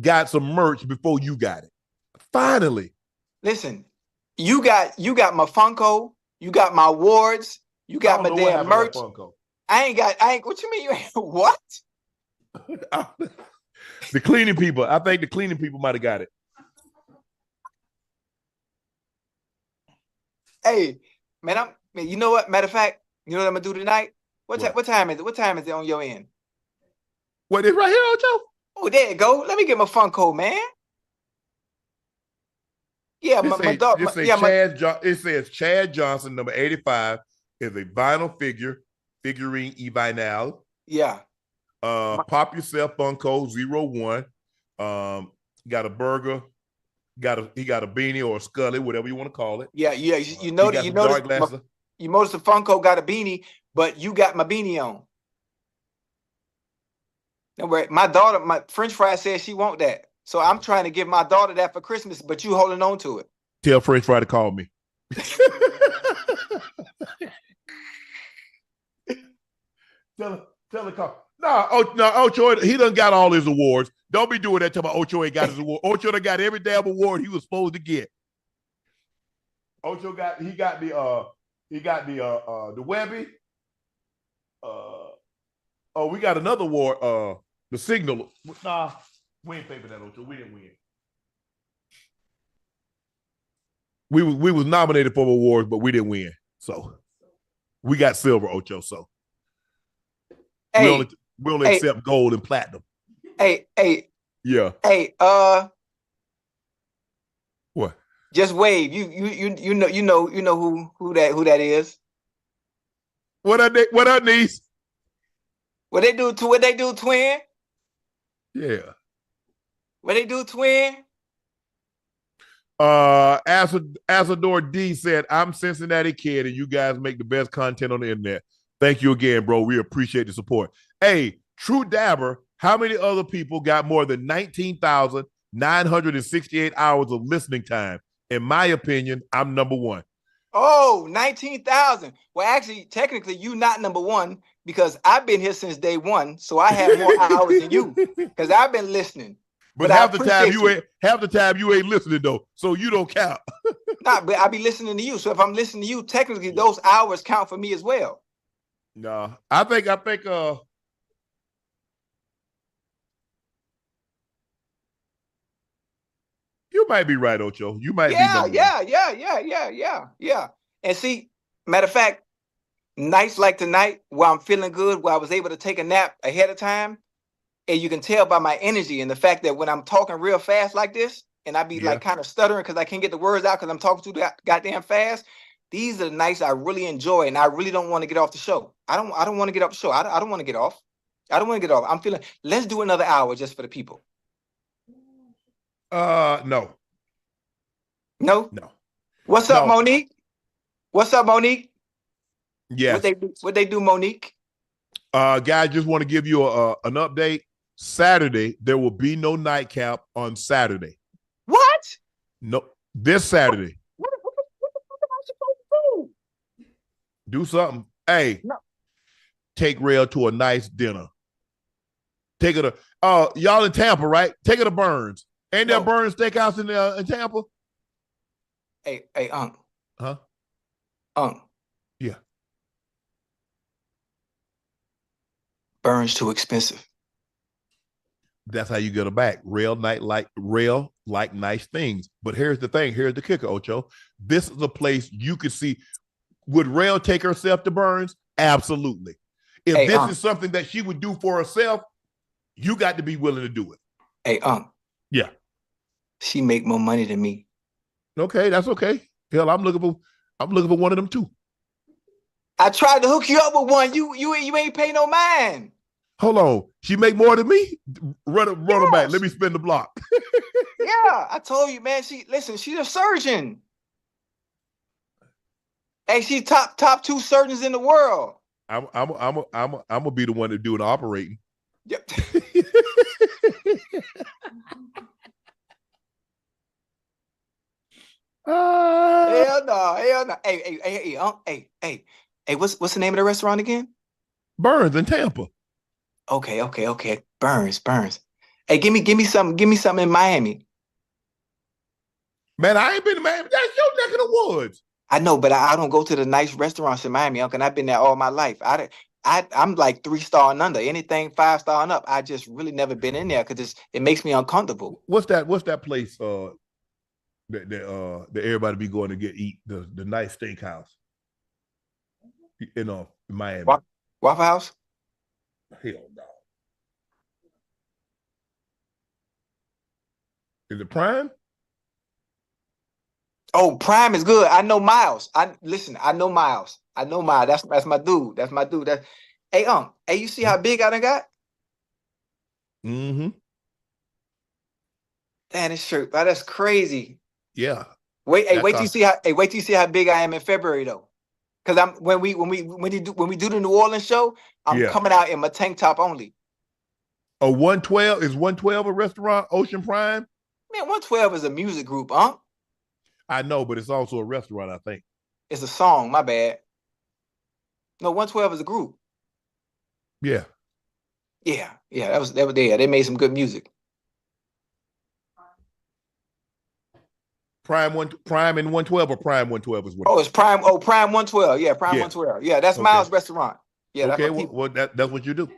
got some merch before you got it. Finally. Listen, you got my Funko, you got my awards, you got my damn merch. I ain't what you mean you ain't what? The cleaning people. I think the cleaning people might have got it. Hey, man, you know what? Matter of fact, you know what I'm gonna do tonight? What time is it? What time is it on your end? What is right here, Ocho? Oh, there you go. Let me get my Funko, man. Yeah, my dog. It says Chad Johnson, number 85, is a vinyl figurine e-vinyl. Yeah. Pop Yourself Funko 01. Got a burger. He got a beanie or a scully, whatever you want to call it. Yeah. You notice the Funko got a beanie, but you got my beanie on. Don't worry. My daughter, my French fry says she want that. So I'm trying to give my daughter that for Christmas, but you holding on to it. Tell French fry to call me. Tell her call. No, Ocho, he done got all his awards. Don't be doing that till my Ocho ain't got his award. Ocho done got every damn award he was supposed to get. Ocho got the Webby. We got another award. The Signal. Nah, we ain't pay for that, Ocho. We didn't win. We was nominated for awards, but we didn't win. So we got silver, Ocho. So we only accept gold and platinum. Hey. Yeah. Hey, what? Just wave. You know who that is. What up, niece? What they do, twin? Yeah. What they do, twin? Asador D said, I'm Cincinnati kid, and you guys make the best content on the internet. Thank you again, bro. We appreciate the support. Hey, True Dabber, how many other people got more than 19,968 hours of listening time? In my opinion, I'm number one. Oh, 19,000. Well, actually, technically, you not number one because I've been here since day one, so I have more hours than you because I've been listening. But half the time you ain't listening though, so you don't count. Nah, but I be listening to you. So if I'm listening to you, technically those hours count for me as well. No, I think you might be right, Ocho. You might be Yeah. And see, matter of fact, nights like tonight, where I'm feeling good, where I was able to take a nap ahead of time, and you can tell by my energy and the fact that when I'm talking real fast like this, and I be like kind of stuttering because I can't get the words out because I'm talking too goddamn fast. These are the nights I really enjoy, and I really don't want to get off the show. I don't want to get off the show. I don't want to get off. I don't want to get off. I'm feeling. Let's do another hour just for the people. No. What's up, Monique? What's up, Monique? Yeah. What they do, Monique? Guys, just want to give you an update. Saturday, there will be no nightcap on Saturday. What? No, this Saturday. What am I supposed to do? Do something. Hey, take Rail to a nice dinner. Take her to y'all in Tampa, right? Take her to Burns. Ain't there Burns Steakhouse in Tampa? Hey, Unc. Huh? Unc. Yeah. Burns too expensive. That's how you get her back. Rail like nice things. But here's the thing. Here's the kicker, Ocho. This is a place you could see. Would Rail take herself to Burns? Absolutely. If this is something that she would do for herself, you got to be willing to do it. Hey, Unc. Yeah. She make more money than me. Okay, that's okay. Hell, I'm looking for one of them too. I tried to hook you up with one. You ain't pay no mind. Hold on. She make more than me? Run her back. Let me spin the block. Yeah, I told you, man. She's a surgeon. Hey, she's top 2 surgeons in the world. I'm gonna be the one to do the operating. Yep. Hell no. Hey, what's the name of the restaurant again? Burns in Tampa. Okay. Burns. Hey, give me something in Miami. Man, I ain't been to Miami. That's your neck of the woods. I know, but I don't go to the nice restaurants in Miami, Uncle. And I've been there all my life. I'm like 3-star and under. Anything 5-star and up, I just really never been in there because it makes me uncomfortable. What's that place that everybody be going to eat the nice steakhouse? In Miami. Waffle House? Hell no. Is it Prime? Oh, Prime is good. I know Miles. I know Miles. That's my dude. Hey, hey, you see how big I done got? Mm-hmm. Damn, this shirt, that's crazy. Yeah. Wait till you see how big I am in February though. Because when we do the New Orleans show, I'm coming out in my tank top only. A 112 is 112 a restaurant, Ocean Prime? Man, 112 is a music group, huh? I know, but it's also a restaurant, I think. It's a song, my bad. No, 112 is a group. Yeah. Yeah. That was there. They made some good music. Prime and 112 or Prime 112 is what? Oh, it's Prime. Oh, Prime 112. Yeah, Prime 112. Yeah, that's Miles' restaurant. Yeah, okay. That's what you do.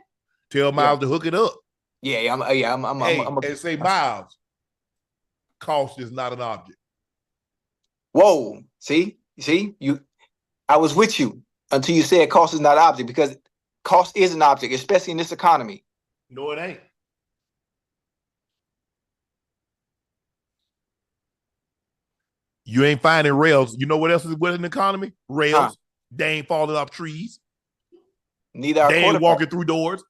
Tell Miles to hook it up. Yeah. And say, Miles, cost is not an object. Whoa. See, I was with you until you said cost is not an object, because cost is an object, especially in this economy. No, it ain't. You ain't finding rails. You know what else is with an economy? Rails. They ain't falling off trees. Neither they ain't walking through doors.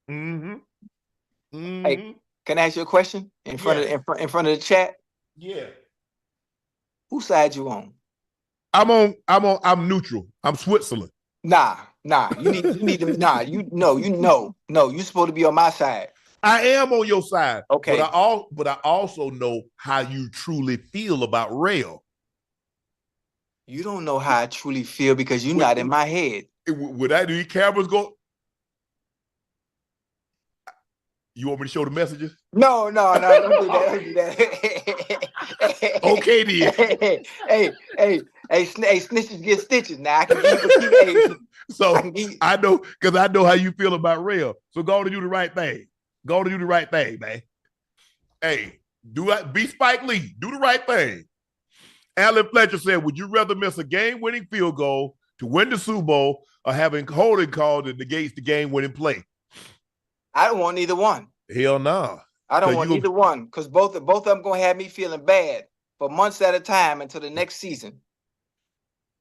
Mm-hmm. Hey, can I ask you a question in front of the chat? Yeah. Whose side you on? I'm neutral. I'm Switzerland. Nah. You need to. Nah. You supposed to be on my side. I am on your side. Okay. But I also know how you truly feel about rail. You don't know how I truly feel because you're not in my head. Would these cameras go? You want me to show the messages? No, don't do that. Okay, then. Hey, snitches get stitches. Now I can give you So I know, because I know how you feel about rail. So go on and do the right thing. Go on and do the right thing, man. Hey, be Spike Lee. Do the right thing. Alan Fletcher said, would you rather miss a game-winning field goal to win the Super Bowl or having holding call that negates the game-winning play? I don't want either one. Hell no. I don't want either one, because both of them going to have me feeling bad for months at a time until the next season.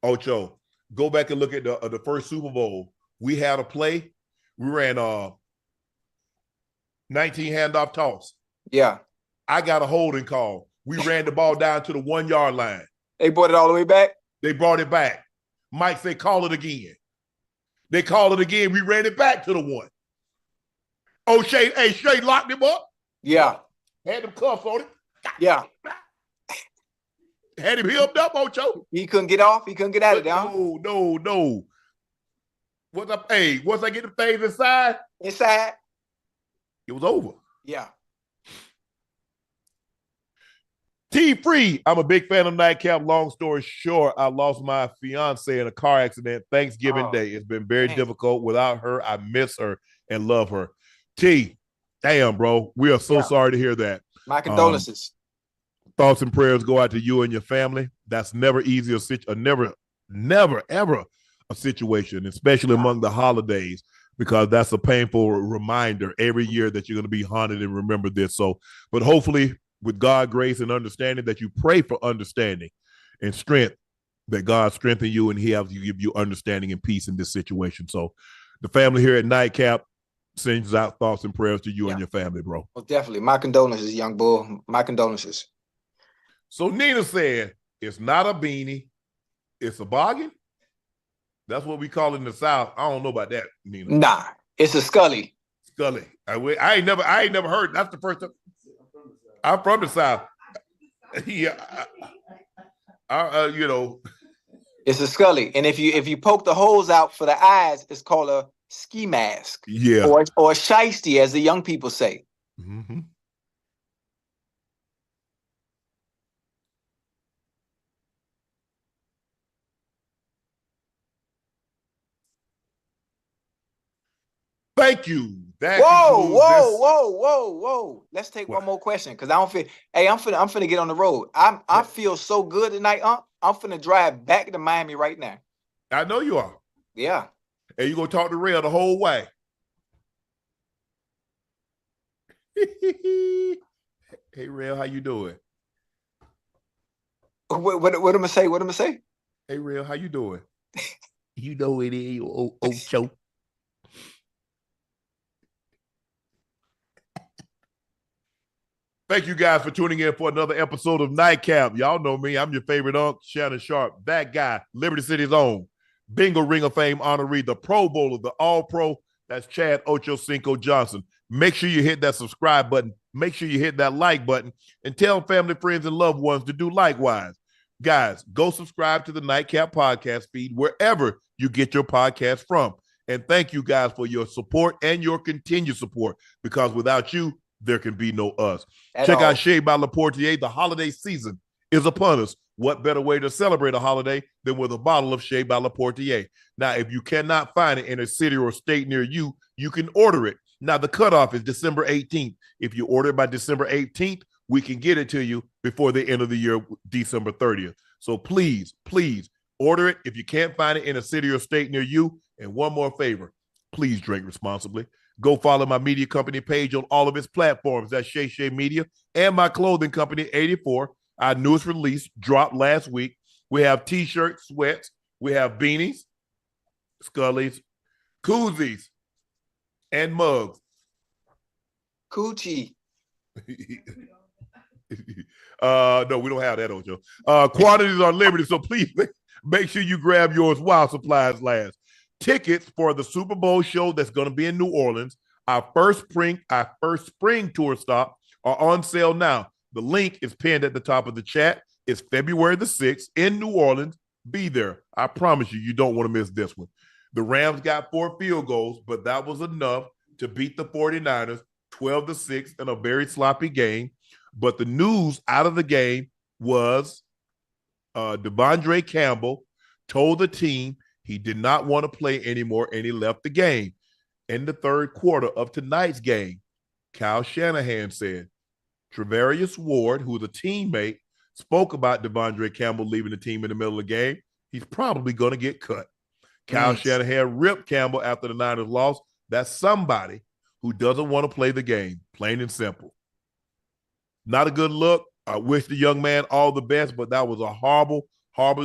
Ocho, go back and look at the first Super Bowl. We had a play. We ran 19 handoff toss. Yeah. I got a holding call. We ran the ball down to the 1 yard line. They brought it all the way back? They brought it back. Mike said, call it again. They called it again. We ran it back to the 1. Oh, Shay locked him up. Yeah. Had them cuffs on it. Yeah. Had him hemmed up, Ocho. He couldn't get off. He couldn't get out of there. No. What's up? Hey, once I get the things inside, it was over. Yeah. T-Free. I'm a big fan of Nightcap. Long story short, I lost my fiance in a car accident Thanksgiving Day. It's been very difficult. Without her, I miss her and love her. T, damn, bro. We are so sorry to hear that. My condolences. Thoughts and prayers go out to you and your family. That's never easy, never, ever a situation, especially among the holidays, because that's a painful reminder every year that you're going to be haunted and remember this. So, but hopefully with God's grace and understanding, that you pray for understanding and strength that God strengthen you and he has to give you understanding and peace in this situation. So the family here at Nightcap sends out thoughts and prayers to you and your family, bro. Well, definitely. My condolences, young bull. My condolences. So Nina said, it's not a beanie, it's a bargain. That's what we call it in the South. I don't know about that, Nina. Nah, it's a Scully. Scully. I ain't never heard. That's the first time. I'm from the South. Yeah. You know. It's a Scully. And if you poke the holes out for the eyes, it's called a ski mask. Yeah. Or a shiesty, as the young people say. Mm-hmm. Thank you. Whoa. Let's take one more question because I don't feel. Hey, I'm finna get on the road. I feel so good tonight, I'm finna drive back to Miami right now. I know you are. Yeah. And you gonna talk to Rail the whole way. Hey Rail, how you doing? What am I say? What am I say? Hey Rail, how you doing? You know it is Ocho. Thank you guys for tuning in for another episode of Nightcap. Y'all know me. I'm your favorite Unc, Shannon Sharpe. That guy, Liberty City's own. Bingo Ring of Fame honoree, the Pro Bowler, the All-Pro. That's Chad Ochocinco Johnson. Make sure you hit that subscribe button. Make sure you hit that like button. And tell family, friends, and loved ones to do likewise. Guys, go subscribe to the Nightcap podcast feed wherever you get your podcast from. And thank you guys for your support and your continued support, because without you, there can be no us. Check out Shea by Laportier. The holiday season is upon us. What better way to celebrate a holiday than with a bottle of Shea by Laportier? Now, if you cannot find it in a city or state near you, you can order it. Now, the cutoff is December 18th. If you order it by December 18th, we can get it to you before the end of the year, December 30th. So please order it if you can't find it in a city or state near you. And one more favor, please drink responsibly. Go follow my media company page on all of its platforms. That's Shay Shay Media, and my clothing company, 84. Our newest release dropped last week. We have T-shirts, sweats. We have beanies, Scullies, koozies, and mugs. Coochie. No, we don't have that, Ocho. Quantities are limited, so please make sure you grab yours while supplies last. Tickets for the Super Bowl show that's going to be in New Orleans, our first spring tour stop, are on sale now. The link is pinned at the top of the chat. It's February the 6th in New Orleans. Be there. I promise you don't want to miss this one. The Rams got 4 field goals, but that was enough to beat the 49ers 12-6 in a very sloppy game. But the news out of the game was De'Vondre Campbell told the team he did not want to play anymore, and he left the game. In the third quarter of tonight's game, Kyle Shanahan said Travarius Ward, who was a teammate, spoke about De'Vondre Campbell leaving the team in the middle of the game. He's probably going to get cut. Kyle Shanahan ripped Campbell after the Niners lost. That's somebody who doesn't want to play the game, plain and simple. Not a good look. I wish the young man all the best, but that was a horrible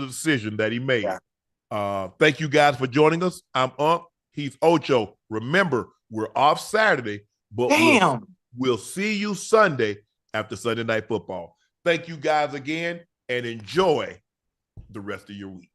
decision that he made. Yeah. Thank you guys for joining us. I'm Unc. He's Ocho. Remember, we're off Saturday, but we'll see you Sunday after Sunday Night Football. Thank you guys again, and enjoy the rest of your week.